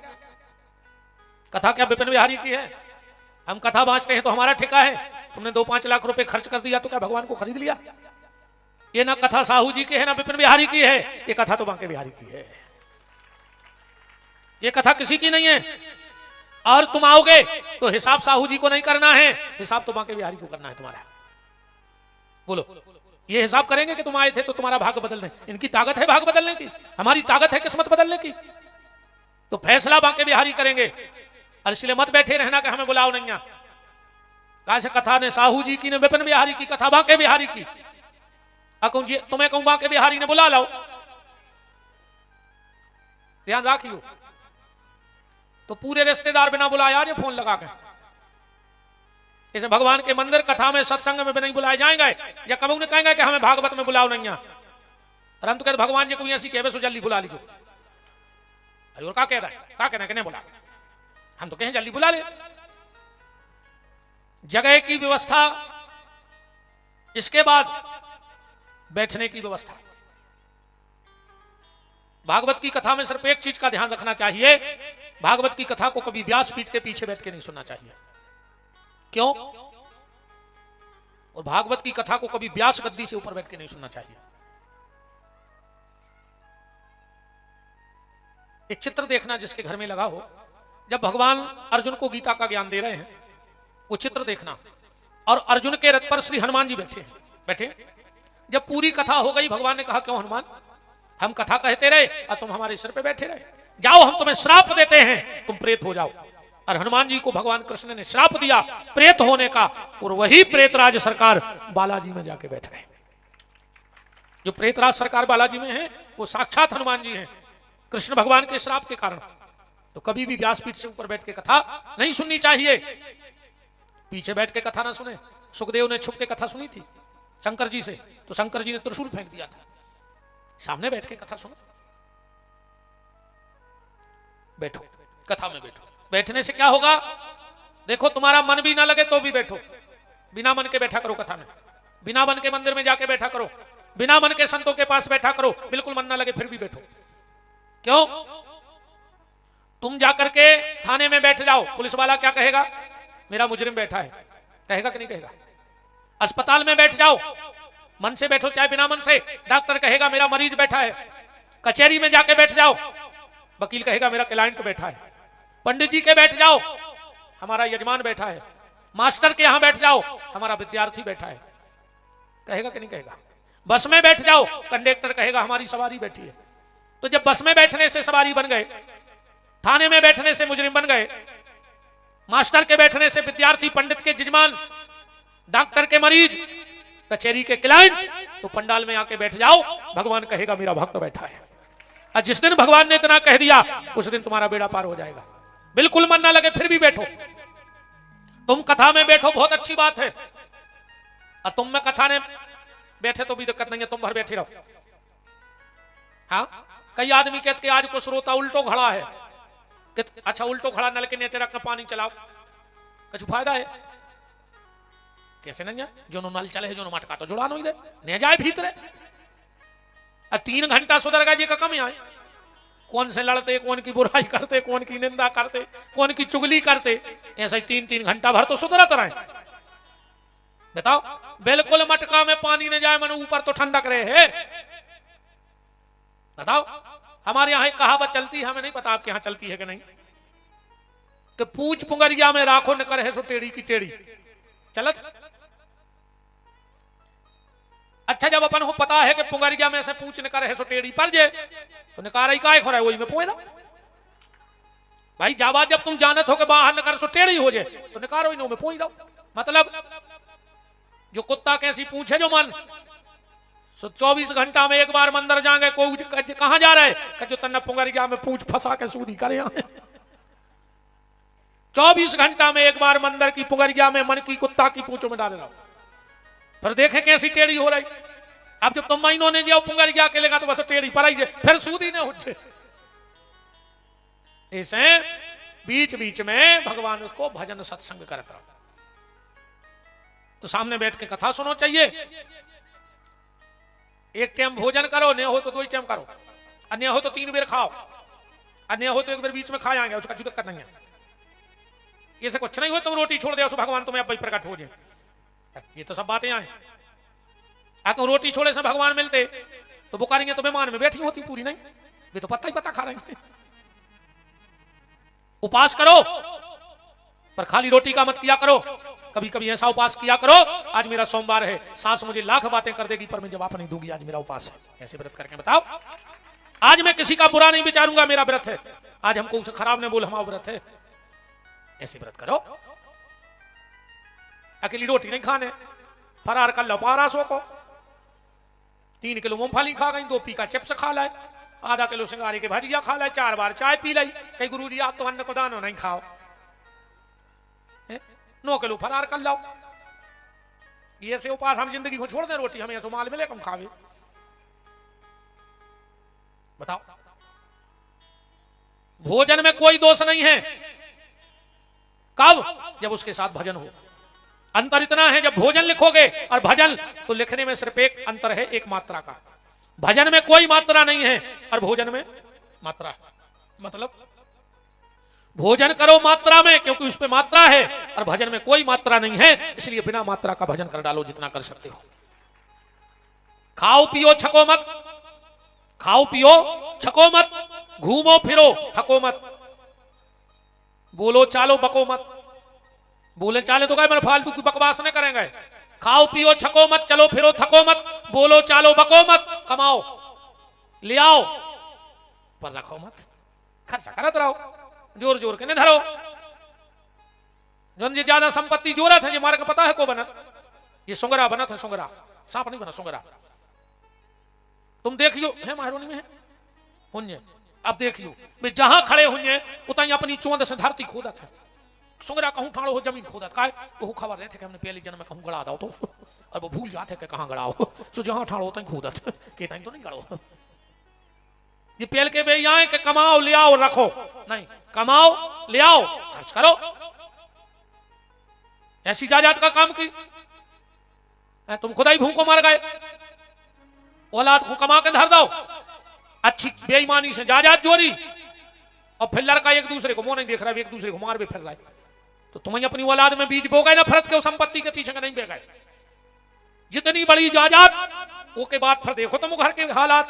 कथा क्या विपिन बिहारी की है? हम कथा बांचते हैं तो हमारा ठेका है। तुमने 2-5 लाख रुपए खर्च कर दिया तो क्या भगवान को खरीद लिया? ये ना कथा साहू जी की है ना विपिन बिहारी की है, ये कथा तो बांके बिहारी की है। ये कथा किसी की नहीं है। और तुम आओगे तो हिसाब साहू जी को नहीं करना है, हिसाब तो बांके बिहारी को करना है तुम्हारा। बोलो, ये हिसाब करेंगे कि तुम आए थे तो तुम्हारा भाग्य बदलने? इनकी ताकत है भाग्य बदलने की, हमारी ताकत है किस्मत बदलने की। तो फैसला बांके बिहारी करेंगे। और इसलिए मत बैठे रहना कि हमें बुलाओ नहीं। कहा से कथा ने साहू जी की ने विपिन बिहारी की, कथा बांके बिहारी की। तुम्हें कहूं बांके बिहारी ने बुला लाओ, ध्यान रखियो। तो पूरे रिश्तेदार बिना बुलाए आ जाए फोन लगा के। इसे भगवान के मंदिर कथा में सत्संग में भी नहीं बुलाए जाएंगे, या कभी कहेंगे कि हमें भागवत में बुलाओ नहीं। और हम तो कहते भगवान जी को ऐसी कहे सो जल्दी बुला लीजिए। अरे और क्या कह रहा है, क्या कहना कि बुला, हम तो कहें जल्दी बुला ले। जगह की व्यवस्था, इसके बाद बैठने की व्यवस्था। भागवत की कथा में सिर्फ एक चीज का ध्यान रखना चाहिए, भागवत की कथा को कभी व्यासपीठ के पीछे बैठ के नहीं सुनना चाहिए। क्यों? और भागवत की कथा को कभी व्यास गद्दी से ऊपर बैठ के नहीं सुनना चाहिए। एक चित्र देखना जिसके घर में लगा हो, जब भगवान अर्जुन को गीता का ज्ञान दे रहे हैं, वो चित्र देखना। और अर्जुन के रथ पर श्री हनुमान जी बैठे। जब पूरी कथा हो गई, भगवान ने कहा क्यों हनुमान, हम कथा कहते रहे और तुम हमारे सिर पे बैठे रहे, जाओ हम तुम्हें श्राप देते हैं, तुम प्रेत हो जाओ। और हनुमान जी को भगवान कृष्ण ने श्राप दिया प्रेत होने का, और वही प्रेतराज सरकार बालाजी में जाके बैठ गए। जो प्रेतराज सरकार बालाजी में है वो साक्षात हनुमान जी हैं, कृष्ण भगवान के श्राप के कारण। तो कभी भी व्यासपीठ से ऊपर बैठ के कथा नहीं सुननी चाहिए। पीछे बैठ के कथा ना सुने। सुखदेव ने छुप के कथा सुनी थी शंकर जी से, तो शंकर जी ने त्रिशूल फेंक दिया था। सामने बैठ के कथा सुनो, बैठो कथा में बैठो। बैठने से क्या होगा? देखो, तुम्हारा मन भी ना लगे तो भी बैठो, बिना मन के बैठा करो कथा में, बिना मन के मंदिर में जाके बैठा करो, बिना मन के संतों के पास बैठा करो, बिल्कुल मन ना लगे फिर भी बैठो। क्यों? तुम जाकर के थाने में बैठ जाओ, पुलिस वाला क्या कहेगा? मेरा मुजरिम बैठा है, कहेगा कि नहीं कहेगा? अस्पताल में बैठ जाओ, मन से बैठो चाहे बिना मन से, डॉक्टर कहेगा मेरा मरीज बैठा है। कचहरी में जाके बैठ जाओ, वकील कहेगा मेरा क्लाइंट बैठा है। पंडित जी के बैठ जाओ, हमारा यजमान बैठा है। मास्टर के यहां बैठ जाओ, हमारा विद्यार्थी बैठा है, कहेगा कि नहीं कहेगा? बस में बैठ जाओ, कंडक्टर कहेगा हमारी सवारी बैठी है। तो जब बस में बैठने से सवारी बन गए, थाने में बैठने से मुजरिम बन गए, मास्टर के बैठने से विद्यार्थी, पंडित के यजमान, डॉक्टर के मरीज, कचहरी के क्लाइंट, तो पंडाल में आके बैठ जाओ, भगवान कहेगा मेरा भक्त बैठा है। और जिस दिन भगवान ने इतना कह दिया उस दिन तुम्हारा बेड़ा पार हो जाएगा। बिल्कुल मन ना लगे फिर भी बैठो। तुम कथा में बैठो बहुत अच्छी बात है, और तुम में कथा ने बैठे तो भी दिक्कत नहीं है, तुम भर बैठे रहो। हाँ, कई आदमी कहते कि आज को श्रोता उल्टो खड़ा है, अच्छा उल्टो खड़ा नल के नीचे रखकर पानी चलाओ, कुछ फायदा है? कैसे नहीं है? जो नल चले जो मटका तो जुड़ा नहीं जाए भीतर। 3 घंटा सुधर गए जी का कम आए, कौन से लड़ते, कौन की बुराई करते, कौन की निंदा करते, कौन की चुगली करते। ऐसे ही 3-3 घंटा भर तो सुधरत रहे। बताओ, बिल्कुल मटका में पानी न जाए, मन ऊपर तो ठंडक रहे है। बताओ, हमारे यहाँ एक कहावत चलती है, हमें नहीं पता आपके यहाँ चलती है कि नहीं, कि पूछ पुंगरिया में राखो न करे सो टेढ़ी की टेढ़ी चलत। अच्छा, जब अपन को पता है कि पुंगरिया में से पूछ न करे सो टेढ़ी पर जे, तो निकारा ही काय खोरा वही में पोए ना भाई। जावा जब तुम जानत हो कि बाहर न कर सो टेढ़ी हो जाए, तो निकारो ही नो में पोई दो। मतलब जो कुत्ता कैसी पूछे जो मन सो 24 घंटा में एक बार मंदिर जाएंगे, कोई कहां जा रहा है, जो तन्ना पुंगरिया में पूछ फंसा के सूदी करे। 24 घंटा में एक बार मंदिर की पुंगरिया में मन की कुत्ता की पूंछों में डाले रहो, फिर देखें कैसी टेढ़ी हो रही। अब जब तुम महीनों ने जाओ पुंगरिया के लेगा तो बस टेढ़ी पर आई जाए, फिर सूदी ने उठे। इसे बीच बीच में भगवान उसको भजन सत्संग करता रहो। तो सामने बैठ के कथा सुनो चाहिए। एक टाइम भोजन करो, नहीं हो तो 2 टाइम करो, अन्य हो तो 3 बेर खाओ, अन्य हो तो 1 बेर बीच में खा जाएंगे, उसका जुदक करना है। ये से कुछ नहीं हो, तुम रोटी छोड़ दे, भगवान तुम्हें अब प्रकट हो जाए। ये तो सब बातें आए। अगर रोटी छोड़े से भगवान मिलते तो बुकारियां तो मेहमान में बैठी होती पूरी, नहीं वे तो पत्ता ही पत्ता खा रहे हैं। उपास करो पर खाली रोटी का मत किया करो। कभी कभी ऐसा उपास किया करो, आज मेरा सोमवार है, सास मुझे लाख बातें कर देगी पर मैं जवाब नहीं दूंगी, आज मेरा उपास है। ऐसे व्रत करके बताओ, आज मैं किसी का बुरा नहीं विचारूंगा, मेरा व्रत है। आज हमको उसे खराब नहीं बोल, हमारा व्रत है। ऐसे व्रत करो। अकेली रोटी नहीं खाने, फरार कर लो 1200 को, 3 किलो मूंगफली खा गई, 2 पीका चिप्स खा लाए, आधा किलो सिंगारी के भजिया खा लाए, 4 बार चाय पी लाई। कहीं गुरुजी आप तो अन्न को दानो नहीं खाओ, 9 किलो फरार कर लाओ। ये से उपास हम जिंदगी को छोड़ दें, रोटी हमें तो माल मिले कम खावे। बताओ, भोजन में कोई दोष नहीं है। कब? जब उसके साथ भजन हो। अंतर इतना है, जब भोजन लिखोगे और भजन, तो लिखने में सिर्फ एक अंतर है, एक मात्रा का। भजन में कोई मात्रा नहीं है और भोजन में मात्रा है। मतलब भोजन करो मात्रा में, क्योंकि उस पर मात्रा है, और भजन में कोई मात्रा नहीं है, इसलिए बिना मात्रा का भजन कर डालो जितना कर सकते हो। खाओ पियो छको मत, खाओ पियो छको मत, घूमो फिरो थको मत, बोलो चालो बको मत। बोले चाले तो क्या मैंने फालतू की बकवास नहीं करेंगे। खाओ पियो छको मत, चलो फिरो थको मत, बोलो चालो बको मत, कमाओ ले आओ पर रखो मत, खर्चा करत रहो, जोर जोर के नहीं धरो। जो ज्यादा संपत्ति जोरत है, ये मारे को पता है को बनत, ये सुंगरा बनत है, सुंगरा सांप नहीं बना, सुंगरा। तुम देखियो है महारोनी में है हुन्ये, अब देखियो मैं जहां खड़े हुन्ये उतनी अपनी चोंद से धरती खोदत है। सुंगरा कहूं ठाड़ो हो जमीन खोदत का, वो खबर रहते कि हमने पहले जन्म में कहूं गड़ा दो, तो और वो भूल जाते कि कहां गड़ाओ, तो जहां ठाड़ो उतनी खोदत के तो नहीं गड़ो। ये पहल के वे यहाँ कि कमाओ ले आओ रखो, नहीं, कमाओ ले आओ खर्च करो। ऐसी जायदाद का काम की तुम खुदा ही भूखों मर गए, औलाद को कमा के धर दो, अच्छी बेईमानी से जायदाद चोरी, और फिर लड़का एक दूसरे को मुंह नहीं देख रहा है, एक दूसरे को मार भी फिर रहा है। तो तुम्हें अपनी औलाद में बीज बो गए ना, फरत के संपत्ति के पीछे नहीं बह गए। जितनी बड़ी जायदाद वो के बाद फिर देखो तुम घर के हालात,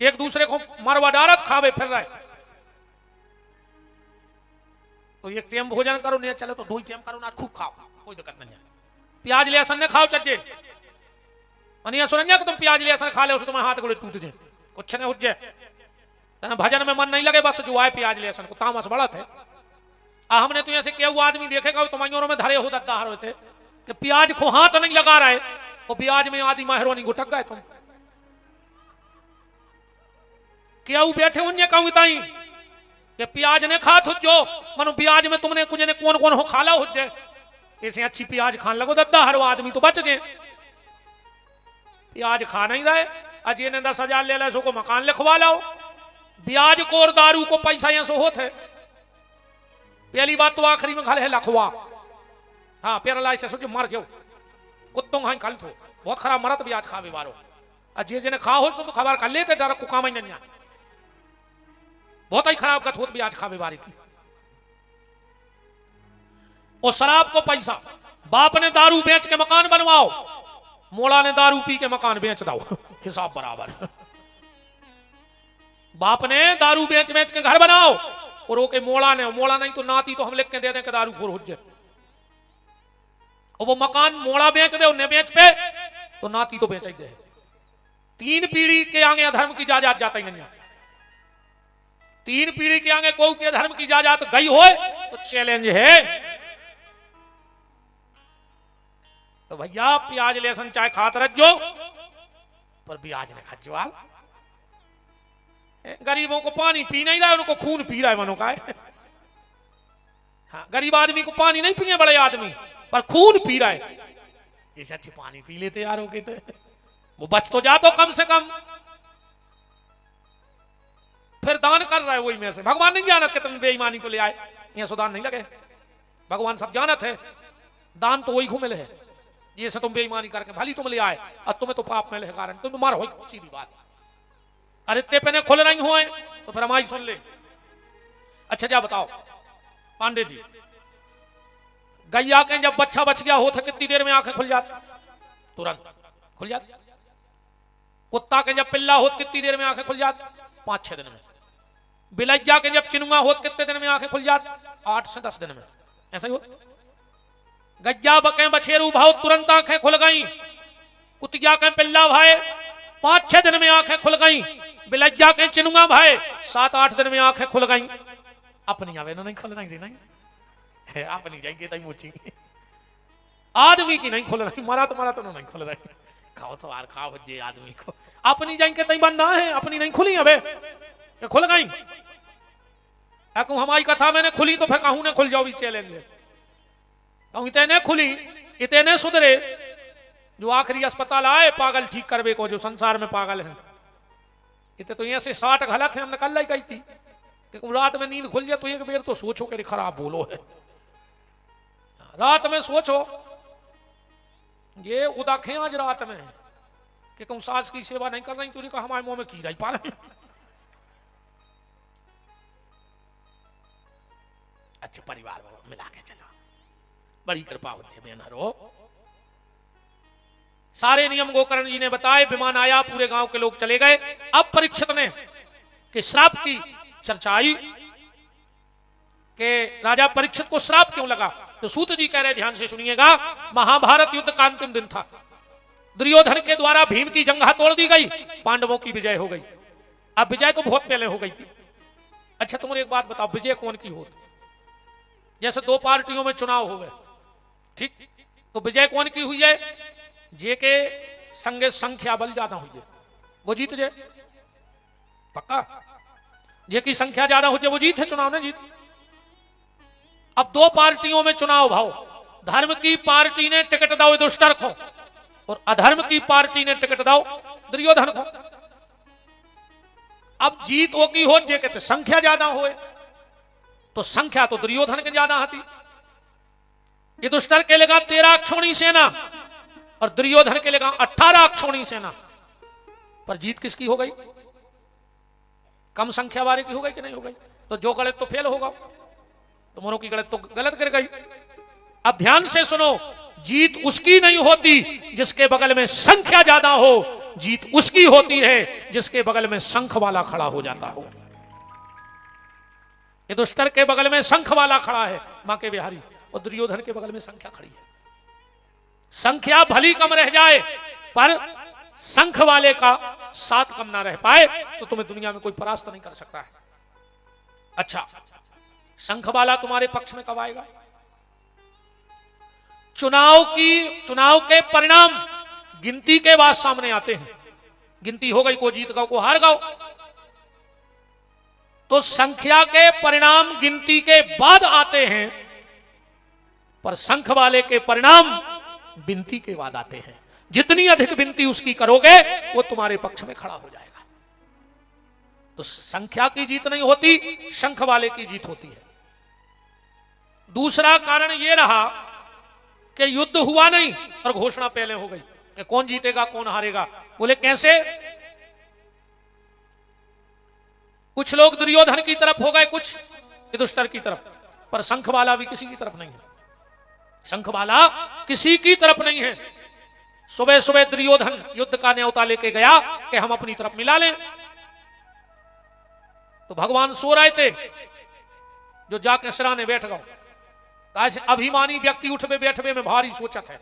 एक दूसरे को मरवा डारत खावे फिर रहे। तो एक टाइम भोजन करो, नहीं चले तो 2 टाइम करो ना, खूब खाओ, कोई दिक्कत नहीं है। प्याज लहसुन ने खाओ चज्जे, मनिया सुनिया कि तुम प्याज लहसुन खा ले, तुम्हारे हाथ गोड़े टूट जाए, कुछ नहीं हो जाए। भजन में मन नहीं लगे, बस जो आए प्याज लहसुन को तामस बढ़त है। हमने तो ऐसे क्या हुआ आदमी देखेगा तुम्हारे में धरे हो दद्दार होते कि प्याज को हाथ नहीं लगा रहे, और प्याज में आदि माहरोनी गुटक गए। तुम क्या बैठे उन्हें कहूं ताई कि प्याज ने खा थुजो, मनो प्याज में तुमने कुछ ने कौन कौन हो खाला हो जाए, ऐसे अच्छी प्याज खान लगो दद्दा हर आदमी तो बच गए। प्याज खा नहीं रहे, अजय ने 10,000 ले ला, सो को मकान लिखवा लाओ। ब्याज को और दारू को पैसा यहां से होते। पहली बात तो आखिरी में खा है लखवा, हाँ पैरालाइसिस से मर जाओ, कुत्तों हाँ खल थो बहुत खराब मरत ब्याज खावे वालो। अजय ने खा हो तो खबर कर लेते, डर को काम ही नहीं। बहुत ही खराब गत होत ब्याज खावे बारी की। और शराब को पैसा, बाप ने दारू बेच के मकान बनवाओ, मोड़ा ने दारू पी के मकान बेच दो, हिसाब बराबर। बाप ने दारू बेच बेच के घर बनाओ और ओके मोड़ा नहीं तो नाती तो हम लिख के दे दें कि दारू खोर हो जाए। और वो मकान मोड़ा बेच दे, उन्हें बेच पे तो नाती तो बेच ही दे। 3 पीढ़ी के आगे अधर्म की जायदाद जाता ही नहीं। 3 पीढ़ी के आगे कोई के धर्म की जायदाद गई हो तो चैलेंज है। तो भैया प्याज लहसुन चाय खात रखो, पर ब्याज ने खजवाल। गरीबों को पानी पी नहीं रहा है, उनको खून पी रहा है मनो का है। हाँ, गरीब आदमी को पानी नहीं पिए बड़े आदमी, पर खून पी रहा है। जैसे अच्छे पानी पी लेते यार हो तो वो बच तो जा तो कम से कम। फिर दान कर रहा है वही में से। भगवान नहीं जानत कि तुम बेईमानी को ले आए, यहाँ सुदान नहीं लगे। भगवान सब जानत है, दान तो वही को मिले है। ये से तुम बेईमानी करके भली तुम ले आए और तुम्हें तो पाप मिले है कारण तुम मार हो, सीधी बात। अरे इतने पहने खुल रही हो तो फिर हमारी सुन ले। अच्छा जा बताओ पांडे जी, गैया के जब बच्चा बच गया हो तो कितनी देर में आंखें खुल जाती? तुरंत खुल जाती। कुत्ता के जब पिल्ला हो कितनी देर में आंखें खुल जाती? 5-6 दिन में। बिलैया के जब चिनुआ हो कितने दिन में आंखें खुल जाती? 8 से 10 दिन में। ऐसा ही हो। गैया बके बछेरू भाव तुरंत आंखें खुल गई। कुतिया के पिल्ला भाई 5-6 दिन में आंखें खुल गई। बिलैया के चिनुआ भाई 7-8 दिन में आंखें खुल गई। अपनी आवे नहीं खुल रही नहीं, अपनी जाएंगे तई मुची। आदमी की नहीं खुल रही, मरा तो नहीं खुल रही। खाओ तो आर खाओ जे आदमी को अपनी जाएंगे तई बनना है, अपनी नहीं खुली अबे खुल गई। कहूं हमारी कथा मैंने खुली तो फिर कहूं ने खुल जाओ भी चैलेंज। कहूं इतने खुली इतने सुधरे जो आखिरी अस्पताल आए पागल ठीक करवे को, जो संसार में पागल है। इतने तो यहाँ से 60 गलत है, हमने कल ही कही थी कि रात में नींद खुल जाए तो एक बेर तो सोचो कि खराब बोलो है। रात में सोचो, ये उदाखे आज रात में कि तुम सास की सेवा नहीं कर रही, तूने कहा हमारे मुंह में की रही पा रहे। अच्छा परिवार मिला के चलो, बड़ी कृपा होती है बेनहरो। सारे नियम गोकर्ण जी ने बताए, विमान आया, पूरे गांव के लोग चले गए। अब परीक्षित ने कि श्राप की चर्चा आई कि राजा परीक्षित को श्राप क्यों लगा। तो सूत जी कह रहे, ध्यान से सुनिएगा, महाभारत युद्ध का अंतिम दिन था। दुर्योधन के द्वारा भीम की जंघा तोड़ दी गई, पांडवों की विजय हो गई। अब विजय तो बहुत पहले हो गई थी। अच्छा तुम एक बात बताओ, विजय कौन की होती? जैसे 2 पार्टियों में चुनाव हो गए, ठीक, तो विजय कौन की हुई है? जे के संगे संख्या बल ज्यादा हुई है वो जीत जाए, पक्का। जे की संख्या ज्यादा हो जाए वो जीत है, चुनाव ने जीत। अब 2 पार्टियों में चुनाव भाव, धर्म की पार्टी ने टिकट दाओ दुष्टर को और अधर्म की पार्टी ने टिकट दाओ दुर्योधन को। अब जीत वो की हो जे कहते संख्या ज्यादा हो, तो संख्या तो दुर्योधन के ज्यादा आती। ये दुष्टर के लगा 13 अक्षौणी सेना और दुर्योधन के लगा 18 अक्षौणी सेना, पर जीत किसकी हो गई? कम संख्या वाले की हो गई कि नहीं हो गई? तो जो गलत तो फेल होगा, तो दोनों की गलत तो गलत कर गई। अब ध्यान से सुनो, जीत उसकी नहीं होती जिसके बगल में संख्या ज्यादा हो, जीत उसकी होती है जिसके बगल में शंख वाला खड़ा हो जाता हो। ये दुष्कर के बगल में शंख वाला खड़ा है, मां के बिहारी, और दुर्योधन के बगल में संख्या खड़ी है। संख्या भली कम रह जाए पर शंख वाले का साथ कम ना रह पाए तो तुम्हें दुनिया में कोई परास्त नहीं कर सकता है। अच्छा, शंख वाला तुम्हारे पक्ष में कब आएगा? चुनाव के परिणाम गिनती के बाद सामने आते हैं। गिनती हो गई, को जीत गओ को हार गओ, तो संख्या के परिणाम गिनती के बाद आते हैं, पर शंख वाले के परिणाम विनती के बाद आते हैं। जितनी अधिक विनती उसकी करोगे वो तुम्हारे पक्ष में खड़ा हो जाएगा। तो संख्या की जीत नहीं होती, शंख वाले की जीत होती है। दूसरा कारण यह रहा कि युद्ध हुआ नहीं और घोषणा पहले हो गई कि कौन जीतेगा कौन हारेगा। बोले कैसे? कुछ लोग दुर्योधन की तरफ हो गए, कुछ युधिष्ठिर की तरफ, पर शंखवाला भी किसी की तरफ नहीं है। शंखवाला किसी की तरफ नहीं है। सुबह सुबह दुर्योधन युद्ध का न्योता लेके गया कि हम अपनी तरफ मिला लें, तो भगवान सो रहे थे, जो जाके सराहने बैठ गए। कैसे अभिमानी व्यक्ति उठवे बैठवे में भारी सोचत है,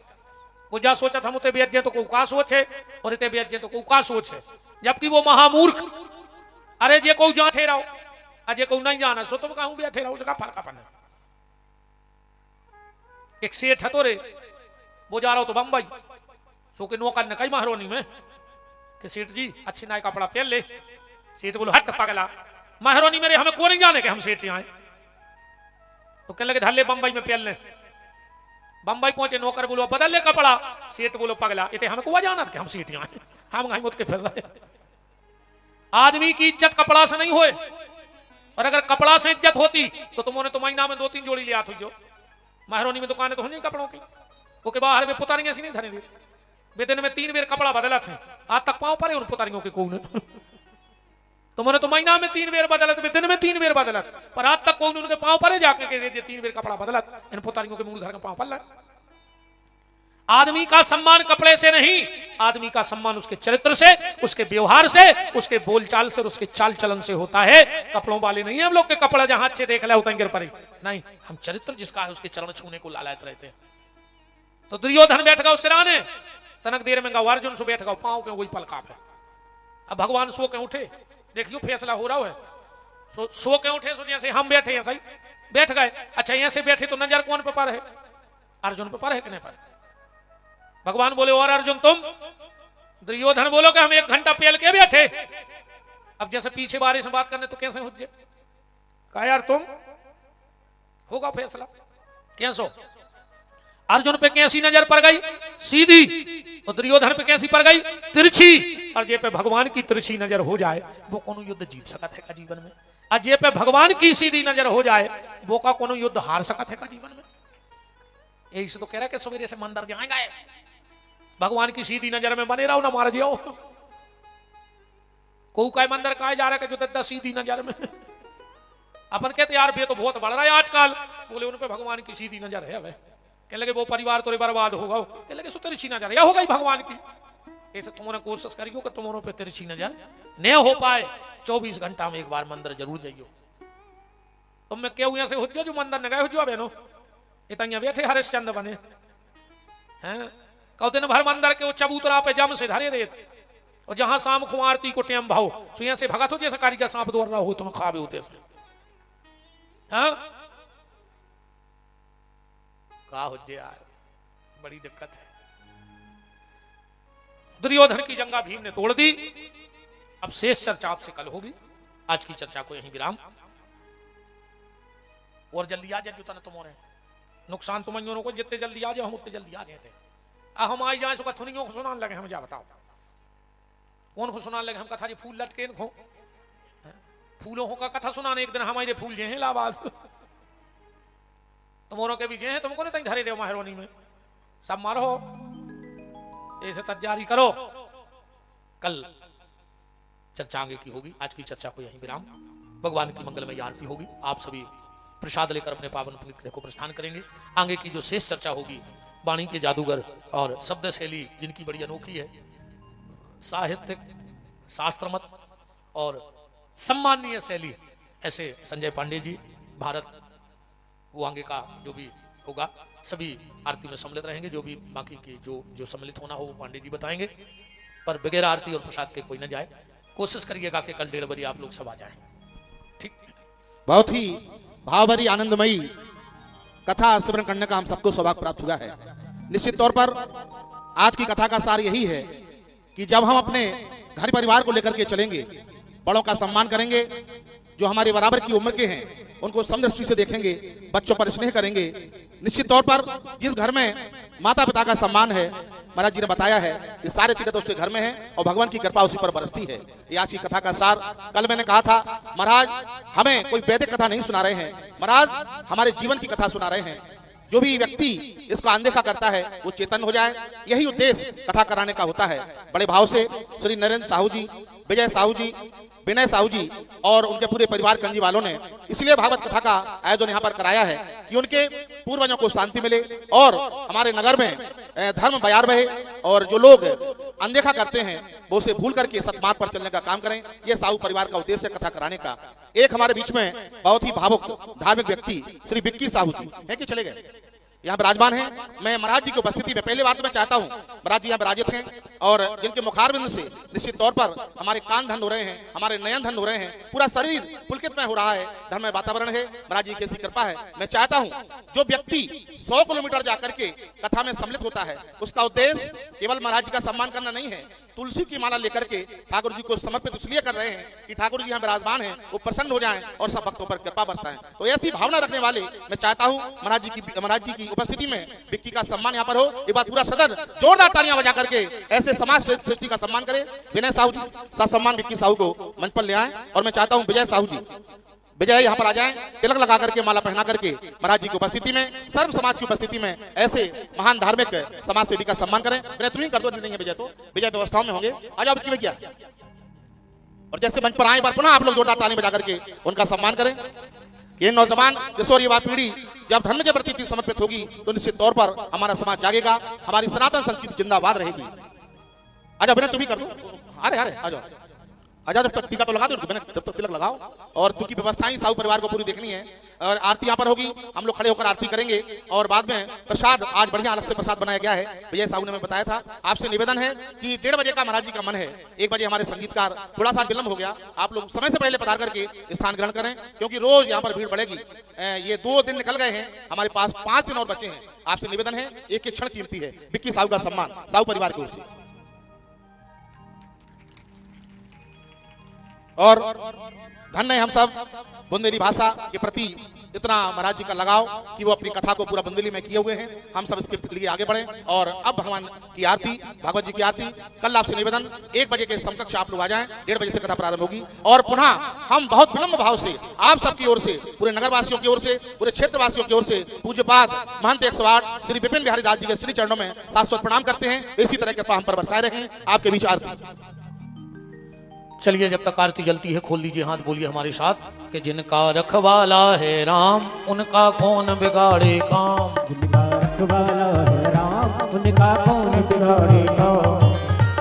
वो जा सोचत हम उते बेजे तो का सोच है, और इते बेजे तो का सोच है, जबकि वो महामूर्ख। अरे जे को जाते रहो, अजय को नहीं जाना सो तुम कहूं बैठे रहो, उसका फर्क अपन है। एक सेठ है तो रे, वो जा रहा हो तो बंबई, सो के नौकर ने कही महारोनी में कि सेठ जी अच्छी नाई कपड़ा पहन ले। सेठ बोलो हट पगला, महारोनी मेरे हमें को नहीं जाने के हम सेठ आए। तो कहने लगे धल्ले बंबई में पहन ले। बंबई पहुंचे, नौकर बोलो बदल ले कपड़ा। सेठ बोलो पगला, इतने हमें को जाना कि हम सेठ आए, हम घाई मुत के फिर रहे। आदमी की इज्जत कपड़ा से नहीं होए, और अगर कपड़ा से इज्जत होती तो तुमने तो महीना में 2-3 जोड़ी ले आती। जो महारोनी में दुकानें तो होनी कपड़ों की, वो के बाहर में पुतारियां ऐसी नहीं धरे, वे दिन में 3 बेर कपड़ा बदला थे, आज तक पाँव पड़े उन पुतारियों के कौन। तुमने तो महीना में 3 बेर बदलत, दिन में 3 बेर बदलत, पर आज तक कौन उनके पाँव पड़े जाके 3 बेर कपड़ा बदलत, इन पुतारियों के मूल घर के पाँव पड़। आदमी का सम्मान कपड़े से नहीं, आदमी का सम्मान उसके चरित्र से, उसके व्यवहार से, उसके बोलचाल से, उसके चाल चलन से होता है। कपड़ों वाले नहीं है हम लोग के कपड़ा जहां अच्छे देख ले उतंगर पड़े, नहीं, हम चरित्र जिसका है उसके चरण छूने को लालायत रहते हैं। तो दुर्योधन बैठ गया सिराने, तनक देर में गवा अर्जुन सो बैठ गया, पांव के वही पलकाप है। अब भगवान सो के उठे, देखियो फैसला हो रहा है। सो के उठे, सो जैसे हम बैठे हैं सही बैठ गए। अच्छा यहां से बैठे तो नजर कौन पे पर है? अर्जुन पे पर है कि नहीं पर? भगवान बोले और अर्जुन तुम? दुर्योधन बोलो कि हम 1 घंटा पेल के बैठे। अब जैसे पीछे बारे से बात करने तो कैसे हो जाए? कहा यार तुम, होगा फैसला कैसो? अर्जुन पे कैसी नजर पड़ गई? सीधी। और दुर्योधन पे कैसी पड़ गई? तिरछी। और जे पे भगवान की तिरछी नजर हो जाए वो कोनो युद्ध जीत सकत है का जीवन में? और जे पे भगवान की सीधी नजर हो जाए वो का कोनो युद्ध हार सकत है का जीवन में? यही से तो कह रहा है कि सवेरे से मंदिर जाएंगे, भगवान की सीधी नजर में बने रहो ना मार जाओ। को का मंदिर कहा जा रहा है कि जो दद्दा सीधी नजर में। अपन कहते यार ये तो बहुत बढ़ रहा है आजकल। बोले उन पे भगवान की सीधी नजर है। वे कहने लगे वो परिवार तो बर्बाद होगा, कहने लगे सो तिरछी नजर या होगा ही भगवान की। ऐसे तुमने कोशिश करियो कि तुम्हारों पे तिरछी नजर न हो पाए। 24 घंटा में एक बार मंदिर जरूर जाइयो। तुम में क्यों ऐसे हो जो मंदिर न गए हो जो बहनों, इतना बैठे हरिश्चंद्र बने हैं। कौ दिन भर मंदिर के चबूतरा पे जम से धरे रहे थे, और जहां शाम को आरती को टेम भाव तो यहां से भगत हो जैसे कारी का सांप दौड़ रहा हो तुम खावे होते से। हाँ का हो यार, बड़ी दिक्कत है। दुर्योधन की जंगा भीम ने तोड़ दी। अब शेष चर्चा आपसे कल होगी। आज की चर्चा को यहीं विराम। और जल्दी आ जाए जो तना तुम्हारे नुकसान तुम को जितने जल्दी आ जाए हम उतने जल्दी आ जाते। हम आई जाए सुबह थुनियों को सुनाने लगे, हम जा बताओ कौन को सुनाने लगे? हम कथा जी फूल लटके खो फूलों का कथा सुनाने। एक दिन हमारे फूल जे हैं लाबाद तुमों के भी जे हैं, तुमको नहीं धरे रहे महारोनी में सब मारो। ऐसे तैयारी करो, कल चर्चा आगे की होगी। आज की चर्चा को यहीं विराम। भगवान की मंगलमय आरती होगी। आप सभी प्रसाद लेकर अपने पावन पुण्य को प्रस्थान करेंगे। आगे की जो शेष चर्चा होगी वाणी के जादूगर और शब्द शैली जिनकी बड़ी अनोखी है, साहित्यिक शास्त्रमत और सम्माननीय शैली, ऐसे संजय पांडे जी भारत, वो आगे का जो भी होगा सभी आरती में सम्मिलित रहेंगे। जो भी बाकी के जो सम्मिलित होना हो वो पांडे जी बताएंगे, पर बगैर आरती और प्रसाद के कोई न जाए। कोशिश करिएगा कि कल 1:30 बजे आप लोग सब आ जाए। ठीक, बहुत ही भावभरी आनंदमयी कथा स्मरण करने का हम सबको सौभाग्य प्राप्त हुआ है। निश्चित तौर पर आज की कथा का सार यही है कि जब हम अपने घर परिवार को लेकर के चलेंगे, बड़ों का सम्मान करेंगे, जो हमारे बराबर की उम्र के हैं उनको समदृष्टि से देखेंगे, बच्चों पर स्नेह करेंगे। निश्चित तौर पर जिस घर में माता पिता का सम्मान है, महाराज जी ने बताया है, ये सारे तीर्थ उसके घर में है और भगवान की कृपा उसी पर बरसती है। ये आज की कथा का सार। कल मैंने कहा था महाराज हमें कोई वैदिक कथा नहीं सुना रहे हैं, महाराज हमारे जीवन की कथा सुना रहे हैं। जो भी व्यक्ति इसको अनदेखा करता है वो चेतन हो जाए, यही उद्देश्य कथा कराने का होता है। बड़े भाव से श्री नरेंद्र साहू जी, विजय साहू जी, विनय साहू जी और उनके पूरे परिवार कंजी वालों ने इसलिए भागवत कथा का आयोजन यहाँ पर कराया है कि उनके पूर्वजों को शांति मिले और हमारे नगर में धर्म बयार रहे और जो लोग अनदेखा करते हैं वो उसे भूल करके सतमार्ग पर चलने का काम करें। यह साहू परिवार का उद्देश्य कथा कराने का। एक हमारे बीच में बहुत ही भावुक धार्मिक व्यक्ति श्री बिक्की साहू जी है कि चले गए, यहाँ विराजमान हैं। मैं महाराज जी की उपस्थिति में पहले बात तो मैं चाहता हूँ महाराज जी यहाँ विराजित हैं और जिनके मुखारबिंद से निश्चित तौर पर हमारे कान धन हो रहे हैं, हमारे नयन धन हो रहे हैं, पूरा शरीर पुलकितमय हो रहा है, धर्ममय वातावरण है। महाराज जी की ऐसी कृपा है। मैं चाहता हूँ जो व्यक्ति 100 किलोमीटर जाकर के कथा में सम्मिलित होता है उसका उद्देश्य केवल महाराज जी का सम्मान करना नहीं है, तुलसी की माला लेकर के ठाकुर जी को समर्पित इसलिए कर रहे हैं कि ठाकुर जी यहाँ विराजमान हैं, वो प्रसन्न हो जाएं और सब भक्तों पर कृपा बरसाएं। तो ऐसी भावना रखने वाले मैं चाहता हूँ महाराज जी की उपस्थिति में बिक्की का सम्मान यहाँ पर हो। एक बार पूरा सदन जोरदार तालियां बजा करके ऐसे समाज श्रेष्ठी का सम्मान करे। विनय साहू जी साथ सम्मान बिक्की साहू को मंच पर ले आए और मैं चाहता हूँ विजय साहू जी विजय यहाँ पर आ जाएं, तिलक लगा करके माला पहना करके महाराज जी की उपस्थिति में सर्व समाज की उपस्थिति में ऐसे महान धार्मिक समाज सेवी का सम्मान करें। तुम ही कर दो, नहीं है विजय तो विजय व्यवस्थाओं में होंगे। आ जाओ बिक्की भैया और जैसे मंच पर आए बार पुनः आप लोग जोरदार ताली बजा करके उनका सम्मान करें। ये नौजवान किशोर युवा पीढ़ी जब धर्म के प्रति समर्पित होगी तो निश्चित तौर पर हमारा समाज जागेगा, हमारी सनातन संस्कृति जिंदाबाद रहेगी। आजा बिना तुम ही कर दो, अरे अरे आ जाओ आजा, जब तक टीका तो लगा दो, जब तक तिलक लगाओ। और क्योंकि व्यवस्थाएं साहू परिवार को पूरी देखनी है और आरती यहाँ पर होगी, हम लोग खड़े होकर आरती करेंगे और बाद में प्रसाद आज बढ़िया अलग से प्रसाद बनाया गया है। विजय साहू ने हमें बताया था। आपसे निवेदन है कि 1:30 बजे का महाराज जी का मन है, 1 बजे हमारे संगीतकार थोड़ा सा विलंब हो गया, आप लोग समय से पहले पधार करके स्थान ग्रहण करें क्योंकि रोज यहाँ पर भीड़ बढ़ेगी। ये 2 दिन निकल गए हैं, हमारे पास 5 दिन और बचे हैं। आपसे निवेदन है, एक एक क्षण कीमती है। बिक्की साहू का सम्मान साहू परिवार की ओर से। और धन्य हम सब बुंदेली भाषा के प्रति इतना महाराज जी का लगाव कि वो अपनी कथा को पूरा बुंदेली में किए हुए हैं। हम सब इसके लिए आगे बढ़े और अब भगवान की आरती, भागवत जी की आरती। कल आपसे निवेदन 1 बजे के समकक्ष आप लोग आ जाएं, 1:30 बजे से कथा प्रारंभ होगी और पुनः हम बहुत विनम्र भाव से आप सबकी ओर से, पूरे नगरवासियों की ओर से, पूरे क्षेत्रवासियों की ओर से पूज्यपाद महंत 108 श्री विपिन बिहारी दास जी के श्री चरणों में शाश्वत प्रणाम करते हैं। इसी तरह के हम पर बरसाए रहें। आपके बीच आरती। चलिए जब तक आरती जलती है खोल दीजिए हाथ, बोलिए हमारे साथ कि जिनका रखवाला है राम उनका कौन बिगाड़े काम। जिनका रखवाला है राम उनका कौन बिगाड़े काम।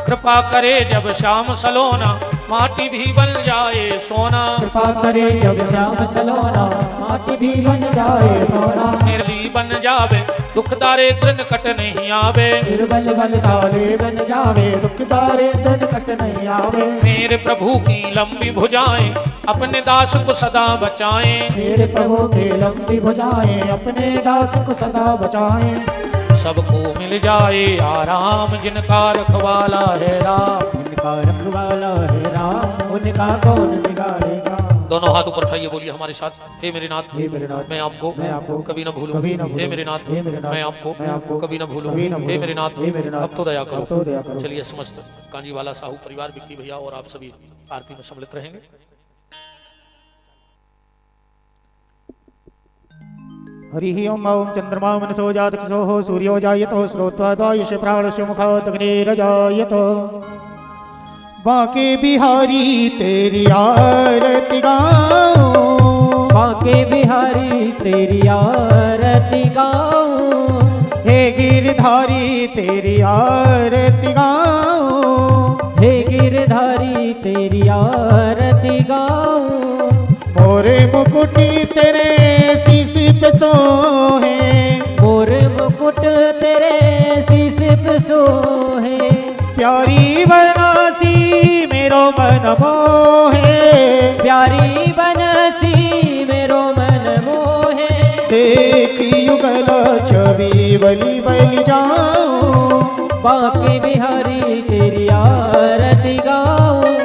कृपा करे जब श्याम सलोना माटी भी बन जाए सोना। कृपा करे जब श्याम सलोना माटी भी बन जाए सोना। निर्बल बन जावे दुख दारिद्र निकट नहीं आवे। निर्बल बलशाली बन जावे दुख दारिद्र निकट नहीं आवे। मेरे प्रभु की लंबी भुजाएं अपने दास को सदा बचाएं। मेरे प्रभु की लंबी भुजाएं अपने दास को सदा बचाएं। सबको मिल जाए आराम जिनका रखवाला है राम। जिनका रखवाला है राम उनका कौन बिगाड़ेगा। दोनों हाथ ऊपर उठाइए, बोलिए हमारे साथ। हे मेरे नाथ मैं आपको कभी न भूलूं। हे मेरे नाथ मैं आपको कभी न भूलूं। हे मेरे नाथ अब तो दया करो। चलिए समस्त कांजीवाला साहू परिवार, बिक्की भैया और आप सभी आरती में सम्मिलित रहेंगे। हरि ओम चंद्रमा मनसो जातक्षो सूर्यो जायतो श्रोत्वादायुष प्राणस्य मुखादग्निरजायतो। बांके बिहारी तेरी आरती गाऊं। बांके बिहारी तेरी आरती गाऊं। हे गिरधारी तेरी आरती गाऊं। हे गिरधारी तेरी आरती गाऊं। मोरे मुकुटी तेरे शीश पे सोहे। मोरे मुकुट तेरे शीश पे सोहे। प्यारी बनासी मेरो मन मोहे। प्यारी बनसी मेरो मन मोहे। देखी युगल छवि बलि बलि जाऊं। बांके बिहारी तेरी आरती गाऊं।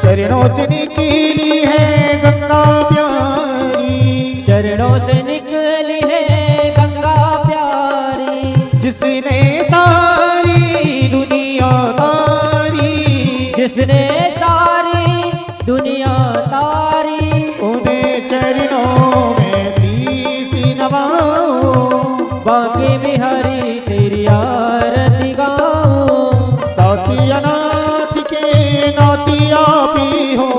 चरणों से निकली है गंगा प्यारी। चरणों से निकली है गंगा प्यारी। जिसने सारी दुनिया तारी। जिसने सारी दुनिया तारी। उन्हें चरणों में शीश नवाऊं। बांके बिहारी तेरी आरती गाऊं। दासी अनाथ के नाती आप ही हो।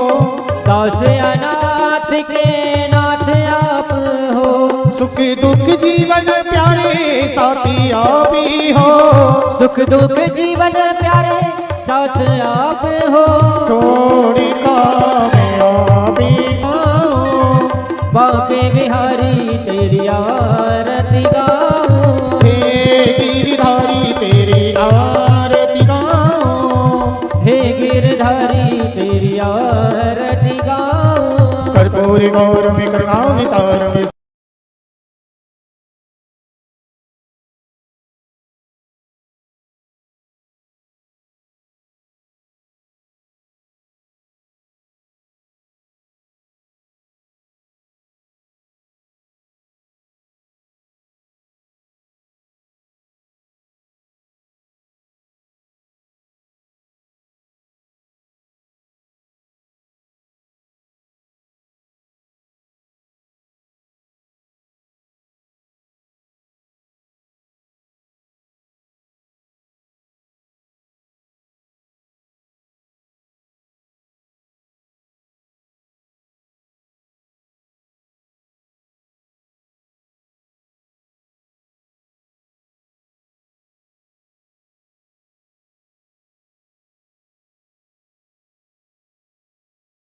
मेरे नाथ आप हो। सुख दुख जीवन प्यारे साथी आप ही हो। सुख दुख जीवन प्यारे साथ आप हो। छोड़ी का मैं आप ही आऊं। बांके बिहारी तेरी आरती गाऊं। हे गिरधारी तेरी आरती गाऊं। हे गिरधारी तेरी आरती गाऊं। कर्पूरी गौरव करुणावतारम